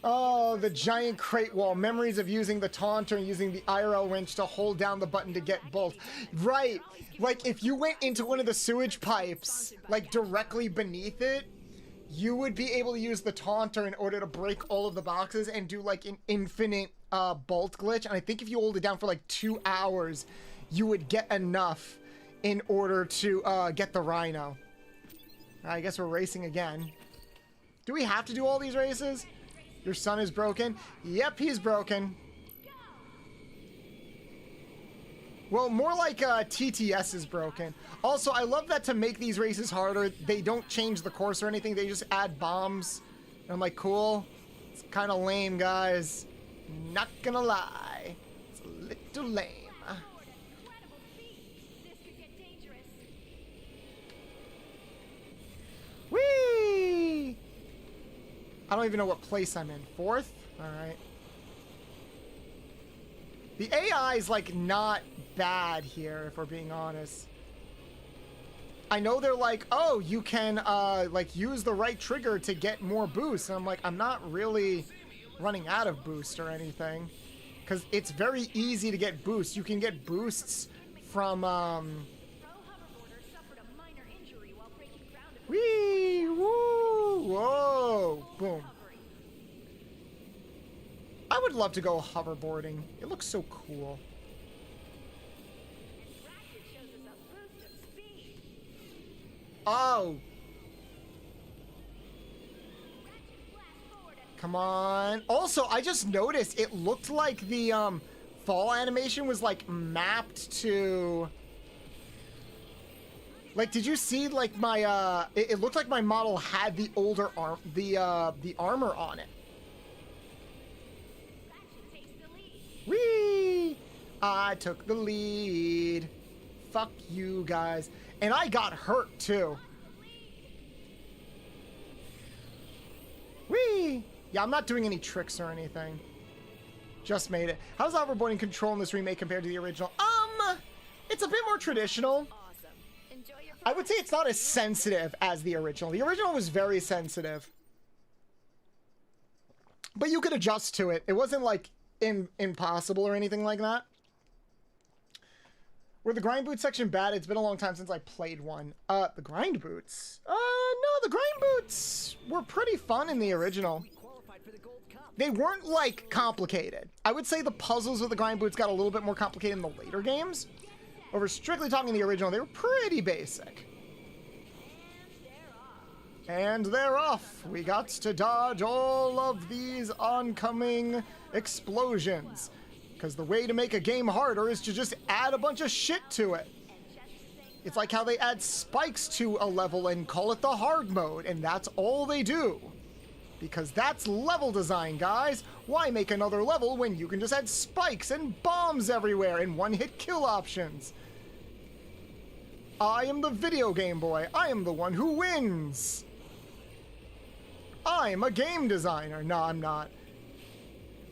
Oh, the giant crate wall. Memories of using the taunter and using the IRL wrench to hold down the button to get bolt. Right! Like, if you went into one of the sewage pipes, like, directly beneath it, you would be able to use the taunter in order to break all of the boxes and do, like, an infinite bolt glitch. And I think if you hold it down for, like, 2 hours, you would get enough in order to get the rhino. I guess we're racing again. Do we have to do all these races? Your son is broken? Yep, he's broken. Well, more like TTS is broken. Also, I love that to make these races harder, they don't change the course or anything. They just add bombs And I'm like, cool. It's kind of lame, guys. Not gonna lie. It's a little lame. Whee! I don't even know what place I'm in. 4th? Alright. The AI is, like, not bad here, if we're being honest. I know they're like, oh, you can, like, use the right trigger to get more boosts. And I'm like, I'm not really running out of boost or anything. Because it's very easy to get boosts. You can get boosts from, whee! Woo! Whoa! Boom. I would love to go hoverboarding. It looks so cool. Oh! Come on. Also, I just noticed it looked like the fall animation was like mapped to... Like, did you see like my it looked like my model had the older the armor on it. Whee! I took the lead. Fuck you guys. And I got hurt too. Whee! Yeah, I'm not doing any tricks or anything. Just made it. How's hoverboarding control in this remake compared to the original? It's a bit more traditional. I would say it's not as sensitive as the original. The original was very sensitive. But you could adjust to it. It wasn't like impossible or anything like that. Were the grind boots section bad? It's been a long time since I played one. The grind boots? No, the grind boots were pretty fun in the original. They weren't, like, complicated. I would say the puzzles with the grind boots got a little bit more complicated in the later games. Over strictly talking the original, they were pretty basic. And they're off. We got to dodge all of these oncoming explosions. Because the way to make a game harder is to just add a bunch of shit to it. It's like how they add spikes to a level and call it the hard mode, and that's all they do. Because that's level design, guys. Why make another level when you can just add spikes and bombs everywhere and one-hit kill options? I am the video game boy. I am the one who wins. I'm a game designer. No, I'm not.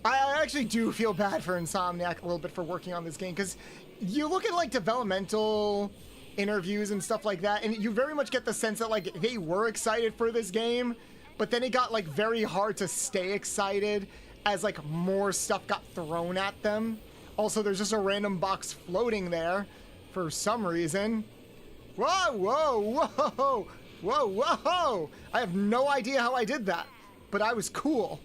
I actually do feel bad for Insomniac a little bit for working on this game, because you look at, like, developmental interviews and stuff like that, and you very much get the sense that, like, they were excited for this game, but then it got, like, very hard to stay excited as, like, more stuff got thrown at them. Also, there's just a random box floating there for some reason. Whoa, whoa, whoa, whoa, whoa! I have no idea how I did that, but I was cool.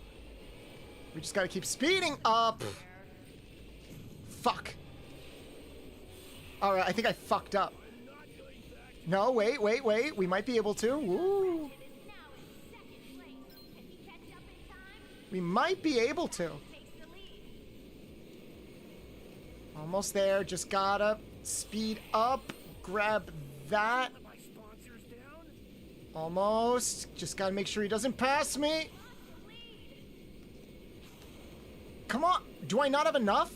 We just gotta keep speeding up. Fuck. Alright, I think I fucked up. No, wait. We might be able to. Woo. We might be able to. Almost there. Just gotta speed up. Grab that. Almost. Just gotta make sure he doesn't pass me. Come on. Do I not have enough?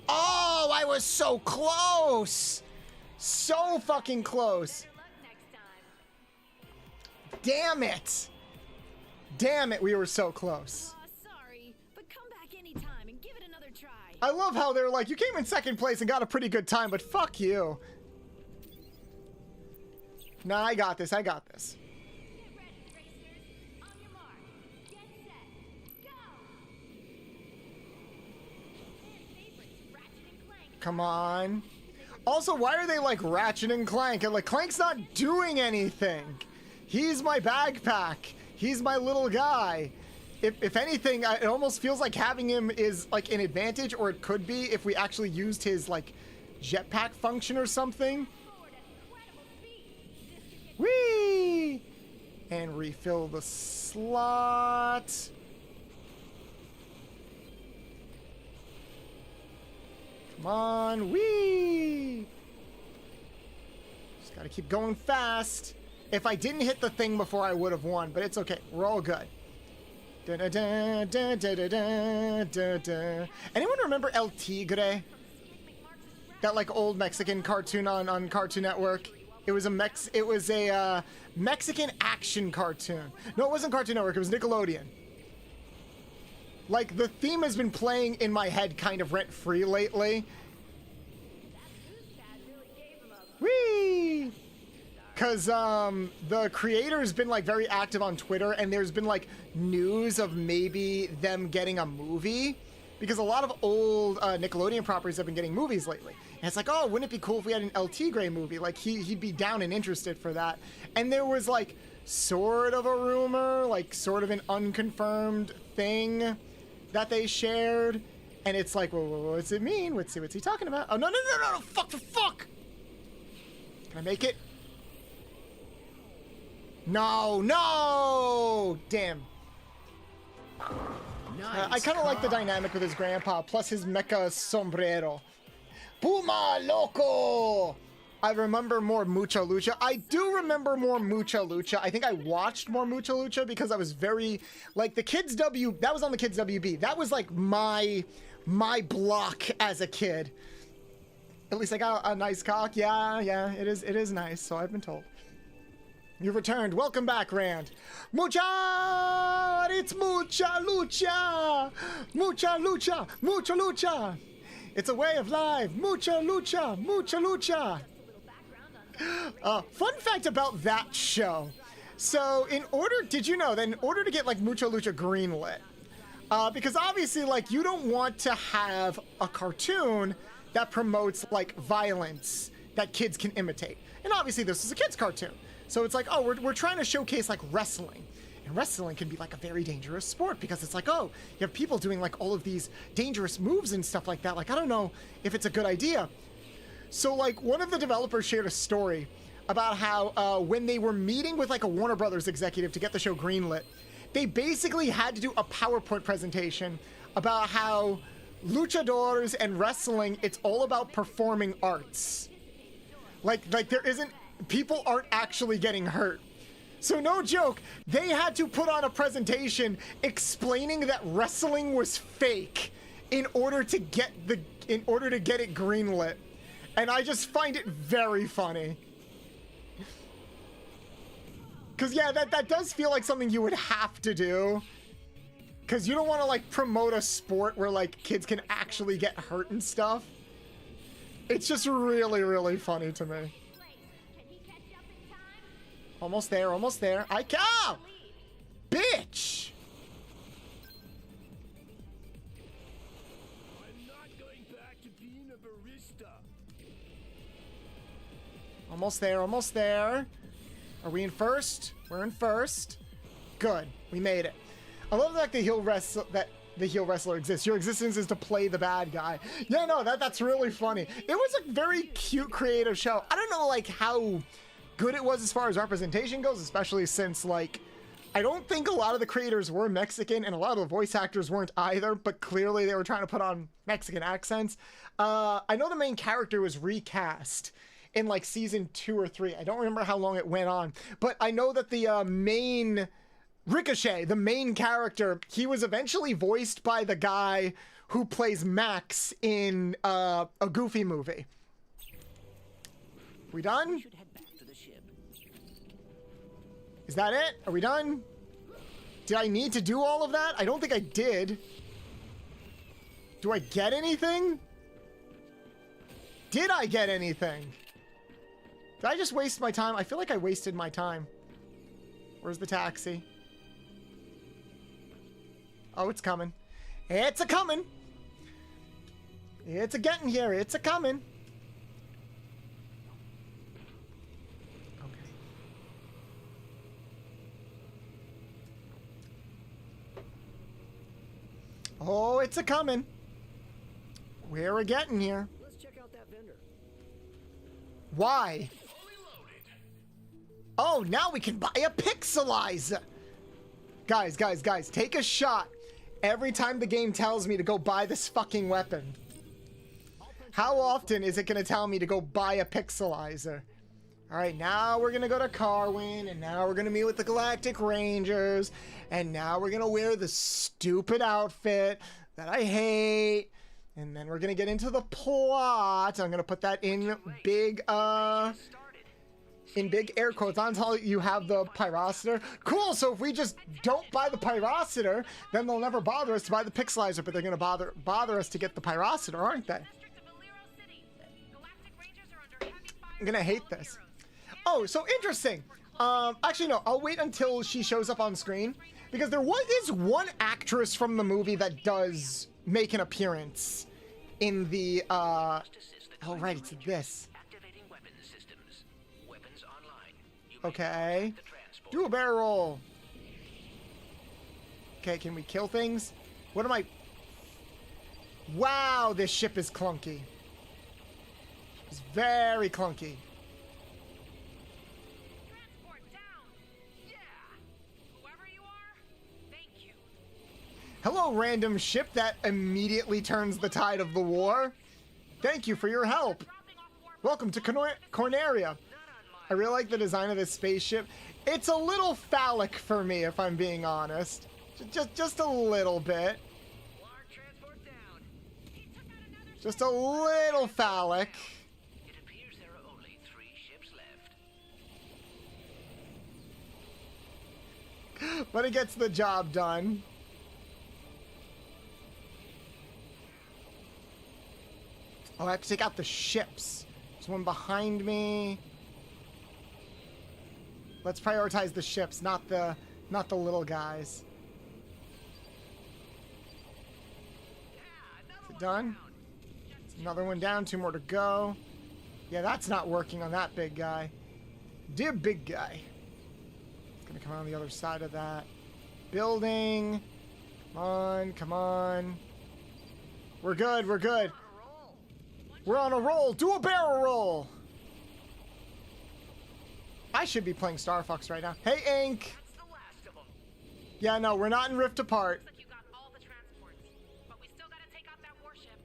Oh, I was so close. So fucking close. Damn it. Damn it, we were so close. Sorry, but come back anytime and give it another try. I love how they're like, you came in second place and got a pretty good time, but fuck you. Nah, I got this. Get ready, racers. On your mark. Get set. Go. Favorites, Ratchet and Clank. Come on. Also, why are they like Ratchet and Clank? And like, Clank's not doing anything. He's my backpack. He's my little guy. If anything, it almost feels like having him is like an advantage, or it could be if we actually used his like jetpack function or something. Whee! And refill the slot. Come on, whee! Just gotta keep going fast. If I didn't hit the thing before, I would have won, but it's okay. We're all good. Da-da-da-da-da-da-da-da. Anyone remember El Tigre? That like old Mexican cartoon on Cartoon Network. It was a Mexican action cartoon. No, it wasn't Cartoon Network. It was Nickelodeon. Like the theme has been playing in my head kind of rent-free lately. Whee! Because the creator's been like very active on Twitter, and there's been like news of maybe them getting a movie, because a lot of old Nickelodeon properties have been getting movies lately. And it's like, oh, wouldn't it be cool if we had an El Tigre movie? Like he'd be down and interested for that. And there was like sort of a rumor, like sort of an unconfirmed thing that they shared. And it's like, well, what's it mean? What's he talking about? Oh, no, fuck. Can I make it? No! Damn. Nice I kind of like the dynamic with his grandpa, plus his mecha sombrero. Puma Loco! I remember more Mucha Lucha. I do remember more Mucha Lucha. I think I watched more Mucha Lucha because I was very... Like, the Kids W... That was on the Kids WB. That was, like, my block as a kid. At least I got a nice cock. Yeah, it is nice, so I've been told. You've returned. Welcome back, Rand. Mucha! It's Mucha Lucha! Mucha Lucha! Mucha Lucha! It's a way of life. Mucha Lucha! Mucha Lucha! Fun fact about that show. So, did you know that in order to get, like, Mucha Lucha greenlit, because obviously, like, you don't want to have a cartoon that promotes, like, violence that kids can imitate. And obviously, this is a kid's cartoon. So it's like, oh, we're trying to showcase, like, wrestling. And wrestling can be, like, a very dangerous sport because it's like, oh, you have people doing, like, all of these dangerous moves and stuff like that. Like, I don't know if it's a good idea. So, like, one of the developers shared a story about how when they were meeting with, like, a Warner Brothers executive to get the show greenlit, they basically had to do a PowerPoint presentation about how luchadors and wrestling, it's all about performing arts. Like there isn't... People aren't actually getting hurt. So no joke, they had to put on a presentation explaining that wrestling was fake in order to get it greenlit. And I just find it very funny. Cause yeah, that does feel like something you would have to do. Cause you don't want to like promote a sport where like kids can actually get hurt and stuff. It's just really, really funny to me. Almost there, almost there. Oh! Bitch! I'm not going back to being a barista. Almost there, almost there. Are we in first? We're in first. Good, we made it. I love that the heel wrestler exists. Your existence is to play the bad guy. Yeah, no, that's really funny. It was a very cute, creative show. I don't know, like, how good it was as far as representation goes, especially since, like, I don't think a lot of the creators were Mexican and a lot of the voice actors weren't either, but clearly they were trying to put on Mexican accents. I know the main character was recast in like season 2 or 3. I don't remember how long it went on, but I know that the main Ricochet, the main character, he was eventually voiced by the guy who plays Max in a Goofy movie. We done? Is that it? Are we done? Did I need to do all of that? I don't think I did. Do I get anything? Did I get anything? Did I just waste my time? I feel like I wasted my time. Where's the taxi? Oh, it's coming. It's a coming. It's a getting here. It's a coming. Oh, it's a coming. We're a getting here. Let's check out that vendor. Why? Oh, now we can buy a pixelizer. Guys, take a shot every time the game tells me to go buy this fucking weapon. How often is it going to tell me to go buy a pixelizer? All right, now we're gonna go to Carwin, and now we're gonna meet with the Galactic Rangers, and now we're gonna wear the stupid outfit that I hate, and then we're gonna get into the plot. I'm gonna put that in big air quotes until you have the Pyrocitor. Cool, so if we just don't buy the Pyrocitor, then they'll never bother us to buy the Pixelizer, but they're gonna bother us to get the Pyrocitor, aren't they? I'm gonna hate this. Oh, so interesting. Actually, no, I'll wait until she shows up on screen, because there is one actress from the movie that does make an appearance in the, oh, right, it's this. Okay. Do a barrel roll. Okay, can we kill things? What am I... Wow, this ship is clunky. It's very clunky. Hello, random ship that immediately turns the tide of the war. Thank you for your help. Welcome to Corneria. I really like the design of this spaceship. It's a little phallic for me, if I'm being honest. Just a little bit. Just a little phallic. It appears there are only 3 ships left. But it gets the job done. Oh, I have to take out the ships. There's one behind me. Let's prioritize the ships, not the little guys. Is it done? Another one down, 2 more to go. Yeah, that's not working on that big guy. Dear big guy. It's gonna come on the other side of that building. Come on, come on. We're good, we're good. We're on a roll. Do a barrel roll. I should be playing Star Fox right now. Hey, Ink. Yeah, no, we're not in Rift Apart. You got all the transports, but we still gotta take out that warship.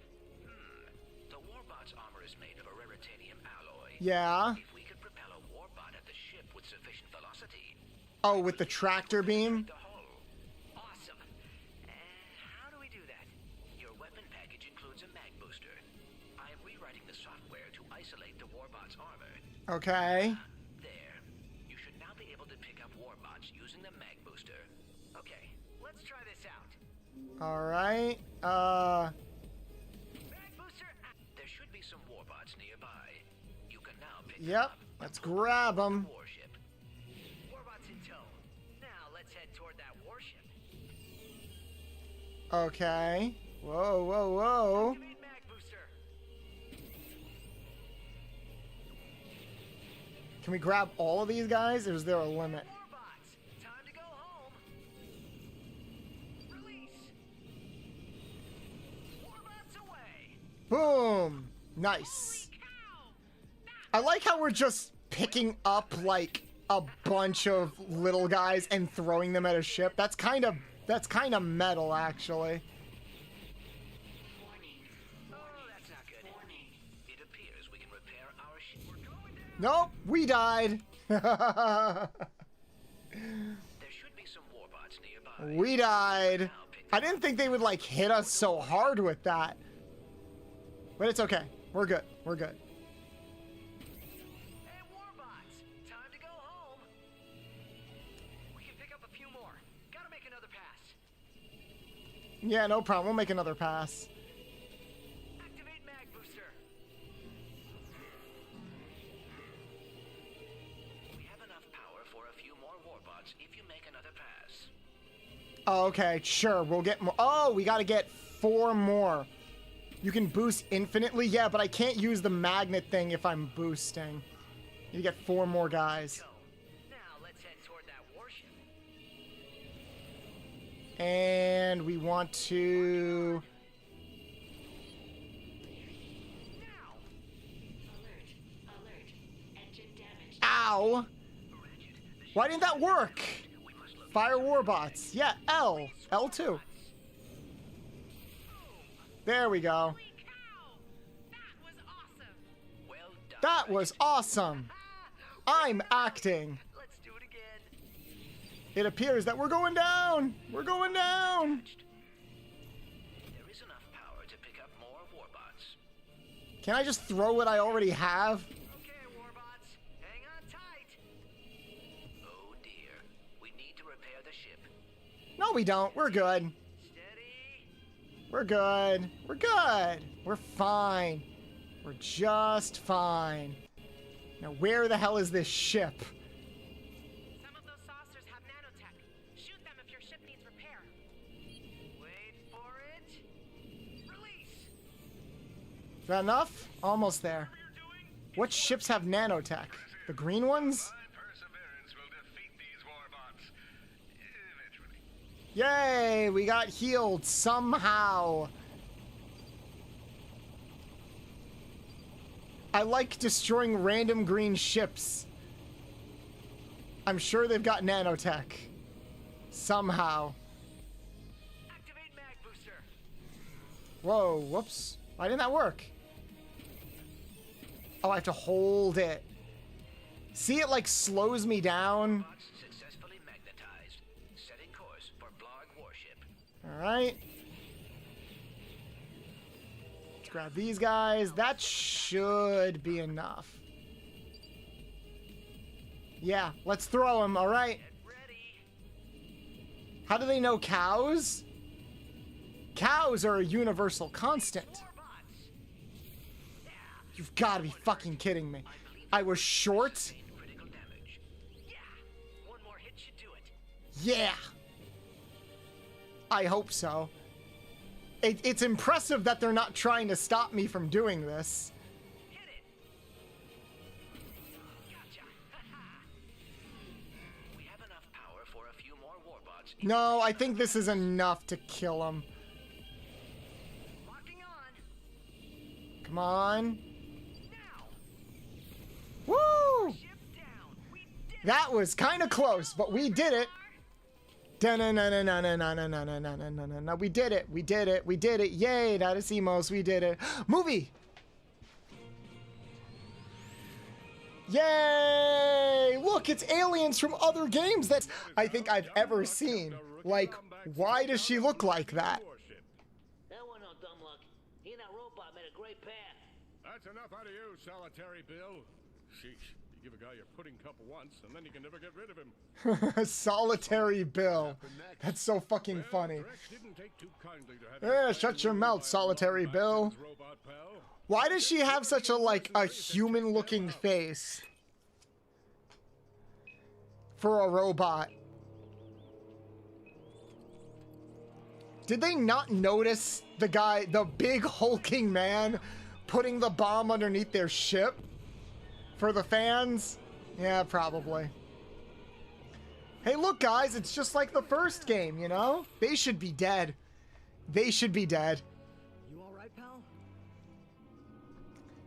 The warbot's armor is made of a raritanium alloy. Yeah. If we could propel a warbot at the ship with sufficient velocity. Oh, with the tractor beam? The hull. Awesome. How do we do that? Your weapon package includes a mag booster. I am rewriting the software to isolate the warbot's armor. Okay. There. You should now be able to pick up warbots using the mag booster. Okay, let's try this out. All right. Mag booster. There should be some warbots nearby. You can now pick them Yep. up. Let's grab them. Warship. Warbots in tow. Now let's head toward that warship. Okay. Whoa, whoa, whoa. Activate mag booster. Can we grab all of these guys, or is there a limit? Warbots, time to go home. Release. Warbots away. Boom. Nice. I like how we're just picking up like a bunch of little guys and throwing them at a ship. That's kind of metal, actually. Oh, that's not good. It appears we can repair our ship. We're going down. Nope, we died. There should be some warbots nearby. We died. I didn't think they would like hit us so hard with that. But it's okay. We're good. We're good. Hey, warbots, time to go home. We can pick up a few more. Gotta make another pass. Yeah, no problem. We'll make another pass. Activate mag booster. We have enough power for a few more warbots if you make another pass. Oh, okay, sure. We'll get more. Oh, we got to get 4 more. You can boost infinitely? Yeah, but I can't use the magnet thing if I'm boosting. You get 4 more guys. Go. Now let's head toward that warship. And we want to... Now. Alert. Alert. Engine damage. Ow! Why didn't that work? Fire warbots. Yeah, L. L2. There we go. Holy cow! That was awesome! Well done. That was awesome. I'm acting. Let's do it again. It appears that we're going down. We're going down. There is enough power to pick up more warbots. Can I just throw what I already have? Okay, warbots, hang on tight. Oh dear, we need to repair the ship. No, we don't. We're good. Steady. We're good. We're good. We're fine. We're just fine. Now, where the hell is this ship? Some of those saucers have nanotech. Shoot them if your ship needs repair. Wait for it. Release. Is that enough? Almost there. What ships have nanotech? The green ones? My perseverance will defeat these warbots. Eventually. Yay! We got healed somehow. I like destroying random green ships. I'm sure they've got nanotech. Somehow. Activate mag booster. Whoa, whoops. Why didn't that work? Oh, I have to hold it. See, it like slows me down. Bots successfully magnetized. Setting course for Blarg warship. Alright. Let's grab these guys. That should be enough. Yeah, let's throw them, alright? Get ready. How do they know cows? Cows are a universal constant. Warbots. You've got to be fucking kidding me. I was short? Critical damage. Yeah. One more hit should do it. Yeah. I hope so. It's impressive that they're not trying to stop me from doing this. Hit it. Gotcha. We have enough power for a few more warbots. No, I think this is enough to kill them. Locking on. Come on. Now. Woo! Ship down. We did That was kind of close, but we did it. No, we did it. We did it. We did it. Yay, that is Emos. We did it. Movie. Yay! Look, it's aliens from other games that I think I've ever seen. Like, why does she look like that? That wasn't no dumb luck. He and that robot made a great pair. That's enough out of you, solitary Bill. Sheesh. You give a guy your pudding cup once, and then you can never get rid of him. Solitary Bill. That's so fucking funny. Rex didn't take too kindly to have Shut your mouth, Solitary Bill. robot pal. Why does she have such a human-looking face? For a robot. Did they not notice the big hulking man putting the bomb underneath their ship? For the fans? Yeah, probably. Hey, look, guys, it's just like the first game, you know? They should be dead. They should be dead. You alright, pal?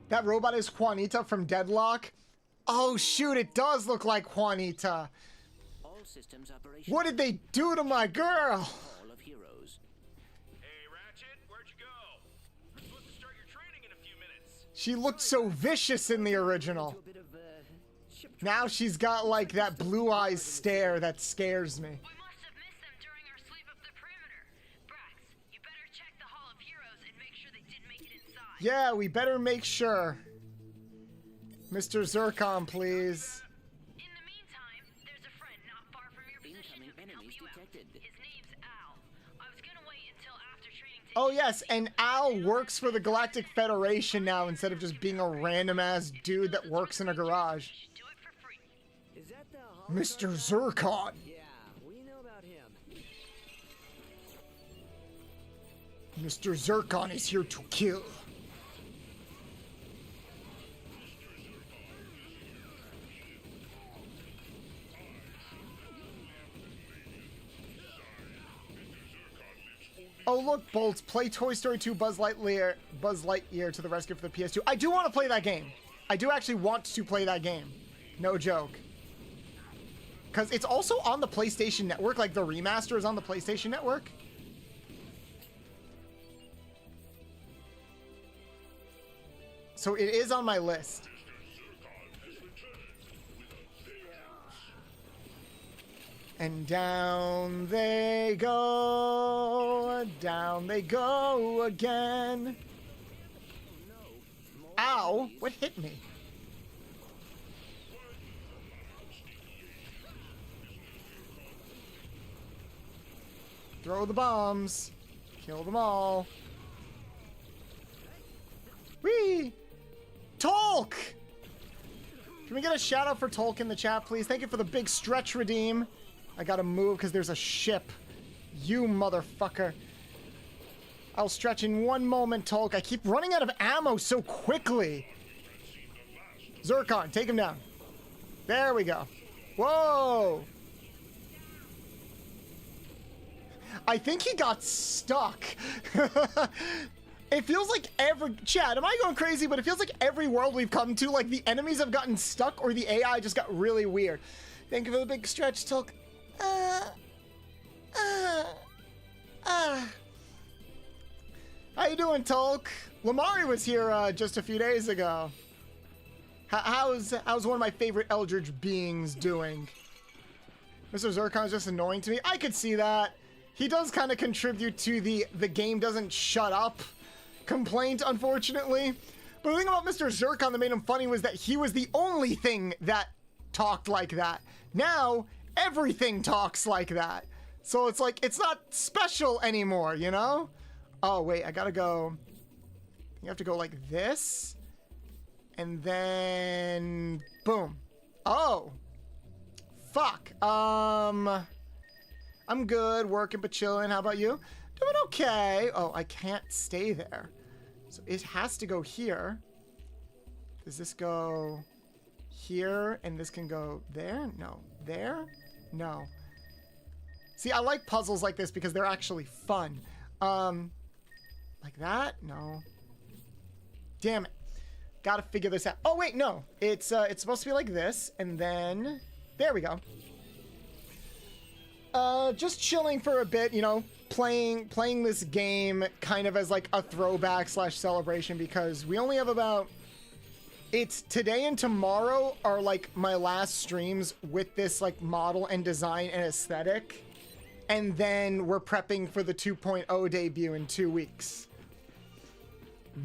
That robot is Juanita from Deadlock. Oh, shoot, it does look like Juanita. all systems operational. What did they do to my girl? All of heroes. Hey, Ratchet, where'd you go? You're supposed to start your training in a few minutes. She looked so vicious in the original. A bit of, ship Now she's got like that blue eyes stare that scares me. We must have missed them during our sweep of the perimeter. Brax, you better check the Hall of Heroes and make sure they did make it inside. Yeah, we better make sure. Mr. Zircon, please. In the meantime, there's a friend not far from your position who Incoming can help enemies you out. detected. His name's Al. I was gonna wait until after training to Oh yes, and Al works for the Galactic Federation now instead of just being a random ass dude that works in a garage. do it for free. Is that the Mr. Zircon. Yeah, we know about him. Mr. Zircon is here to kill. Oh look, Bolts, play Toy Story 2 Buzz Lightyear to the rescue for the PS2. I do want to play that game. I do actually want to play that game. No joke. Because it's also on the PlayStation Network, like the remaster is on the PlayStation Network. So it is on my list. And down they go again. Ow, what hit me? Throw the bombs. Kill them all. Whee! Tolk! Can we get a shout out for Tolk in the chat, please? Thank you for the big stretch redeem. I gotta move because there's a ship. You motherfucker. I'll stretch in one moment, Tolk. I keep running out of ammo so quickly. Zircon, take him down. There we go. Whoa! I think he got stuck. It feels like every... Chad, am I going crazy? But it feels like every world we've come to, like, the enemies have gotten stuck or the AI just got really weird. Thank you for the big stretch, Tolk. How you doing, Tolk? Lamari was here just a few days ago. How's one of my favorite Eldritch beings doing? Mr. Zircon's just annoying to me. I could see that. He does kind of contribute to the game doesn't shut up complaint, unfortunately. But the thing about Mr. Zircon that made him funny was that he was the only thing that talked like that. Now, everything talks like that. So it's like, it's not special anymore, you know? Oh, wait, I gotta go. You have to go like this. And then, boom. Oh. Fuck. I'm good, working but chilling. How about you? Doing okay. Oh, I can't stay there. So it has to go here. Does this go here? And this can go there? No. There? No. See, I like puzzles like this because they're actually fun. Like that? No. Damn it. Gotta figure this out. Oh, wait, no. It's supposed to be like this, and then... There we go. Just chilling for a bit, you know, playing this game kind of as like a throwback / celebration because we only have about... It's today and tomorrow are like my last streams with this like model and design and aesthetic. And then we're prepping for the 2.0 debut in 2 weeks.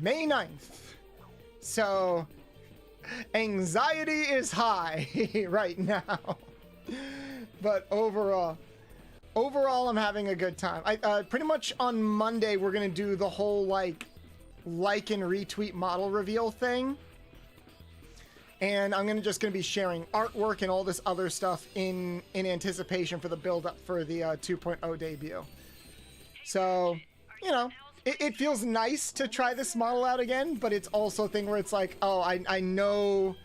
May 9th. So, anxiety is high right now. But overall, I'm having a good time. I pretty much on Monday, we're going to do the whole like and retweet model reveal thing. And I'm just going to be sharing artwork and all this other stuff in anticipation for the build-up for the 2.0 debut. So, you know, it feels nice to try this model out again, but it's also a thing where it's like, oh, I know,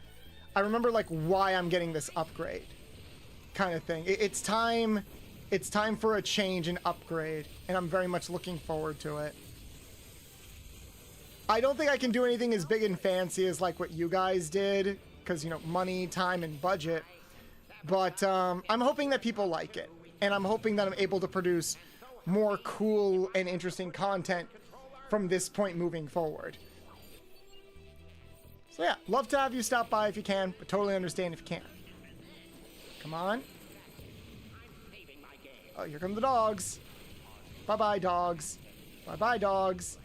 I remember like why I'm getting this upgrade kind of thing. It's time for a change and upgrade, and I'm very much looking forward to it. I don't think I can do anything as big and fancy as like what you guys did, because, you know, money, time, and budget. But I'm hoping that people like it, and I'm hoping that I'm able to produce more cool and interesting content from this point moving forward. So yeah, love to have you stop by if you can, but totally understand if you can't. Come on. Oh, here come the dogs. Bye-bye, dogs. Bye-bye, dogs.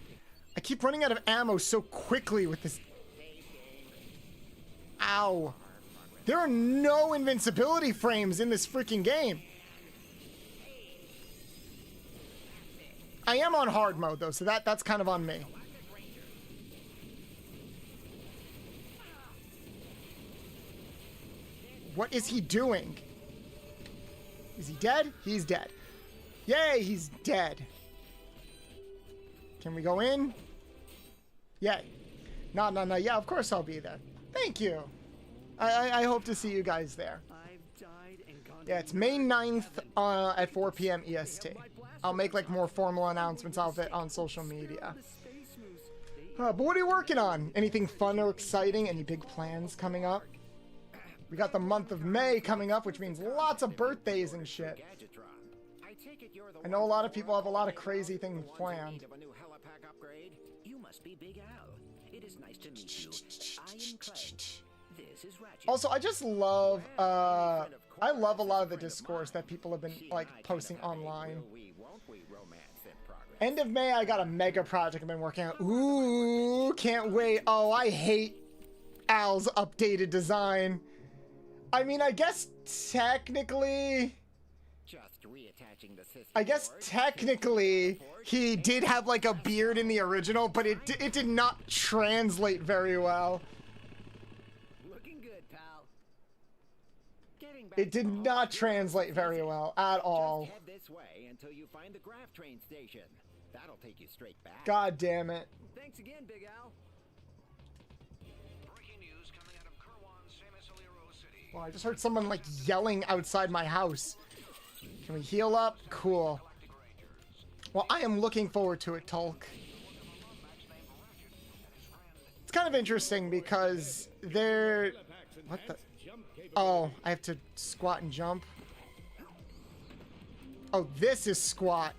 I keep running out of ammo so quickly with this. Ow. There are no invincibility frames in this freaking game. I am on hard mode, though, so that's kind of on me. What is he doing? Is he dead? He's dead. Yay, he's dead. Can we go in? Yay. No. Yeah, of course I'll be there. Thank you. I hope to see you guys there. Yeah, it's May 9th at 4 p.m. EST. I'll make like more formal announcements of it on social media. But what are you working on? Anything fun or exciting? Any big plans coming up? We got the month of May coming up, which means lots of birthdays and shit. I know a lot of people have a lot of crazy things planned. You must be Big Al. It is nice to meet you. I am Clank. This is Ratchet. Also, I just love I love a lot of the discourse that people have been like posting online. End of May, I got a mega project I've been working on. Ooh, can't wait. Oh, I hate Al's updated design. I mean, I guess technically he did have like a beard in the original, but it did not translate very well. Looking good, pal. It did not translate very well at all. Just head this way until you find the Graph train station. That'll take you straight back. God damn it. Thanks again, Big Al. Breaking news coming out of Kirwan, Samuseliro City. Well, I just heard someone like yelling outside my house. Can we heal up? Cool. Well, I am looking forward to it, Tulk. It's kind of interesting because they're... What the... Oh, I have to squat and jump. Oh, this is squat.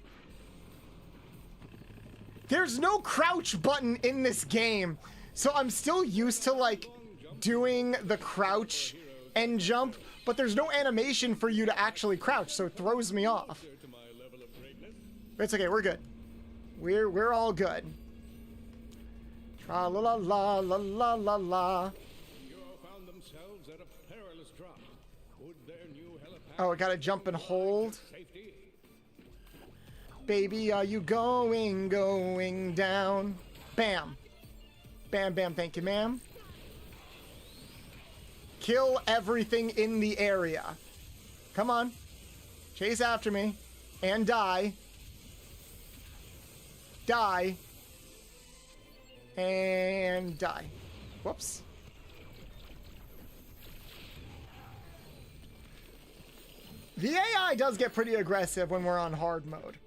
There's no crouch button in this game, so I'm still used to like doing the crouch and jump, but there's no animation for you to actually crouch, so it throws me off. It's okay, we're good. We're all good. Tra la la la la la la la. Oh, I gotta jump and hold. Baby, are you going down? Bam. Bam, bam, thank you, ma'am. Kill everything in the area. Come on. Chase after me. And die. Die. And die. Whoops. The AI does get pretty aggressive when we're on hard mode.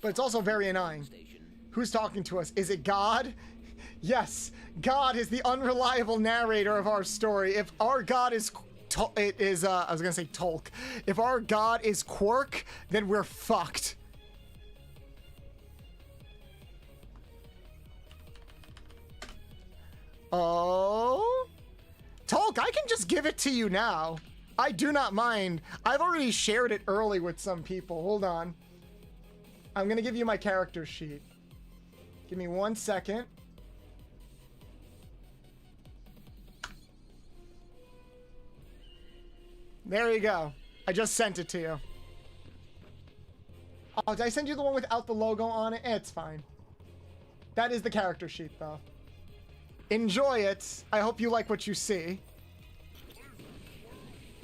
But it's also very annoying. Who's talking to us? Is it God? Yes, God is the unreliable narrator of our story. If our God is I was gonna say Tolk. If our God is Quark, then we're fucked. Oh, Tolk, I can just give it to you now. I do not mind. I've already shared it early with some people. Hold on. I'm gonna give you my character sheet. Give me 1 second. There you go. I just sent it to you. Oh, did I send you the one without the logo on it? It's fine. That is the character sheet, though. Enjoy it. I hope you like what you see.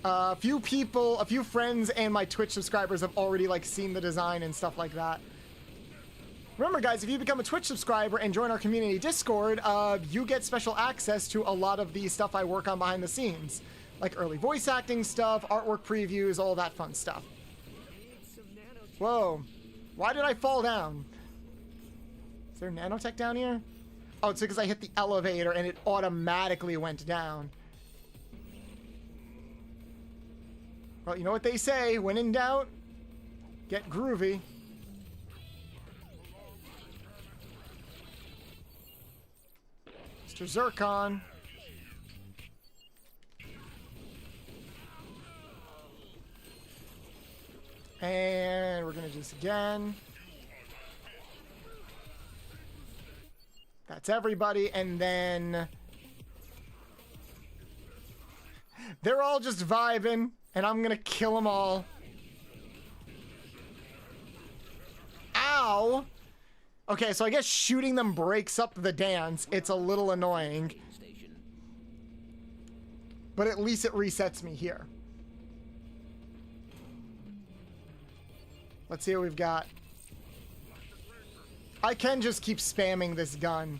A few friends and my Twitch subscribers have already like seen the design and stuff like that. Remember guys, if you become a Twitch subscriber and join our community Discord, you get special access to a lot of the stuff I work on behind the scenes. Like early voice acting stuff, artwork previews, all that fun stuff. Whoa. Why did I fall down? Is there nanotech down here? Oh, it's because I hit the elevator and it automatically went down. Well, you know what they say, when in doubt, get groovy. Mr. Zircon. And we're gonna do this again. That's everybody, and then they're all just vibing. And I'm gonna kill them all. Ow! Okay, so I guess shooting them breaks up the dance. It's a little annoying. But at least it resets me here. Let's see what we've got. I can just keep spamming this gun.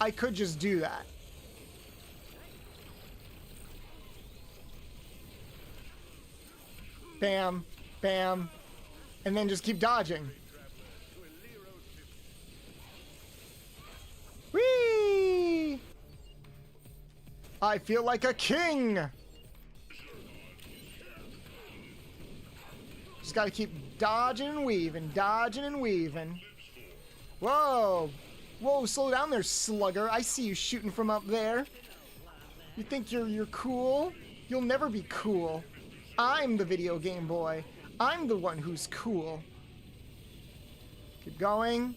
I could just do that. Bam, bam, and then just keep dodging. Whee! I feel like a king. Just gotta keep dodging and weaving, dodging and weaving. Whoa! Whoa, slow down there, slugger. I see you shooting from up there. You think you're cool? You'll never be cool. I'm the video game boy. I'm the one who's cool. Keep going.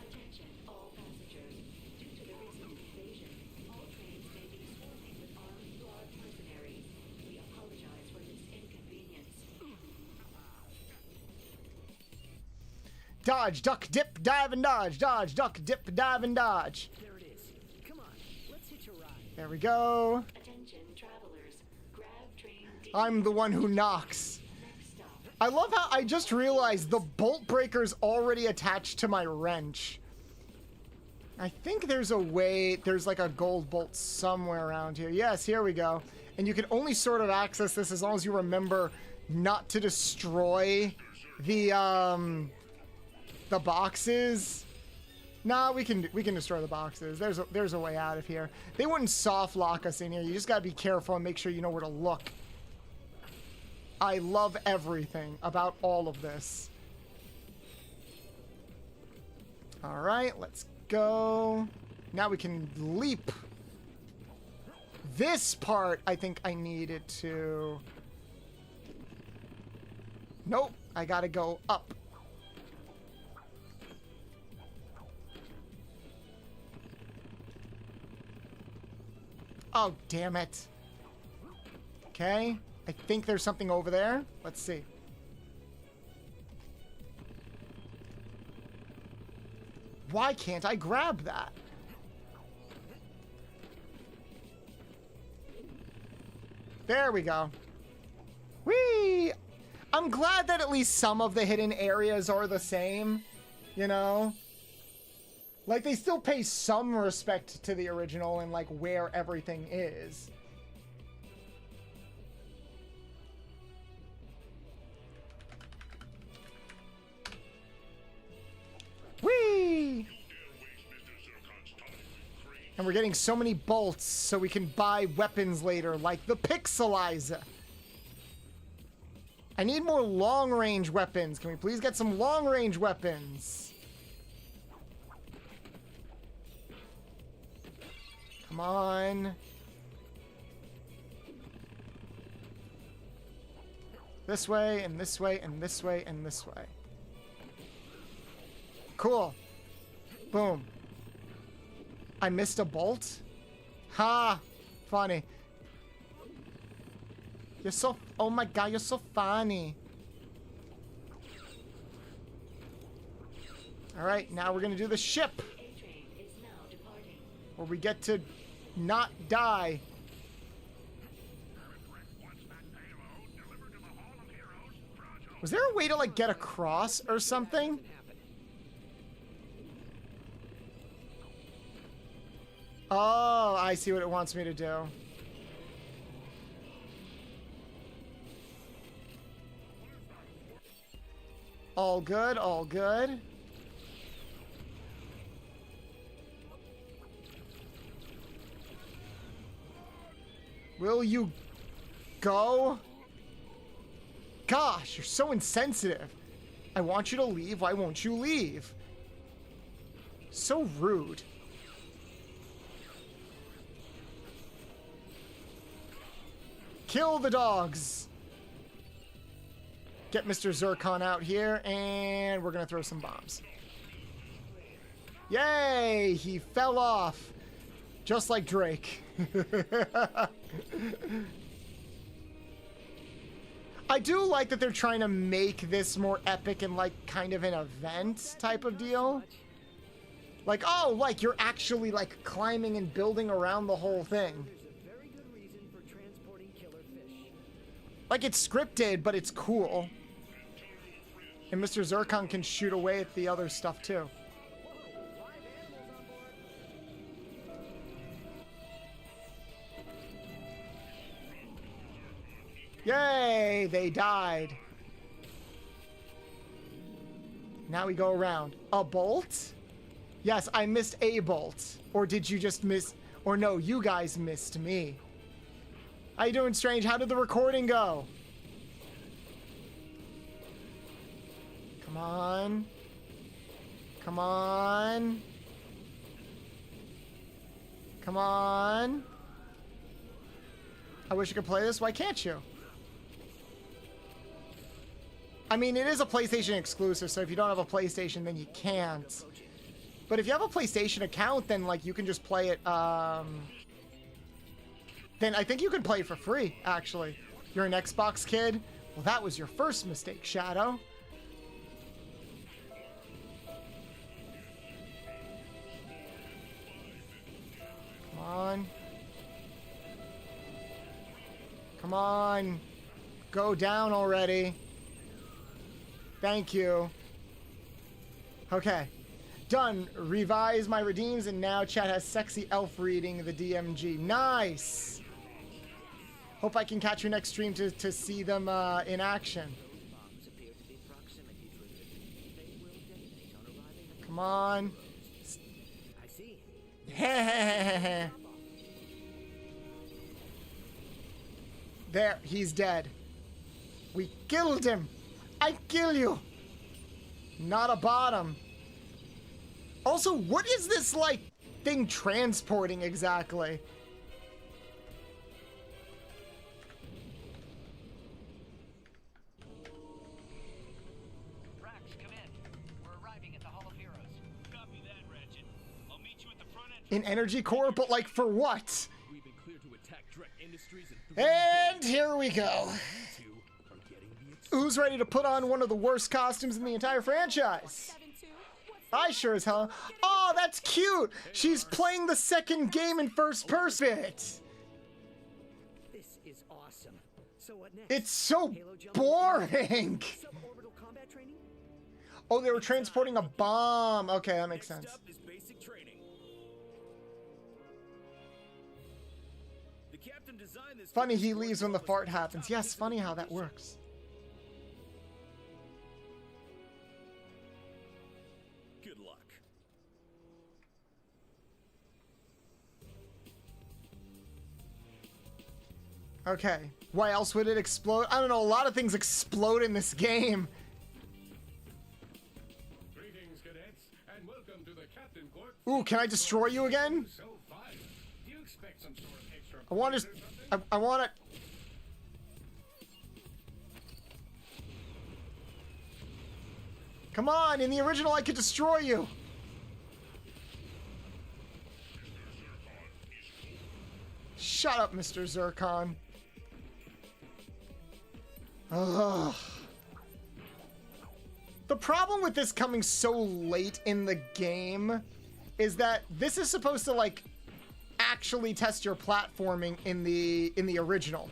Attention, all passengers. Due to the recent invasion, all trains may be swarming with armed mercenaries. We apologize for this inconvenience. Dodge, duck, dip, dive, and dodge. Dodge, duck, dip, dive, and dodge. There it is. Come on, let's hitch a ride. There we go. Attention, travelers. Grab train D. I'm the one who knocks. Next stop. I love how I just realized the bolt breaker's already attached to my wrench. I think there's a way, there's like a gold bolt somewhere around here. Yes, here we go. And you can only sort of access this as long as you remember not to destroy the boxes. Nah, we can destroy the boxes. There's a way out of here. They wouldn't soft lock us in here. You just gotta be careful and make sure you know where to look. I love everything about all of this. All right, let's go. Now we can leap. This part, I think I needed to... Nope, I gotta go up. Oh, damn it. Okay. I think there's something over there. Let's see. Why can't I grab that? There we go. Whee! I'm glad that at least some of the hidden areas are the same, you know? Like, they still pay some respect to the original and, like, where everything is. Whee! And we're getting so many bolts so we can buy weapons later, like the Pixelizer. I need more long-range weapons. Can we please get some long-range weapons? Come on. This way, and this way, and this way, and this way. Cool. Boom. I missed a bolt? Ha! Funny. You're so... Oh my god, you're so funny. Alright, now we're gonna do the ship. A train is now departing. Where we get to not die. Was there a way to, like, get across or something? Oh, I see what it wants me to do. All good, all good. Will you go? Gosh, you're so insensitive. I want you to leave. Why won't you leave? So rude. Kill the dogs. Get Mr. Zircon out here, and we're gonna throw some bombs. Yay! He fell off. Just like Drake. I do like that they're trying to make this more epic and like kind of an event type of deal. Like, oh, like you're actually like climbing and building around the whole thing. Like, it's scripted, but it's cool. And Mr. Zircon can shoot away at the other stuff, too. Yay! They died. Now we go around. A bolt? Yes, I missed a bolt. Or did you just miss... Or no, you guys missed me. How you doing, Strange? How did the recording go? Come on. Come on. Come on. I wish you could play this. Why can't you? I mean, it is a PlayStation exclusive, so if you don't have a PlayStation, then you can't. But if you have a PlayStation account, then, like, you can just play it, then I think you can play it for free, actually. You're an Xbox kid? Well, that was your first mistake, Shadow. Come on. Come on. Go down already. Thank you. Okay. Done. Revise my redeems, and now chat has sexy elf reading the DMG. Nice! Hope I can catch your next stream to see them in action. Come on. I see. There, he's dead. We killed him. I kill you. Not a bottom. Also, what is this, like, thing transporting exactly? Brax, come in. We're arriving at the Hall of Heroes. Copy that, Ratchet. I'll meet you at the front entrance. In Energy Core, but, like, for what? We've been cleared to attack Direct Industries And here we go. Who's ready to put on one of the worst costumes in the entire franchise? I sure as hell. Oh, that's cute. She's playing the second game in first person. This is awesome. So what next? It's so boring. Suborbital combat training? Oh, they were transporting a bomb. Okay, that makes sense. is basic training. The captain designed this. Funny he leaves when the fart happens. Yes, funny how that works. Good luck. Okay. Why else would it explode? I don't know. A lot of things explode in this game. Greetings, cadets, and welcome to the Captain Court. Ooh, can I destroy you again? So fine. Do you expect some sort of extra? I want to. I want to. Come on! In the original, I could destroy you. Shut up, Mr. Zircon. Ugh. The problem with this coming so late in the game is that this is supposed to, like, actually test your platforming in the original.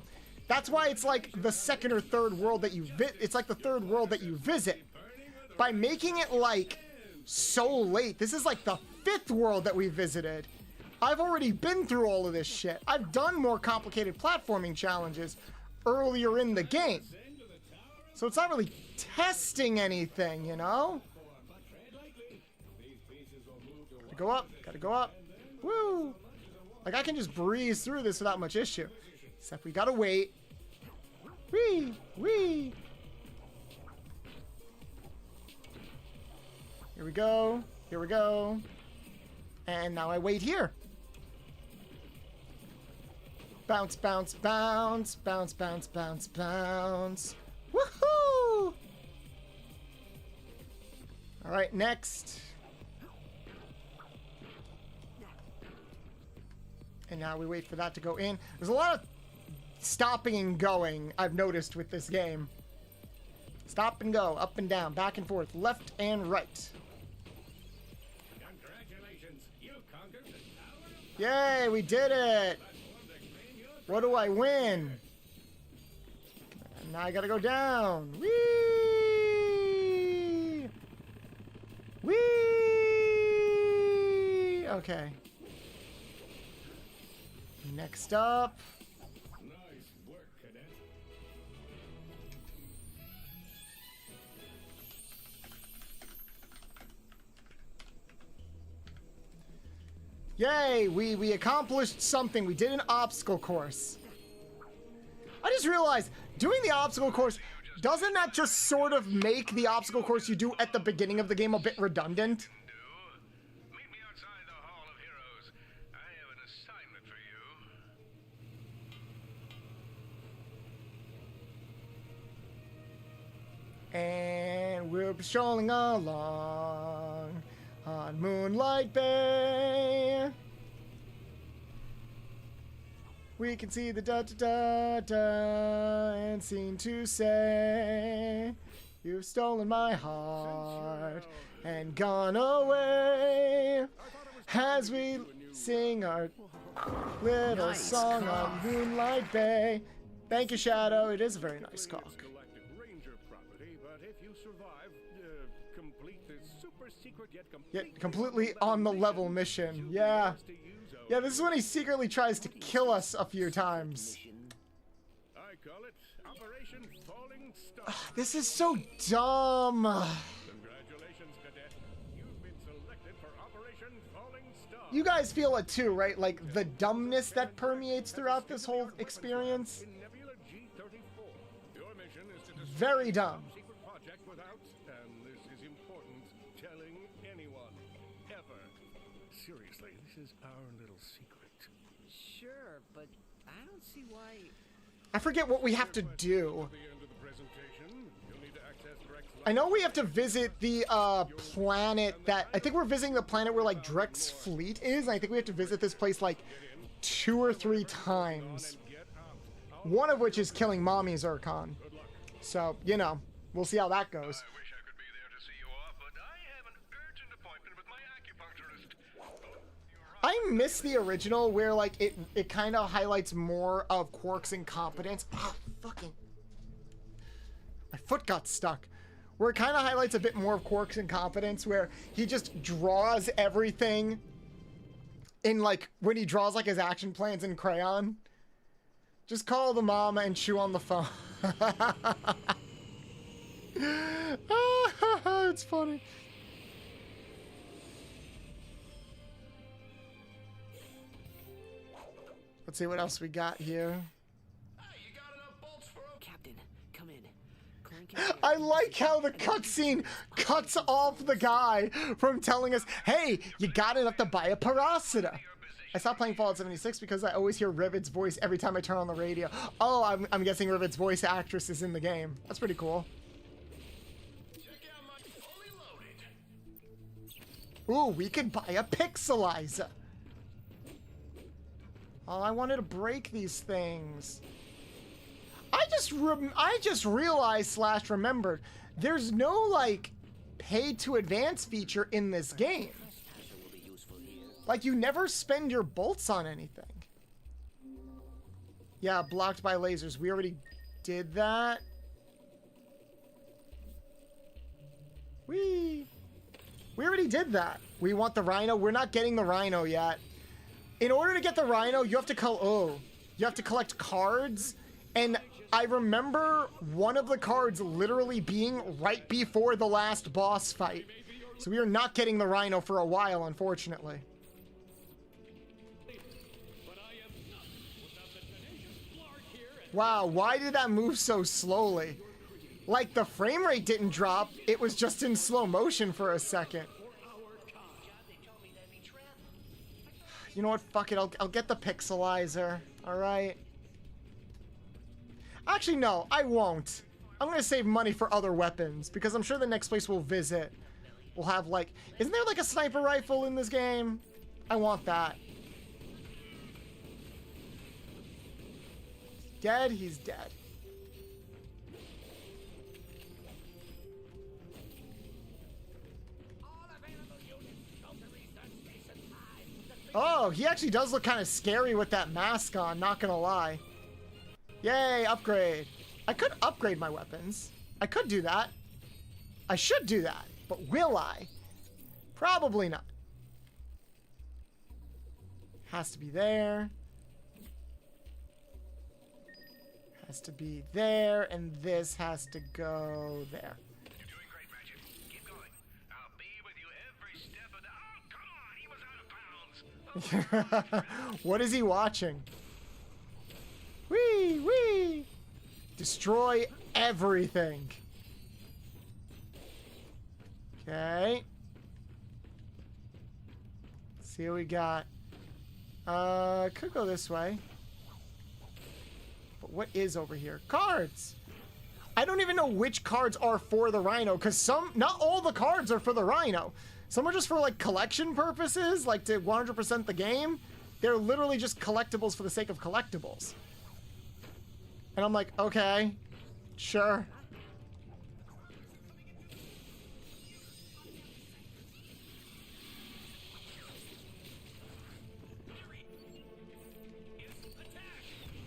That's why it's like the second or third world that you it's like the third world that you visit. By making it like so late, this is like the fifth world that we visited. I've already been through all of this shit. I've done more complicated platforming challenges earlier in the game. So it's not really testing anything, you know? Gotta go up, gotta go up. Woo! Like, I can just breeze through this without much issue. Except we gotta wait. Whee! Whee! Here we go. Here we go. And now I wait here. Bounce, bounce, bounce. Bounce, bounce, bounce, bounce. Woohoo! Alright, next. And now we wait for that to go in. There's a lot of stopping and going, I've noticed, with this game. Stop and go, up and down, back and forth, left and right. Congratulations, you conquered the tower. Yay, we did it! What do I win? And now I gotta go down. Whee! Whee! Okay. Next up. Nice work, cadet. Yay, we accomplished something. We did an obstacle course. I just realized doing the obstacle course Doesn't that just sort of make the obstacle course you do at the beginning of the game a bit redundant? Meet me outside the Hall of Heroes. I have an assignment for you. And we're strolling along on Moonlight Bay. We can see the da-da-da-da and seem to say, you've stolen my heart and gone away as we sing our little song on Moonlight Bay. Thank you, Shadow. It is a very nice cock. Galactic Ranger property, but if you survive, complete this super secret Yet completely on the level mission. Yeah. Yeah, this is when he secretly tries to kill us a few times. I call it Operation Falling Star. This is so dumb. Congratulations, Cadet. You've been selected for Operation Falling Star. You guys feel it too, right? Like the dumbness that permeates throughout this whole experience. In Nebula G34. Your mission is to destroy Very dumb. a secret project without, and this is important, telling anyone. Ever. Seriously, this is our little secret. Sure, but I don't see why. I forget what we have to do. At the end of the presentation, you'll need to access Drex's I know we have to visit the planet that, I think we're visiting the planet where like Drex's fleet is. And I think we have to visit this place like 2 or 3 times. One of which is killing Mommy Zircon. So, you know, we'll see how that goes. I wish I could be there to see you off, but I have an urgent appointment with my acupuncturist. I miss the original where like it kind of highlights more of Quark's incompetence. Ah, fucking. My foot got stuck. Where it kind of highlights a bit more of Quark's incompetence, where he just draws everything in like when he draws like his action plans in crayon. Just call the mama and chew on the phone. It's funny. Let's see what else we got here. Captain, come in. Clank and I like how the cutscene cuts off the guy from telling us, hey, you got enough to buy a parasita. I stopped playing Fallout 76 because I always hear Rivet's voice every time I turn on the radio. Oh, I'm guessing Rivet's voice actress is in the game. That's pretty cool. Ooh, we could buy a pixelizer. Oh, I wanted to break these things. I just realized / remembered there's no like pay to advance feature in this game. Like you never spend your bolts on anything. Yeah, blocked by lasers. We already did that. We already did that. We want the rhino. We're not getting the rhino yet. In order to get the rhino, you have to collect cards, and I remember one of the cards literally being right before the last boss fight. So we are not getting the rhino for a while, unfortunately. Wow, why did that move so slowly? Like the frame rate didn't drop, it was just in slow motion for a second. You know what? Fuck it. I'll get the pixelizer. All right. Actually, no, I won't. I'm gonna save money for other weapons because I'm sure the next place we'll visit will have like. Isn't there like a sniper rifle in this game? I want that. Dead. He's dead. Oh, he actually does look kind of scary with that mask on, not gonna lie. Yay, upgrade. I could upgrade my weapons. I could do that. I should do that, but will I? Probably not. Has to be there. Has to be there, and this has to go there. You're doing great, Ratchet. Keep going. I'll be with you every step of the... Oh, come on! He was out of bounds! What is he watching? Wee, wee! Destroy everything. Okay. Let's see what we got. Could go this way. But what is over here? Cards! I don't even know which cards are for the Rhino, because not all the cards are for the Rhino. Some are just for, like, collection purposes, like to 100% the game. They're literally just collectibles for the sake of collectibles. And I'm like, okay, sure.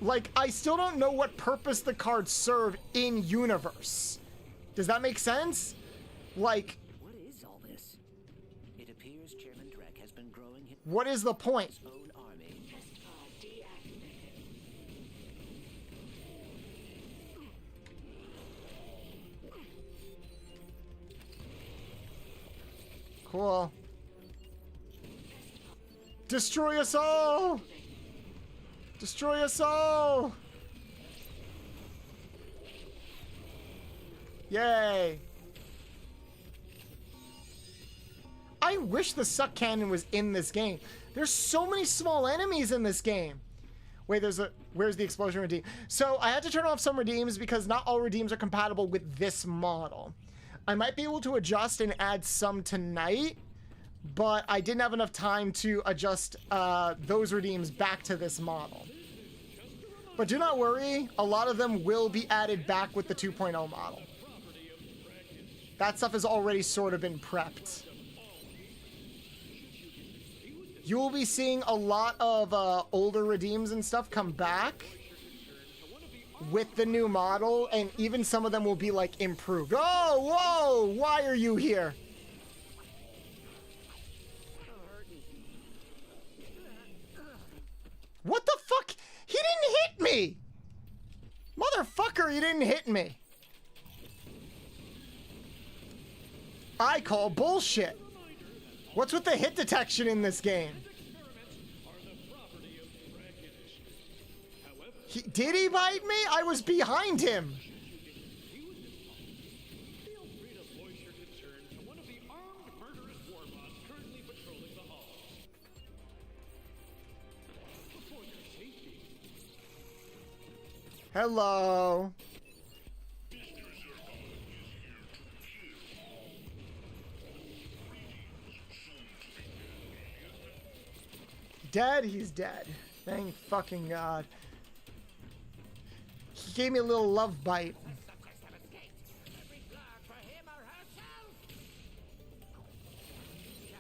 Like, I still don't know what purpose the cards serve in universe. Does that make sense? Like, What is all this? It appears Chairman Drek has been growing his what is the point? own army. Test pod deactivated. Cool. Destroy us all! Destroy us all! Yay! I wish the suck cannon was in this game. There's so many small enemies in this game. Wait, where's the explosion redeem? So I had to turn off some redeems because not all redeems are compatible with this model. I might be able to adjust and add some tonight, but I didn't have enough time to adjust those redeems back to this model. But do not worry, a lot of them will be added back with the 2.0 model. That stuff has already sort of been prepped. You will be seeing a lot of older redeems and stuff come back with the new model, and even some of them will be like improved. Oh, whoa! Why are you here? What the fuck? He didn't hit me! Motherfucker, you didn't hit me. I call bullshit. What's with the hit detection in this game? Did he bite me? I was behind him. Feel free to voice your concern to one of the armed murderous war bots currently patrolling the halls. For your safety. Hello. Dead? He's dead. Thank fucking God. He gave me a little love bite.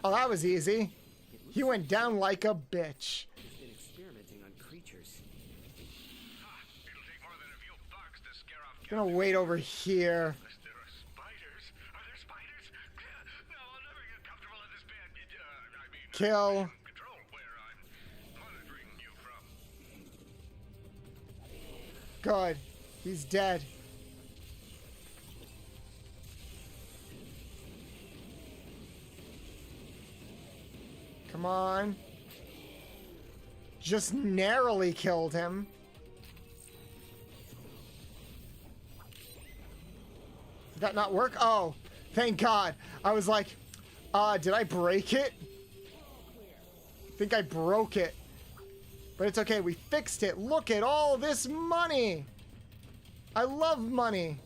Oh, that was easy. He went down like a bitch. He's been experimenting on creatures. It'll take more than a few bugs to scare off Gonna wait over here. Unless there are spiders. Are there spiders? No, I'll never get comfortable in this bed. I mean, Kill. control where I'm monitoring you from. Good. He's dead. Come on. Just narrowly killed him. Did that not work? Oh, thank God. I was like, did I break it? I think I broke it. But it's okay, we fixed it. Look at all this money. I love money.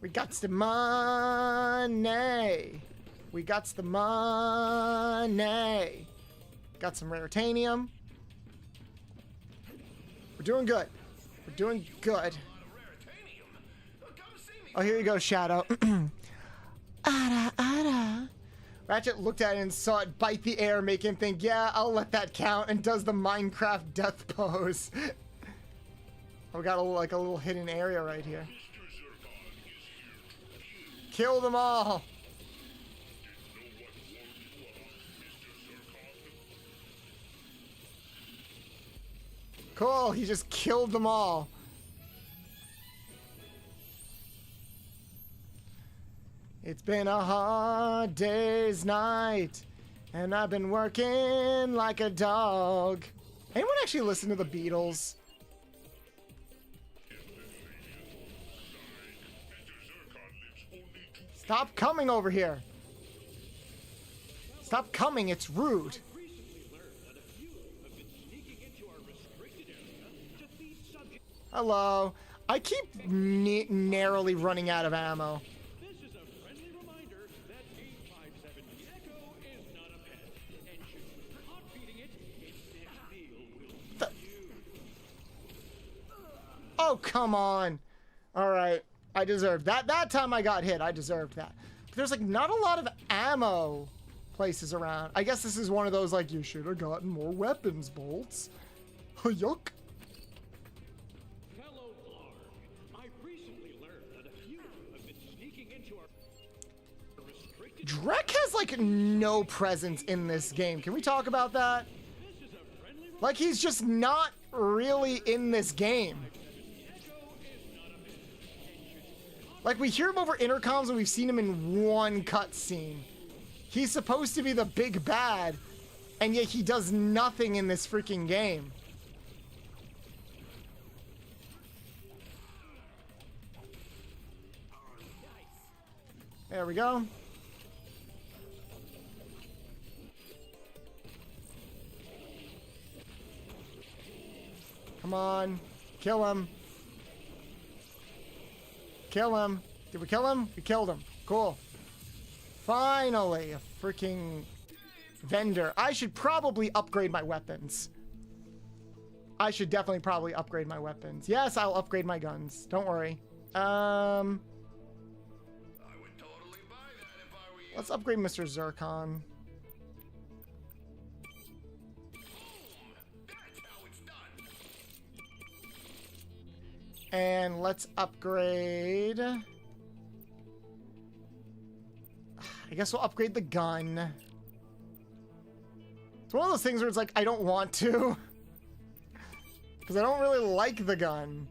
We got the money. We got the money. Got some raritanium. We're doing good. We're doing good. Oh, here you go, Shadow. Ada, ada. Ratchet looked at it and saw it bite the air, make him think, yeah, I'll let that count, and does the Minecraft death pose. We got a little hidden area right here. Kill them all. Cool, he just killed them all. It's been a hard day's night, and I've been working like a dog. Anyone actually listen to the Beatles? Stop coming over here. Stop coming, it's rude. Hello. I keep narrowly running out of ammo. This is a friendly reminder that 8570 Echo is not a pet. And should you be caught feeding it, its next meal will be you. Oh, come on. All right. I deserved that. That time I got hit. I deserved that. But there's like not a lot of ammo places around. I guess this is one of those like, you should have gotten more weapons, Bolts. Yuck. Hello, Blarg. I recently learned that a few have been sneaking into our restricted... Drek has like no presence in this game. Can we talk about that? This is a friendly Like he's just not really in this game. Like, we hear him over intercoms and we've seen him in one cutscene. He's supposed to be the big bad, and yet he does nothing in this freaking game. There we go. Come on. Kill him. Kill him. Did we kill him? We killed him. Cool. Finally, a freaking vendor. I should probably upgrade my weapons. I should definitely probably upgrade my weapons. Yes, I'll upgrade my guns. Don't worry. I would totally buy that if I were you. Let's upgrade Mr. Zircon. That's how it's done. And let's upgrade... I guess we'll upgrade the gun. It's one of those things where it's like, I don't want to. Because I don't really like the gun.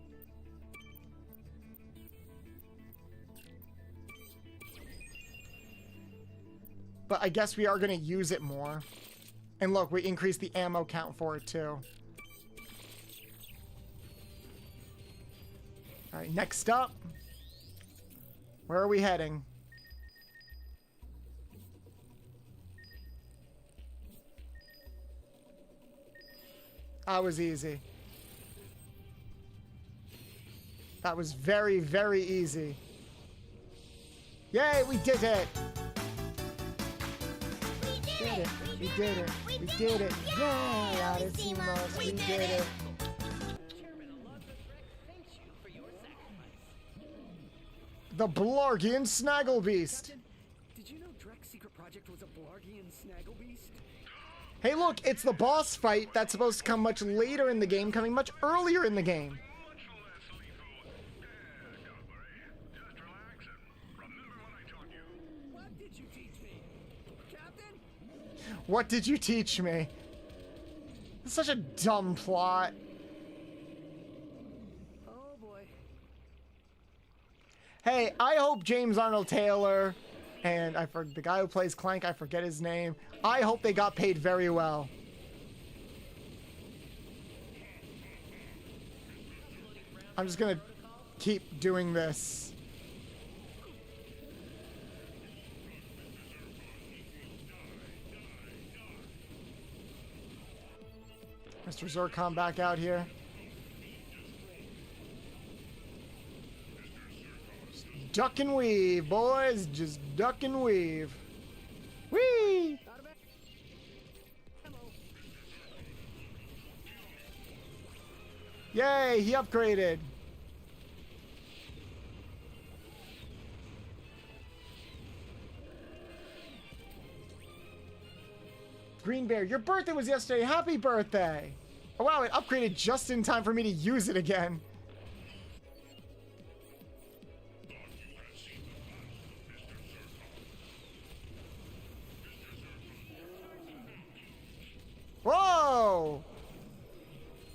But I guess we are going to use it more. And look, we increased the ammo count for it too. Alright, next up. Where are we heading? That was easy. That was very, very easy. Yay, we did it! We did it! We did it! We did it! Yay, Audacimos! We did it! The Blargian Snagglebeast! Did you know Drek's secret project was a Blargian Snagglebeast? Hey look, it's the boss fight that's supposed to come much later in the game, coming much earlier in the game. What did you teach me, Captain? What did you teach me? It's such a dumb plot. Oh boy. Hey, I hope James Arnold Taylor and the guy who plays Clank, I forget his name. I hope they got paid very well. I'm just gonna keep doing this. Mr. Zircon back out here. Duck and weave, boys. Just duck and weave. Whee! Yay, he upgraded. Green Bear, your birthday was yesterday. Happy birthday. Oh wow, it upgraded just in time for me to use it again. Whoa!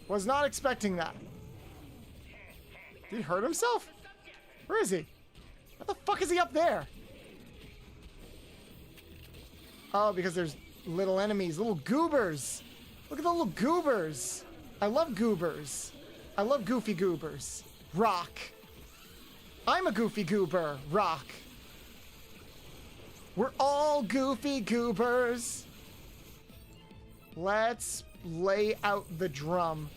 Was not expecting that. Did he hurt himself? Where is he? What the fuck is he up there? Oh, because there's little enemies, little goobers. Look at the little goobers. I love goobers. I love goofy goobers. Rock. I'm a goofy goober. Rock. We're all goofy goobers. Let's lay out the drum.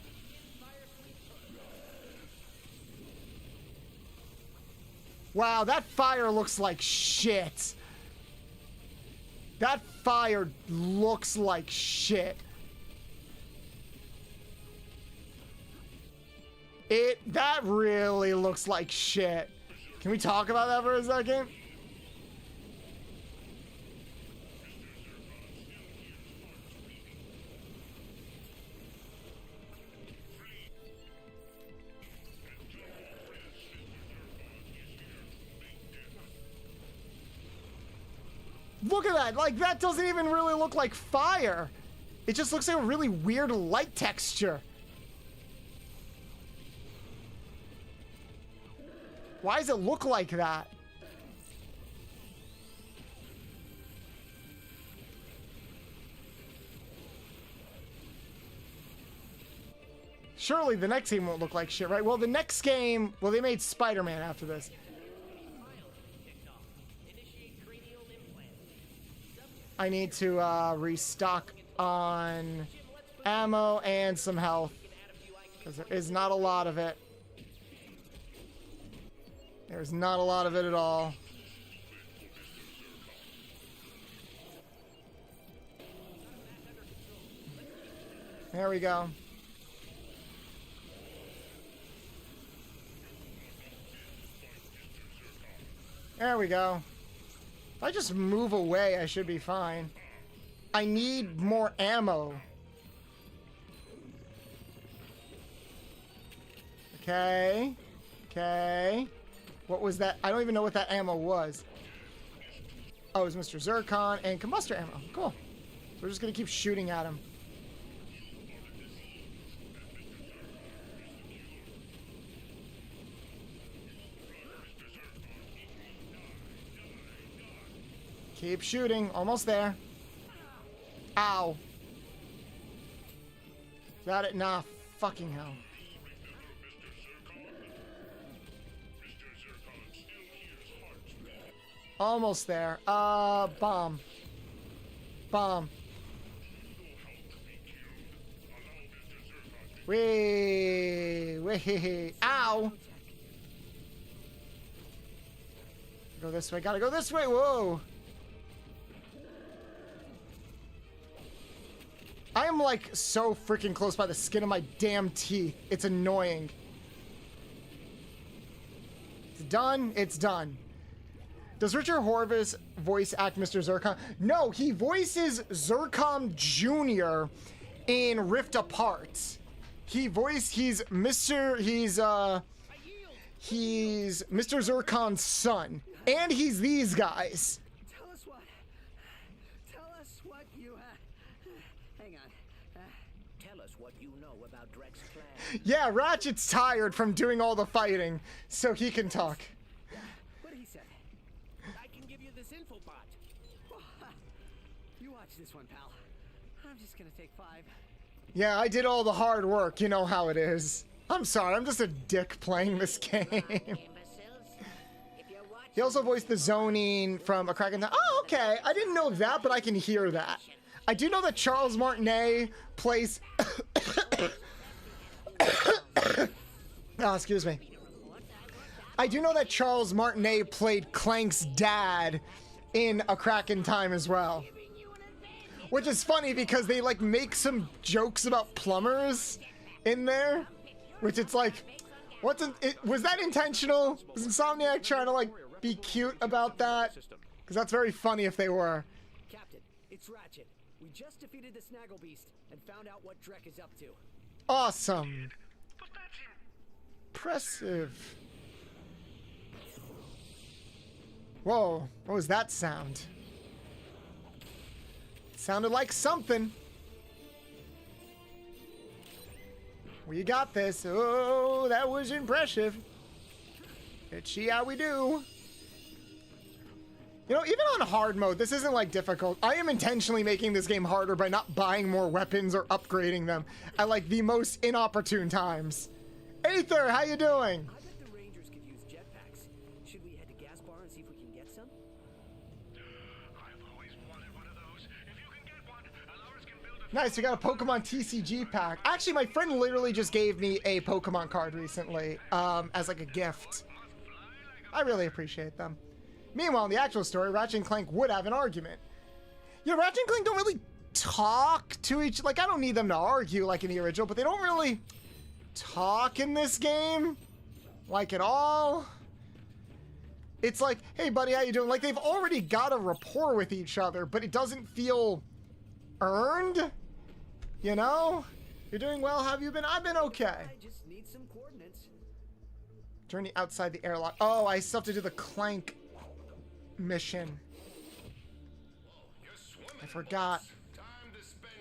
Wow, that fire looks like shit. That fire looks like shit. That really looks like shit. Can we talk about that for a second? Look at that. Like, that doesn't even really look like fire. It just looks like a really weird light texture. Why does it look like that? Surely the next game won't look like shit, right? Well, the next game... Well, they made Spider-Man after this. I need to restock on ammo and some health, because there is not a lot of it. There's not a lot of it at all. There we go. There we go. If I just move away, I should be fine. I need more ammo. Okay. Okay. What was that? I don't even know what that ammo was. Oh, it was Mr. Zircon and combustor ammo. Cool. So we're just gonna keep shooting at him. Keep shooting. Almost there. Ow. Is that it? Nah, fucking hell. Almost there. Bomb. Bomb. Wee. Ow. Go this way. Gotta go this way. Whoa. I am like so freaking close by the skin of my damn teeth. It's annoying. It's done. It's done. Does Richard Horvitz voice act Mr. Zircon? No, he voices Zircon Jr. in Rift Apart. He's Mr. Zircon's son. And he's these guys. Tell us what you hang on. Tell us what you know about Drek's plan. Yeah, Ratchet's tired from doing all the fighting, so he can talk. What he said. I can give you this info bot. You watch this one, pal. I'm just gonna take 5. Yeah, I did all the hard work. You know how it is. I'm sorry, I'm just a dick playing this game. He also voiced the zoning from A Crack in Time. Oh, okay. I didn't know that, but I can hear that. I do know that Charles Martinet plays... Oh, excuse me. I do know that Charles Martinet played Clank's dad in A Crack in Time as well. Which is funny because they like make some jokes about plumbers in there. Which it's like, was that intentional? Was Insomniac trying to like be cute about that? Because that's very funny if they were. Captain, it's Ratchet. We just defeated the Snaggle Beast and found out what Drek is up to. Awesome. Impressive. Whoa, what was that sound? It sounded like something. We got this. Oh, that was impressive. Let's see how we do. You know, even on hard mode, this isn't like difficult. I am intentionally making this game harder by not buying more weapons or upgrading them at like the most inopportune times. Aether, how you doing? I bet the Rangers could use jetpacks. Should we head to Gas Bar and see if we can get some? I've always wanted one of those. If you can get one, Alaris can build a... Nice, you got a Pokemon TCG pack. Actually, my friend literally just gave me a Pokemon card recently as like a gift. I really appreciate them. Meanwhile, in the actual story, Ratchet and Clank would have an argument. You know, Ratchet and Clank don't really talk to each... Like, I don't need them to argue like in the original, but they don't really talk in this game. Like, at all. It's like, hey, buddy, how you doing? Like, they've already got a rapport with each other, but it doesn't feel earned. You know? You're doing well, have you been? I've been okay. I just need some coordinates. Journey outside the airlock. Oh, I still have to do the Clank mission. I forgot.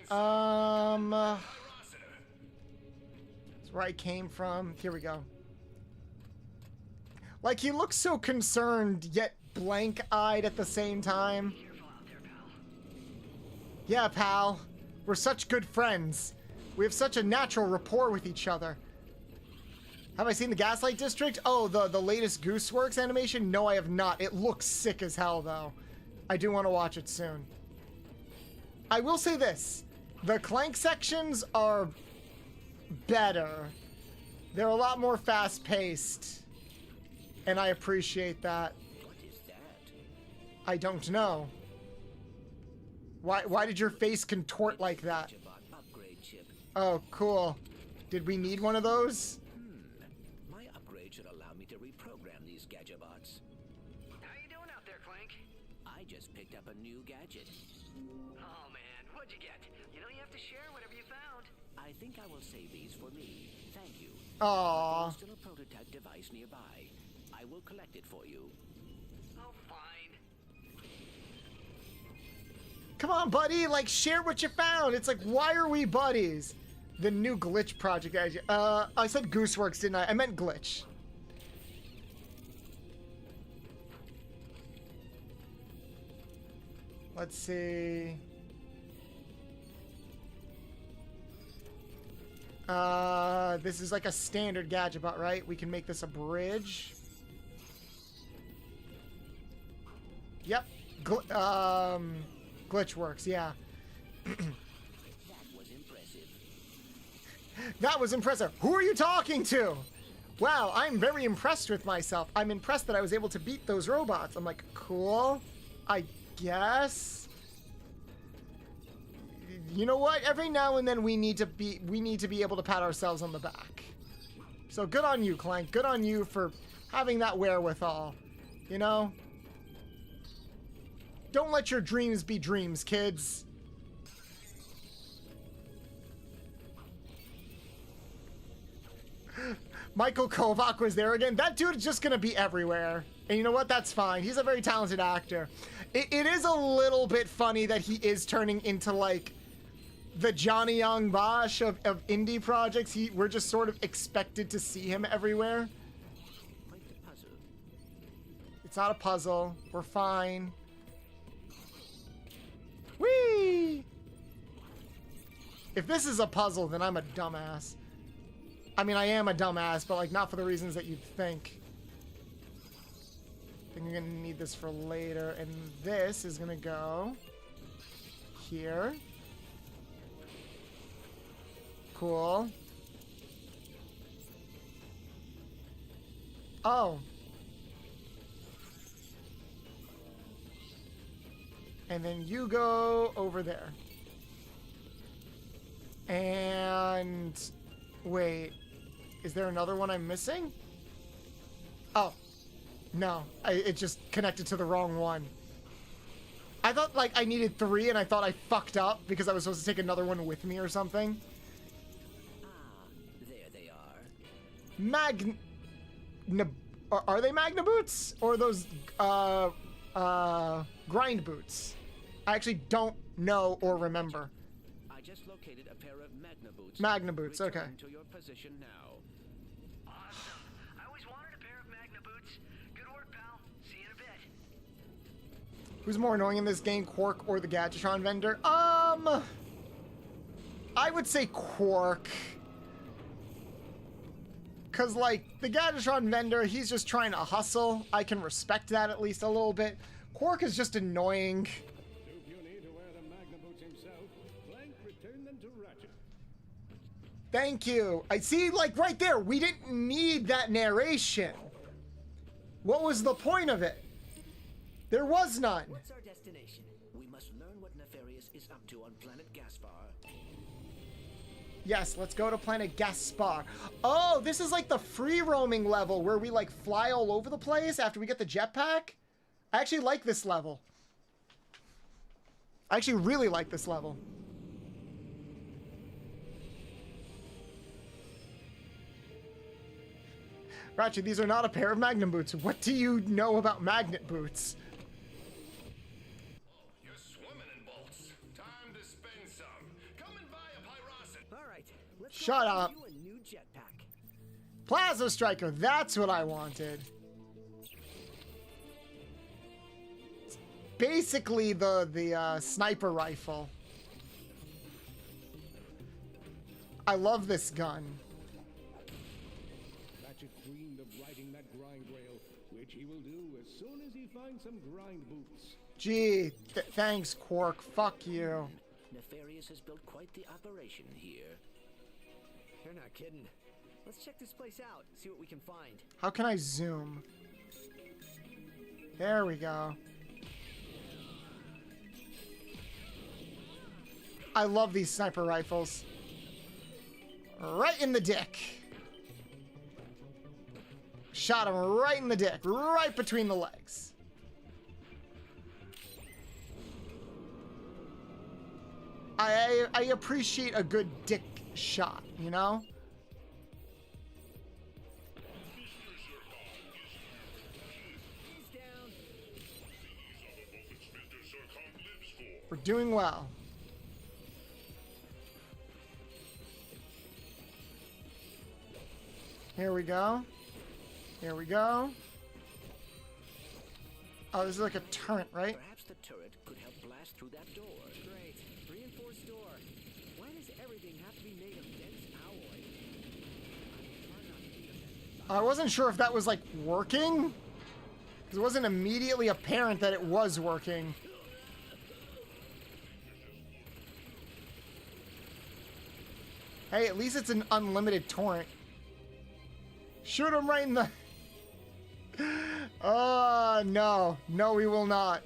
That's where I came from. Here we go. Like, he looks so concerned, yet blank-eyed at the same time. Yeah, pal. We're such good friends. We have such a natural rapport with each other. Have I seen the Gaslight District? Oh, the latest Gooseworks animation? No, I have not. It looks sick as hell, though. I do want to watch it soon. I will say this. The Clank sections are better. They're a lot more fast-paced. And I appreciate that. What is that? I don't know. Why did your face contort like that? Upgrade chip. Oh, cool. Did we need one of those? My upgrade should allow me to reprogram these gadgetobots. How you doing out there, Clank? I just picked up a new gadget. Oh man, what'd you get? You know you have to share whatever you found. I think I will save these for me. Thank you. Aww. There's still a prototype device nearby. I will collect it for you. Oh, fine. Come on, buddy. Like, share what you found. It's like, why are we buddies? The new glitch project. I said Gooseworks, didn't I? I meant glitch. Let's see. This is like a standard gadgetbot, right? We can make this a bridge. Yep. Glitch works, yeah. That was impressive. That was impressive. Who are you talking to? Wow, I'm very impressed with myself. I'm impressed that I was able to beat those robots. I'm like, cool, I guess. You know what? Every now and then we need to be able to pat ourselves on the back. So good on you, Clank. Good on you for having that wherewithal. You know? Don't let your dreams be dreams, kids. Michael Kovac was there again. That dude is just gonna be everywhere. And you know what? That's fine. He's a very talented actor. It is a little bit funny that he is turning into, like, the Johnny Young Bosch of indie projects. We're just sort of expected to see him everywhere. Quite the puzzle. It's not a puzzle. We're fine. Whee! If this is a puzzle, then I'm a dumbass. I mean, I am a dumbass, but, like, not for the reasons that you'd think. I think you're gonna need this for later, and this is gonna go here. Cool. Oh. And then you go over there. And wait, is there another one I'm missing? Oh, no, it just connected to the wrong one. I thought, like, I needed 3, and I thought I fucked up because I was supposed to take another one with me or something. There they are. Are they Magna boots or those grind boots? I actually don't know or remember. I just located a pair of Magna boots. Magna boots, okay. Return to your position now. Awesome. I always wanted a pair of Magna boots. Good work, pal. See you in a bit. Who's more annoying in this game, Quark or the Gadgetron vendor? I would say Quark. Cause like the Gadgetron vendor, he's just trying to hustle. I can respect that at least a little bit. Quark is just annoying. If you need to wear the Magna boots himself, Clank return them to Ratchet. Thank you. I see, like right there, we didn't need that narration. What was the point of it? There was none. What's our destination? We must learn what Nefarious is up to on planet Gaspar. Yes, let's go to planet Gaspar. Oh, this is like the free roaming level where we like fly all over the place after we get the jetpack. I actually like this level. I actually really like this level. Ratchet, these are not a pair of Magnum boots. What do you know about magnet boots? You're swimming in bolts. Time to spend some. Come and buy a pyrocid. All right, let's Shut go up. find you a new jetpack. Plasma Striker, that's what I wanted. It's basically the sniper rifle. I love this gun. Ratchet dreamed of riding that grind rail, which he will do as soon as he finds some grind boots. Gee, thanks, Quark. Fuck you. Nefarious has built quite the operation here. You're not kidding. Let's check this place out, see what we can find. How can I zoom? There we go. I love these sniper rifles. Right in the dick. Shot him right in the dick, right between the legs. I appreciate a good dick shot, you know? He's down. We're doing well. Here we go. Here we go. Oh, this is like a turret, right? Perhaps the turret could help blast through that door. Great. Reinforced door. Why does everything have to be made of dense alloy? I wasn't sure if that was like working. Because it wasn't immediately apparent that it was working. Hey, at least it's an unlimited torrent. Shoot him right in the... Oh, no. No, we will not.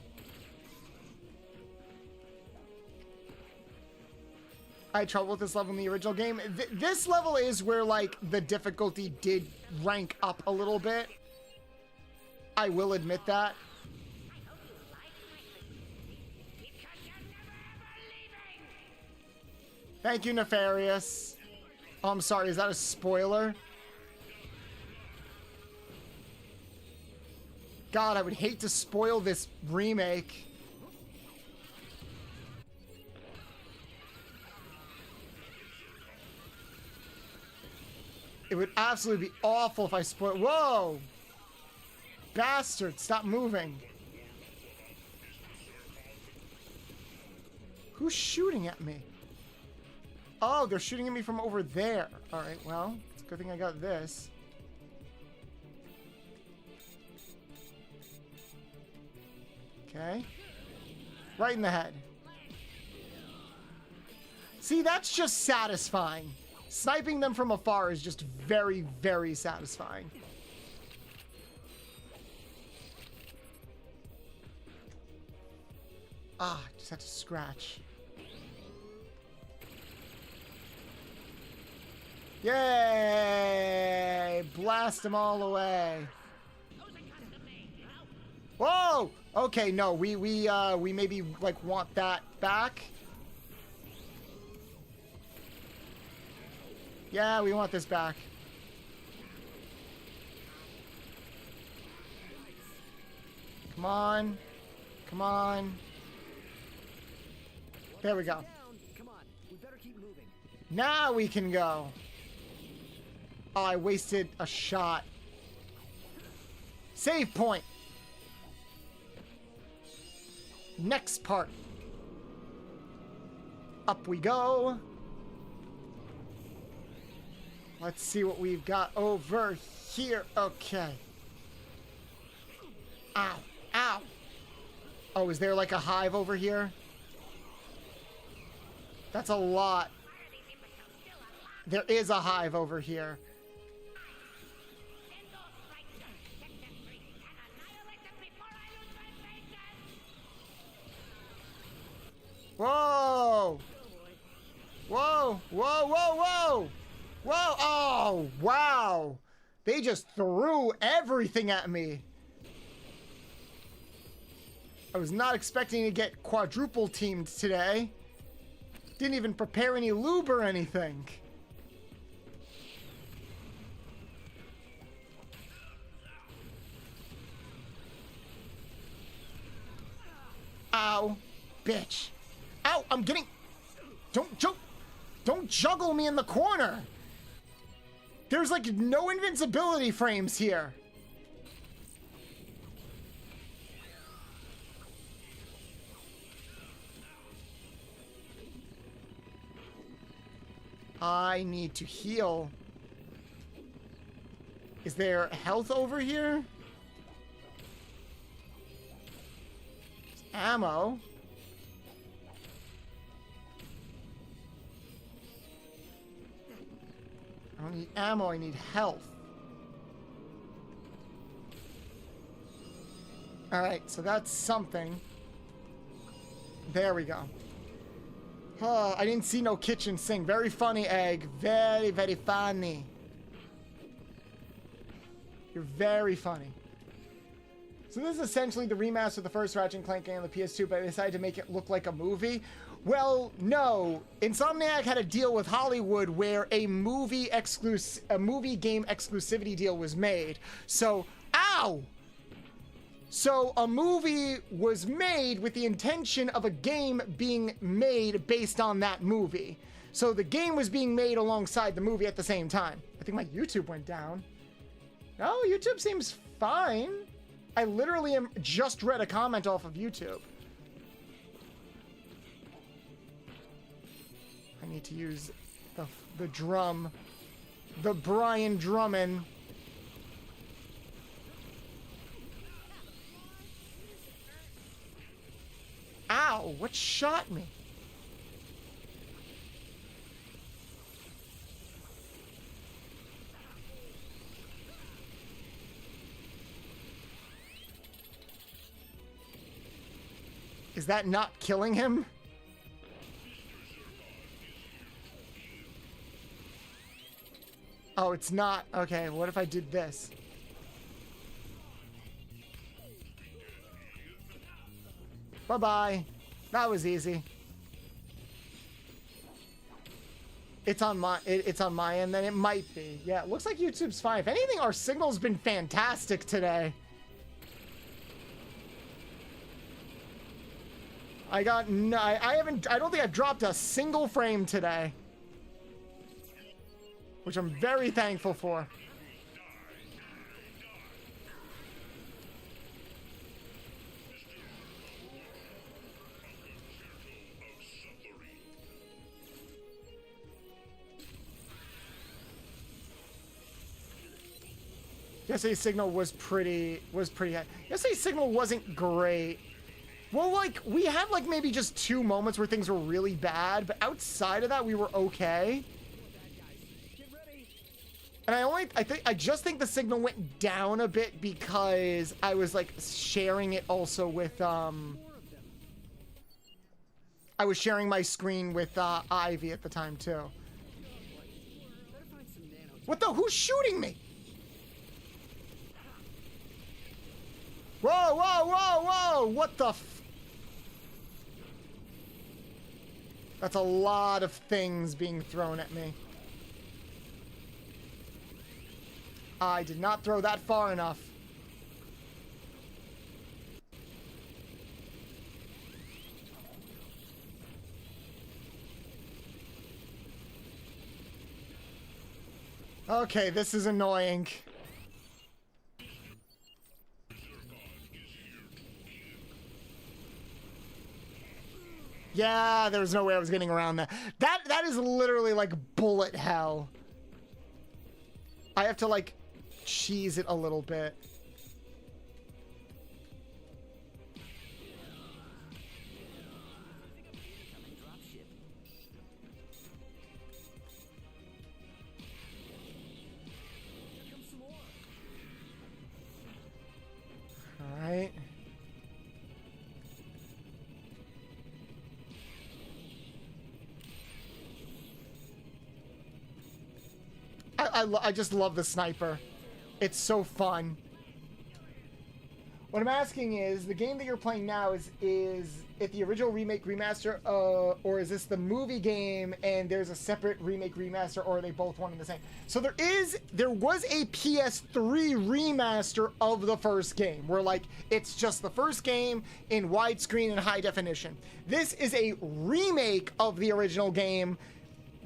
I had trouble with this level in the original game. This level is where, like, the difficulty did rank up a little bit. I will admit that. Thank you, Nefarious. Oh, I'm sorry. Is that a spoiler? God, I would hate to spoil this remake. It would absolutely be awful if I spoil. Whoa! Bastard, stop moving. Who's shooting at me? Oh, they're shooting at me from over there. Alright, well, it's a good thing I got this. Okay. Right in the head. See, that's just satisfying. Sniping them from afar is just very, very satisfying. Ah, just had to scratch. Yay! Blast them all away. Whoa! Okay, no, we maybe like want that back. Yeah, we want this back. Come on. Come on. There we go. Come on, we better keep moving. Now we can go. Oh, I wasted a shot. Save point. Next part. Up we go. Let's see what we've got over here. Okay. Ow. Ow. Oh, is there like a hive over here? That's a lot. There is a hive over here. Whoa! Whoa! Whoa! Whoa! Whoa! Whoa! Oh, wow! They just threw everything at me. I was not expecting to get quadruple teamed today. Didn't even prepare any lube or anything. Ow. Bitch. Ow, I'm getting... Don't juggle me in the corner. There's like no invincibility frames here. I need to heal. Is there health over here? Ammo. I don't need ammo, I need health. Alright, so that's something. There we go. Oh, I didn't see no kitchen sink. Very funny, Egg. Very, very funny. You're very funny. So this is essentially the remaster of the first Ratchet and Clank game on the PS2, but I decided to make it look like a movie. Well, no. Insomniac had a deal with Hollywood where a movie game exclusivity deal was made. So, ow! So a movie was made with the intention of a game being made based on that movie. So the game was being made alongside the movie at the same time. I think my YouTube went down. No, YouTube seems fine. I literally just read a comment off of YouTube. I need to use the drum. The Brian Drummond. Ow, what shot me? Is that not killing him? Oh, it's not. Okay, what if I did this? Bye-bye. That was easy. It's on my end, then it might be. Yeah, it looks like YouTube's fine. If anything, our signal's been fantastic today. I don't think I've dropped a single frame today. Which I'm very thankful for. Yesterday's signal was pretty high. Yesterday's signal wasn't great. Well, like, we had like maybe just 2 moments where things were really bad, but outside of that, we were okay. And I just think the signal went down a bit because I was like sharing it also with, I was sharing my screen with, Ivy at the time too. What the, who's shooting me? Whoa, whoa, whoa, whoa, what the That's a lot of things being thrown at me. I did not throw that far enough. Okay, this is annoying. Yeah, there was no way I was getting around that. That is literally like bullet hell. I have to like cheese it a little bit. All right. I just love the sniper. It's so fun. What I'm asking is, the game that you're playing now is it the original remake remaster, or is this the movie game and there's a separate remake remaster, or are they both one and the same? So there was a PS3 remaster of the first game, where like it's just the first game in widescreen and high definition. This is a remake of the original game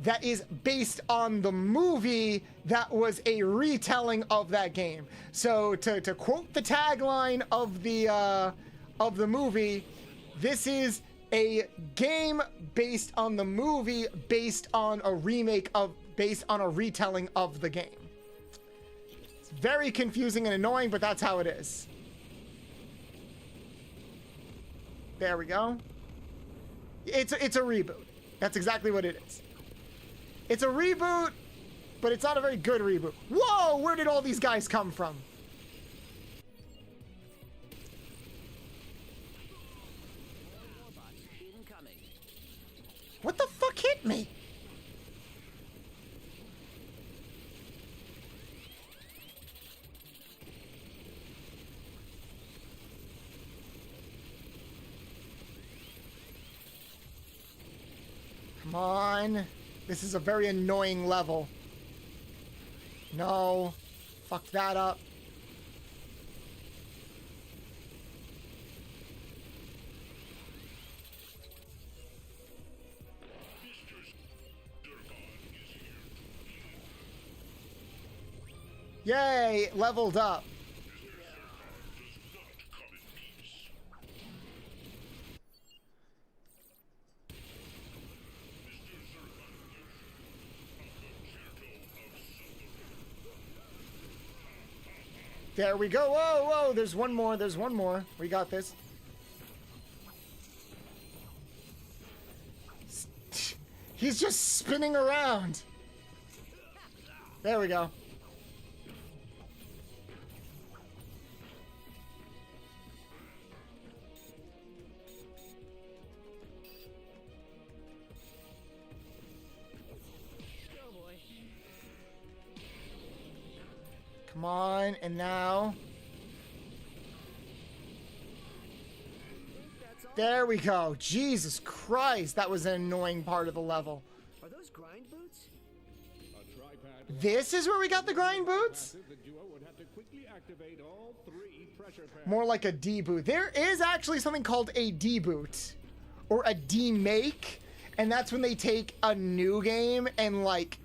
that is based on the movie that was a retelling of that game. So to quote the tagline of the movie, this is a game based on the movie, based on a retelling of the game. It's very confusing and annoying, but that's how it is. There we go. It's a reboot. That's exactly what it is. It's a reboot, but it's not a very good reboot. Whoa, where did all these guys come from? What the fuck hit me? Come on. This is a very annoying level. No. Fuck that up. Yay, leveled up. There we go. Whoa, whoa, there's one more. There's one more. We got this. He's just spinning around. There we go. Come on, and now. There we go. Jesus Christ, that was an annoying part of the level. Are those grind boots? This is where we got the grind boots? More like a D-boot. There is actually something called a D-boot. Or a D-make. And that's when they take a new game and, like,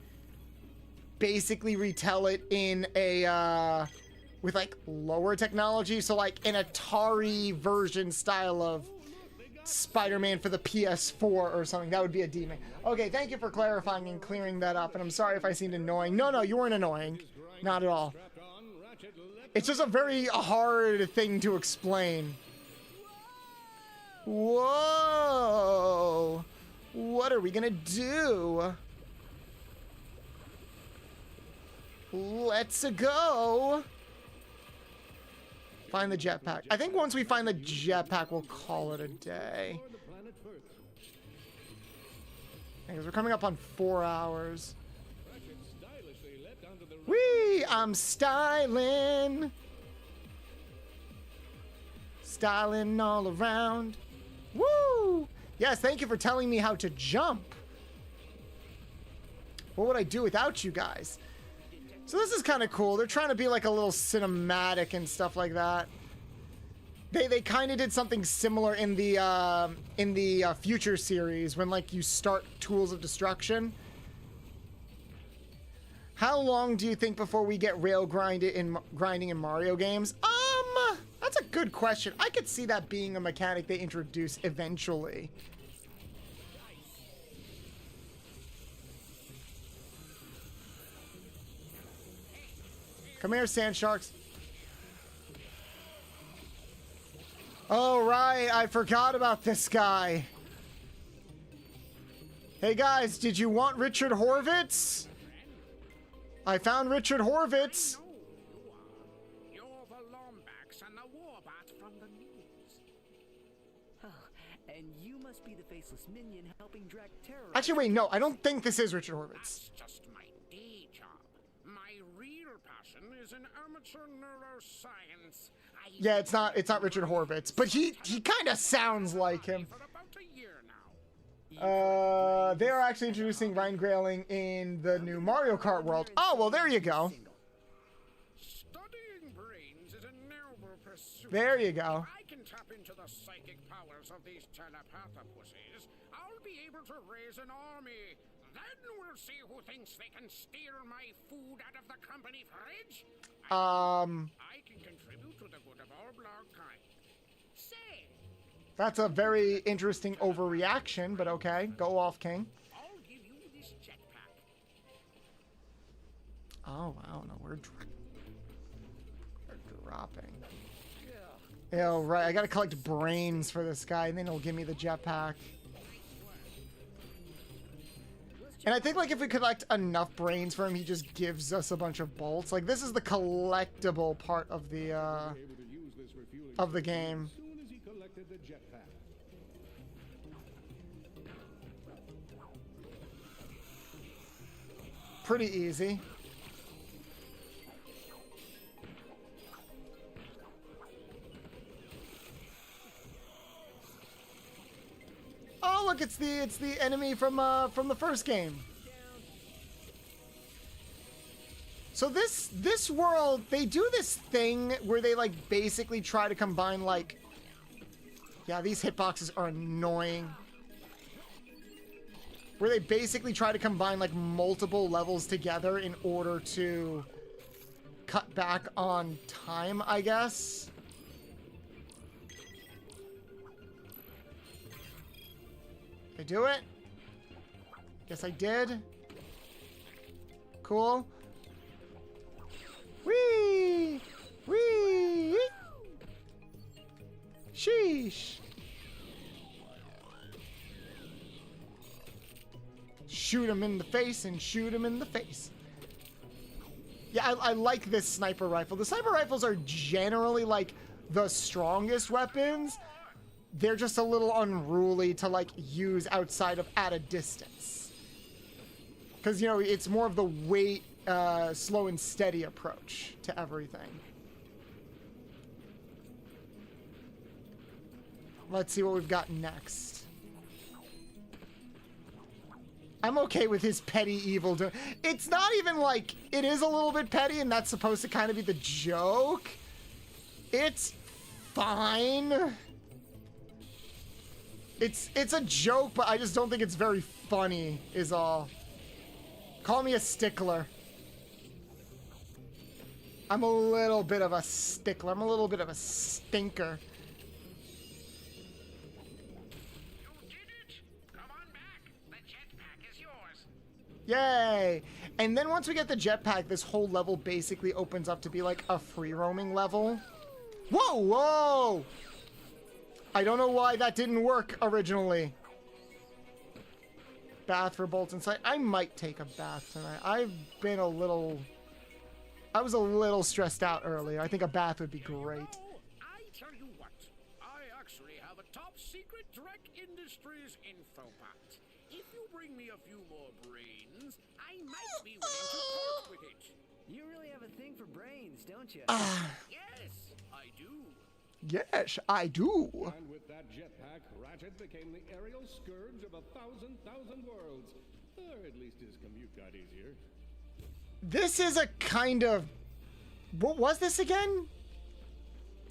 basically retell it in a with like lower technology, so like an Atari version style of Spider-Man for the PS4 or something. That would be a demon. Okay, thank you for clarifying and clearing that up, and I'm sorry if I seemed annoying. No, you weren't annoying, not at all. It's just a very hard thing to explain. Whoa, what are we gonna do? Let's go. Find the jetpack. I think once we find the jetpack, we'll call it a day. Because we're coming up on 4 hours. Whee! I'm styling. Styling all around. Woo! Yes, thank you for telling me how to jump. What would I do without you guys? So this is kind of cool. They're trying to be like a little cinematic and stuff like that. They kind of did something similar in the Future series when like you start Tools of Destruction. How long do you think before we get grinding in Mario games? That's a good question. I could see that being a mechanic they introduce eventually. Come here, sand sharks. Oh, right. I forgot about this guy. Hey, guys, did you want Richard Horvitz? I found Richard Horvitz. You're the Lombax and the Warbat from the news. Oh, and you must be the faceless minion helping Drac terrorize. Actually, wait, no, I don't think this is Richard Horvitz. That's just my day job. My real passion is in amateur neuroscience. Yeah, it's not Richard Horvitz, but he kind of sounds like him. For about a year now. They are actually introducing Ryan Grayling in the new Mario Kart world. Oh, well, there you go. Studying brains is a noble pursuit. There you go. If I can tap into the psychic powers of these telepathopusses, I'll be able to raise an army. Then we'll see who thinks they can steal my food out of the company fridge. I can contribute to the good of all blog kind. Say, That's a very interesting overreaction, but okay. Go off, King. I'll give you this jetpack. Oh, wow. No, we're dropping. Yeah, right. I gotta collect brains for this guy, and then he'll give me the jetpack. And I think, like, if we collect enough brains for him, he just gives us a bunch of bolts. Like, this is the collectible part of the game. As soon as he collected the jetpack. Pretty easy. Oh, look, it's the enemy from the first game. So this world, they do this thing where they like basically try to combine like, yeah, these hitboxes are annoying. Where they basically try to combine like multiple levels together in order to cut back on time, I guess. Did I do it? Guess I did. Cool. Whee! Whee! Sheesh! Shoot him in the face and shoot him in the face. Yeah, I like this sniper rifle. The sniper rifles are generally like the strongest weapons. They're just a little unruly to like use outside of at a distance. Because, you know, it's more of the weight, slow and steady approach to everything. Let's see what we've got next. I'm okay with his petty evil. It's not even like, it is a little bit petty and that's supposed to kind of be the joke. It's fine. It's a joke, but I just don't think it's very funny, is all. Call me a stickler. I'm a little bit of a stickler. I'm a little bit of a stinker. You did it! Come on back. The jetpack is yours. Yay! And then once we get the jetpack, this whole level basically opens up to be like a free roaming level. Whoa, whoa! I don't know why that didn't work originally. Bath for bolts inside. I might take a bath tonight. I was a little stressed out earlier. I think a bath would be great. I tell you what, I actually have a top secret Drek Industries infobot. If you bring me a few more brains, I might be willing to part with it. You really have a thing for brains, don't you? Yes, I do. Yes, I do. And with that jetpack, Ratchet became the aerial scourge of 1,000 worlds. Or at least his commute got easier. This is a kind of... What was this again?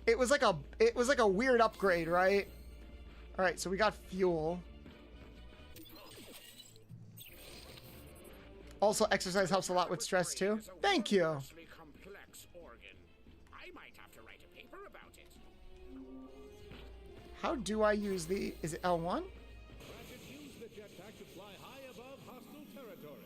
It was like a weird upgrade, right? All right, so we got fuel. Also, exercise helps a lot with stress too. Thank you. Complex organ. I might have to write a paper about it. How do I use the... Is it L1? Ratchet used the jetpack to fly high above hostile territory.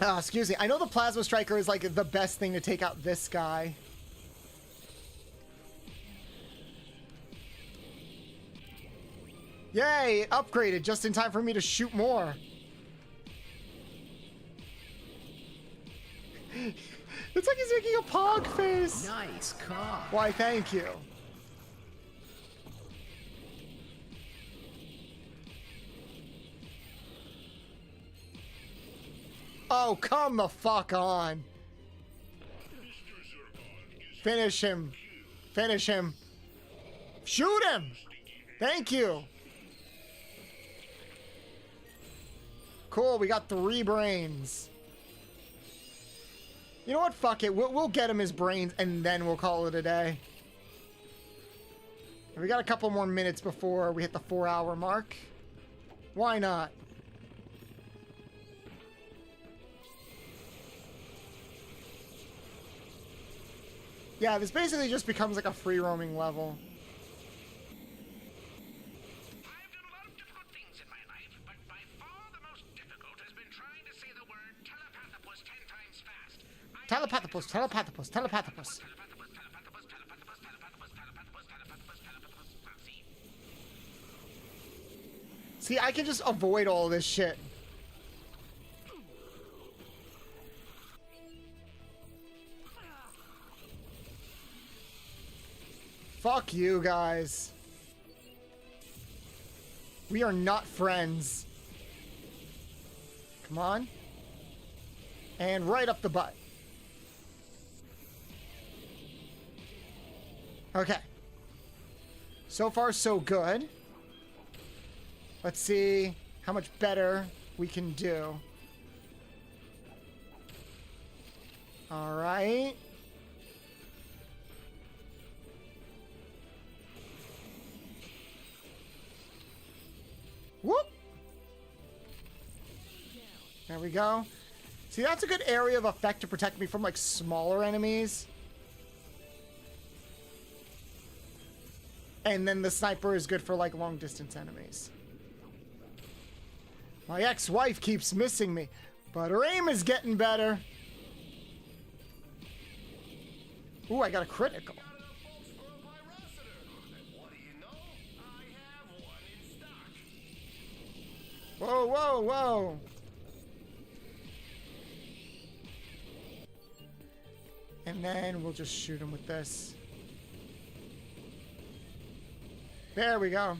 Excuse me. I know the plasma striker is like the best thing to take out this guy. Yay, it upgraded just in time for me to shoot more. It's like he's making a pog face. Nice car. Why, thank you. Oh, come the fuck on. Finish him. Finish him. Shoot him. Thank you. Cool, we got 3 brains. You know what? Fuck it. We'll get him his brains and then we'll call it a day. And we got a couple more minutes before we hit the 4-hour mark. Why not? Yeah, this basically just becomes like a free roaming level. I've done a lot of difficult things in my life, but by far the most difficult has been trying to say the word telepathopus 10 times fast. Telepathopus, telepathopus, telepathopus. See, I can just avoid all this shit. Fuck you guys. We are not friends. Come on. And right up the butt. Okay. So far, so good. Let's see how much better we can do. All right. Whoop. There we go. See, that's a good area of effect to protect me from, like, smaller enemies. And then the sniper is good for, like, long-distance enemies. My ex-wife keeps missing me, but her aim is getting better. Ooh, I got a critical. Whoa, whoa, whoa. And then we'll just shoot him with this. There we go.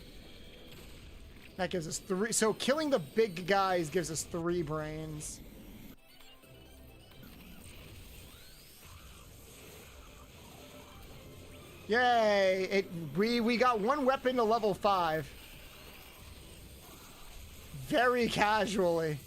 That gives us 3. So killing the big guys gives us 3 brains. Yay! We got 1 weapon to level 5. Very casually.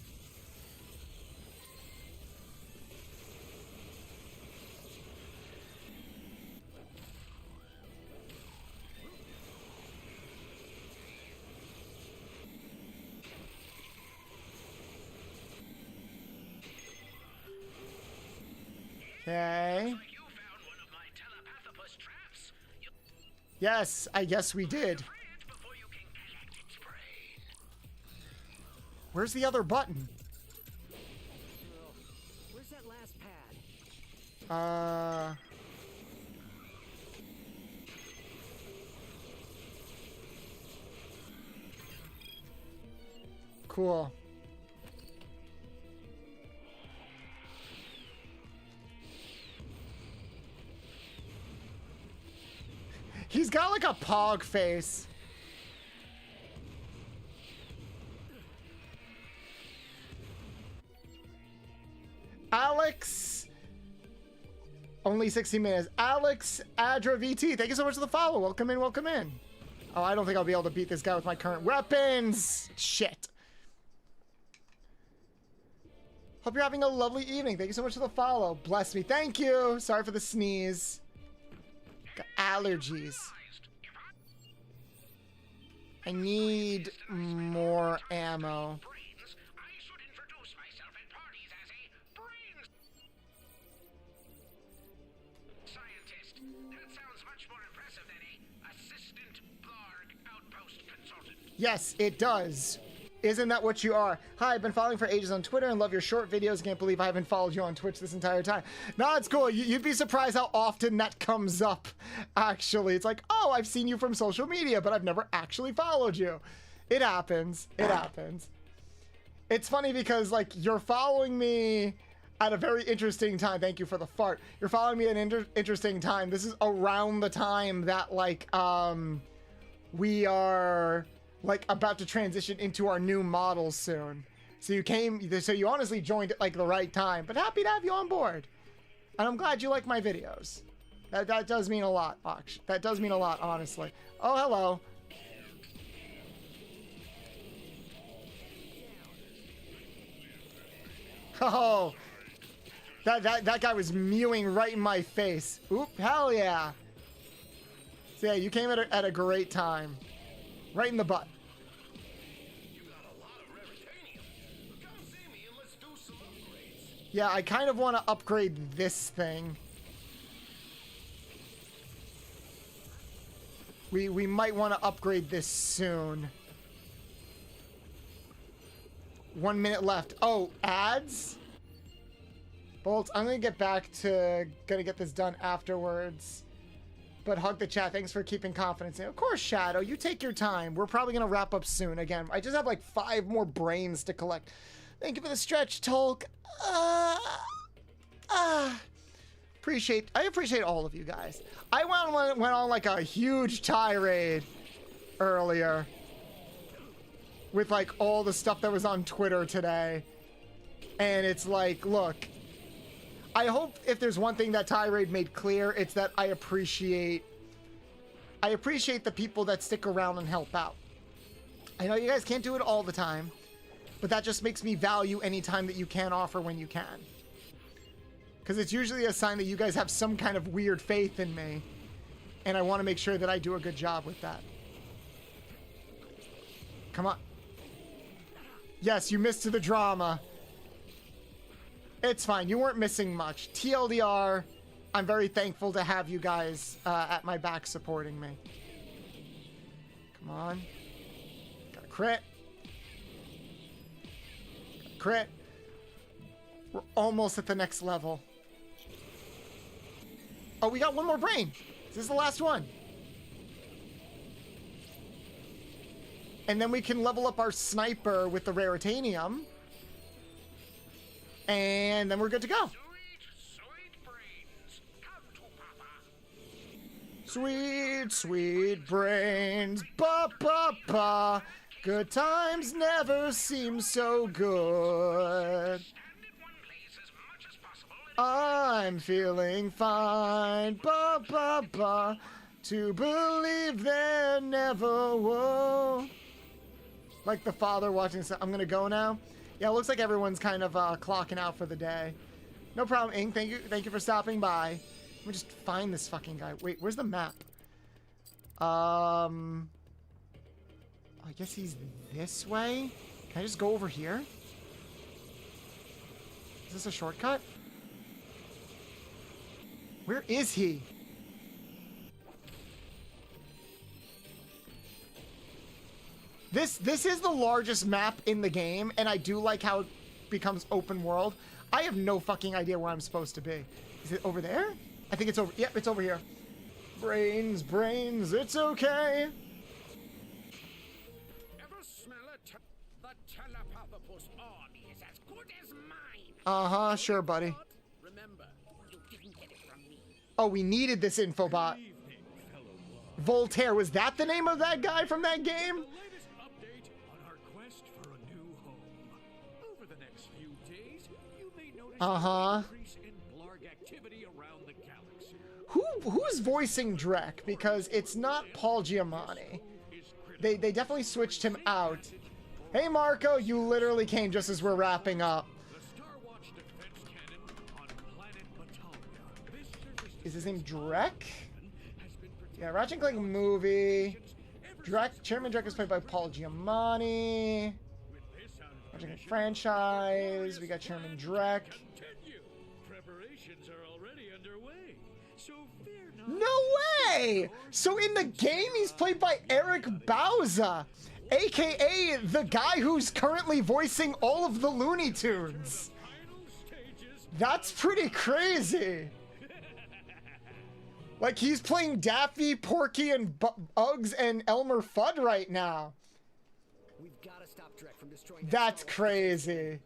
Okay. Yes, I guess we did. Where's the other button? Where's that last pad? Cool. He's got like a pog face. Alex, only 60 minutes. Alex Adra VT, thank you so much for the follow. Welcome in, welcome in. Oh, I don't think I'll be able to beat this guy with my current weapons. Shit. Hope you're having a lovely evening. Thank you so much for the follow. Bless me. Thank you. Sorry for the sneeze. Got allergies. I need more ammo. Yes, it does. Isn't that what you are? Hi, I've been following for ages on Twitter and love your short videos. Can't believe I haven't followed you on Twitch this entire time. No, it's cool. You'd be surprised how often that comes up, actually. It's like, oh, I've seen you from social media, but I've never actually followed you. It happens. It happens. It's funny because, like, you're following me at a very interesting time. Thank you for the fart. You're following me at an interesting time. This is around the time that, like, we are... like about to transition into our new models soon. So you honestly joined at like the right time, but happy to have you on board. And I'm glad you like my videos. That does mean a lot, actually. That does mean a lot, honestly. Oh, hello. Oh, that guy was mewing right in my face. Oop, hell yeah. So yeah, you came at a great time. Right in the butt. Yeah, I kind of want to upgrade this thing. We might want to upgrade this soon. 1 minute left. Oh, ads? Bolts, I'm going to get back to... gonna get this done afterwards. But hug the chat. Thanks for keeping confidence. Of course, Shadow. You take your time. We're probably going to wrap up soon. Again, I just have like 5 more brains to collect. Thank you for the stretch, Tolk. I appreciate all of you guys. I went on like a huge tirade earlier with like all the stuff that was on Twitter today. And it's like, look, I hope if there's one thing that tirade made clear, it's that I appreciate the people that stick around and help out. I know you guys can't do it all the time, but that just makes me value any time that you can offer when you can. Because it's usually a sign that you guys have some kind of weird faith in me, and I want to make sure that I do a good job with that. Come on. Yes, you missed the drama. It's fine. You weren't missing much. TLDR, I'm very thankful to have you guys at my back supporting me. Come on. Got a crit. Got a crit. We're almost at the next level. Oh, we got one more brain. This is the last one. And then we can level up our sniper with the Raritanium. And then we're good to go. Sweet, sweet brains. Ba, ba, ba. Good times never seem so good. I'm feeling fine. Ba, ba, ba. To believe there never will. Like the father watching. I'm gonna go now. Yeah, it looks like everyone's kind of clocking out for the day. No problem, Ink. Thank you for stopping by. Let me just find this fucking guy. Wait, where's the map? I guess he's this way. Can I just go over here? Is this a shortcut? Where is he? This is the largest map in the game, and I do like how it becomes open world. I have no fucking idea where I'm supposed to be. Is it over there? I think it's over. Yep, it's over here. Brains, brains, it's okay. Ever smell the telepathopus army is as good as mine. Uh-huh, sure, buddy. Remember, you didn't get it from me. Oh, we needed this infobot. Voltaire, was that the name of that guy from that game? Who's voicing Drek? Because it's not Paul Giamatti. They definitely switched him out. Hey Marco, you literally came just as we're wrapping up. Is his name Drek? Yeah, Ratchet and Clank movie. Chairman Drek is played by Paul Giamatti. Ratchet and Clank franchise. We got Chairman Drek. Preparations are already underway, so fear not. No way! So in the game, he's played by Eric Bauza, aka the guy who's currently voicing all of the Looney Tunes. That's pretty crazy. Like, he's playing Daffy, Porky, and Uggs and Elmer Fudd right now. We've got to stop Drek from destroying. That's crazy.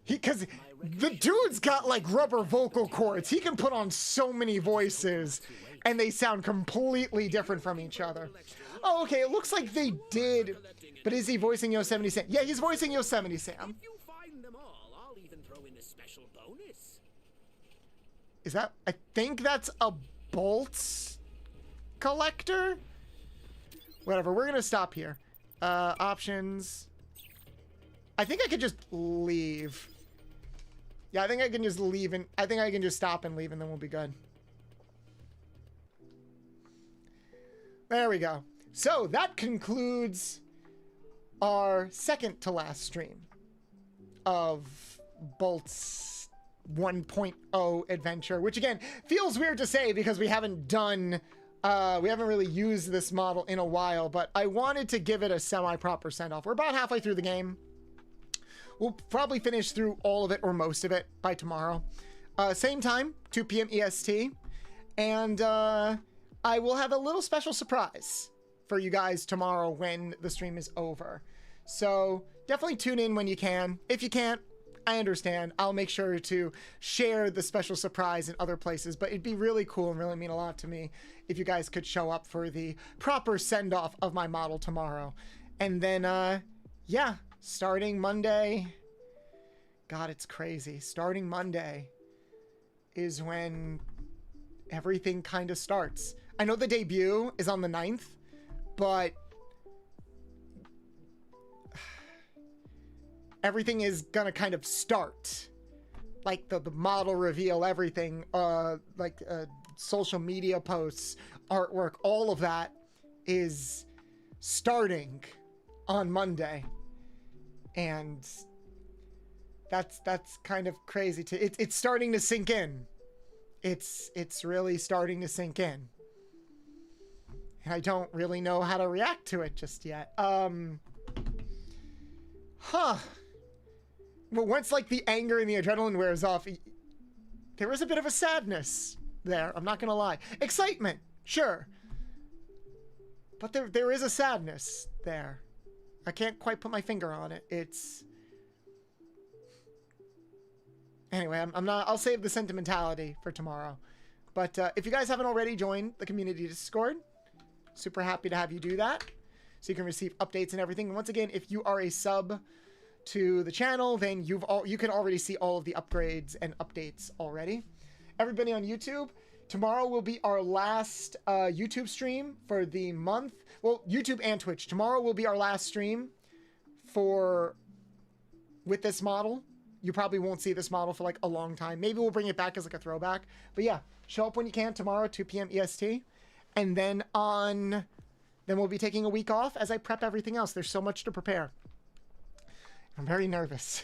Because the dude's got like rubber vocal cords. He can put on so many voices and they sound completely different from each other. Oh, okay. It looks like they did. But is he voicing Yosemite Sam? Yeah, he's voicing Yosemite Sam. If you find them all, I'll even throw in a special bonus. Is that? I think that's a bolts collector. Whatever. We're going to stop here. Options. I think I could just leave. Yeah, I think I can just leave and I think I can just stop and leave and then we'll be good. There we go. So that concludes our second to last stream of Bolt's 1.0 adventure, which again feels weird to say because we haven't done we haven't really used this model in a while, but I wanted to give it a semi-proper send-off. We're about halfway through the game. We'll probably finish through all of it or most of it by tomorrow. Same time, 2 p.m. EST. And I will have a little special surprise for you guys tomorrow when the stream is over. So definitely tune in when you can. If you can't, I understand. I'll make sure to share the special surprise in other places. But it'd be really cool and really mean a lot to me if you guys could show up for the proper send-off of my model tomorrow. And then, yeah. Starting Monday, God, it's crazy. Starting Monday is when everything kind of starts. I know the debut is on the 9th, but everything is gonna kind of start. Like the model reveal, everything, social media posts, artwork, all of that is starting on Monday. And that's kind of crazy it's starting to sink in. It's really starting to sink in. And I don't really know how to react to it just yet. Well, once like the anger and the adrenaline wears off, there is a bit of a sadness there. I'm not gonna lie. Excitement, sure. But there is a sadness there. I can't quite put my finger on it. It's... Anyway, I'll save the sentimentality for tomorrow. But if you guys haven't already joined the community Discord, super happy to have you do that. So you can receive updates and everything. And once again, if you are a sub to the channel, then you can already see all of the upgrades and updates already. Everybody on YouTube, tomorrow will be our last YouTube stream for the month. Well, YouTube and Twitch. Tomorrow will be our last stream with this model. You probably won't see this model for like a long time. Maybe we'll bring it back as like a throwback. But yeah, show up when you can tomorrow, 2 p.m. EST. And then we'll be taking a week off as I prep everything else. There's so much to prepare. I'm very nervous.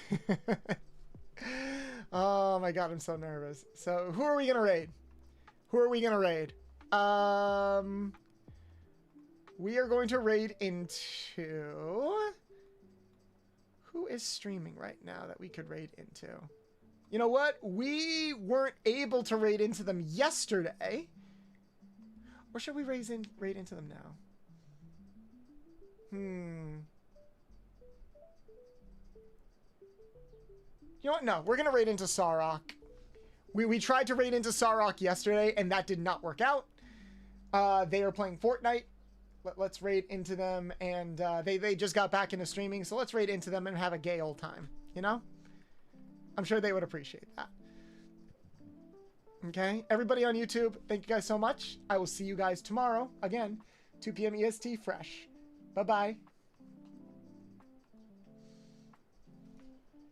Oh my God, I'm so nervous. So who are we going to raid? We are going to raid into... Who is streaming right now that we could raid into? You know what? We weren't able to raid into them yesterday. Or should we raid into them now? You know what? No, we're going to raid into Sarok. We tried to raid into Sarok yesterday, and that did not work out. They are playing Fortnite. Let's raid into them, and they just got back into streaming, so let's raid into them and have a gay old time, you know? I'm sure they would appreciate that. Okay, everybody on YouTube, thank you guys so much. I will see you guys tomorrow, again, 2 p.m. EST fresh. Bye-bye.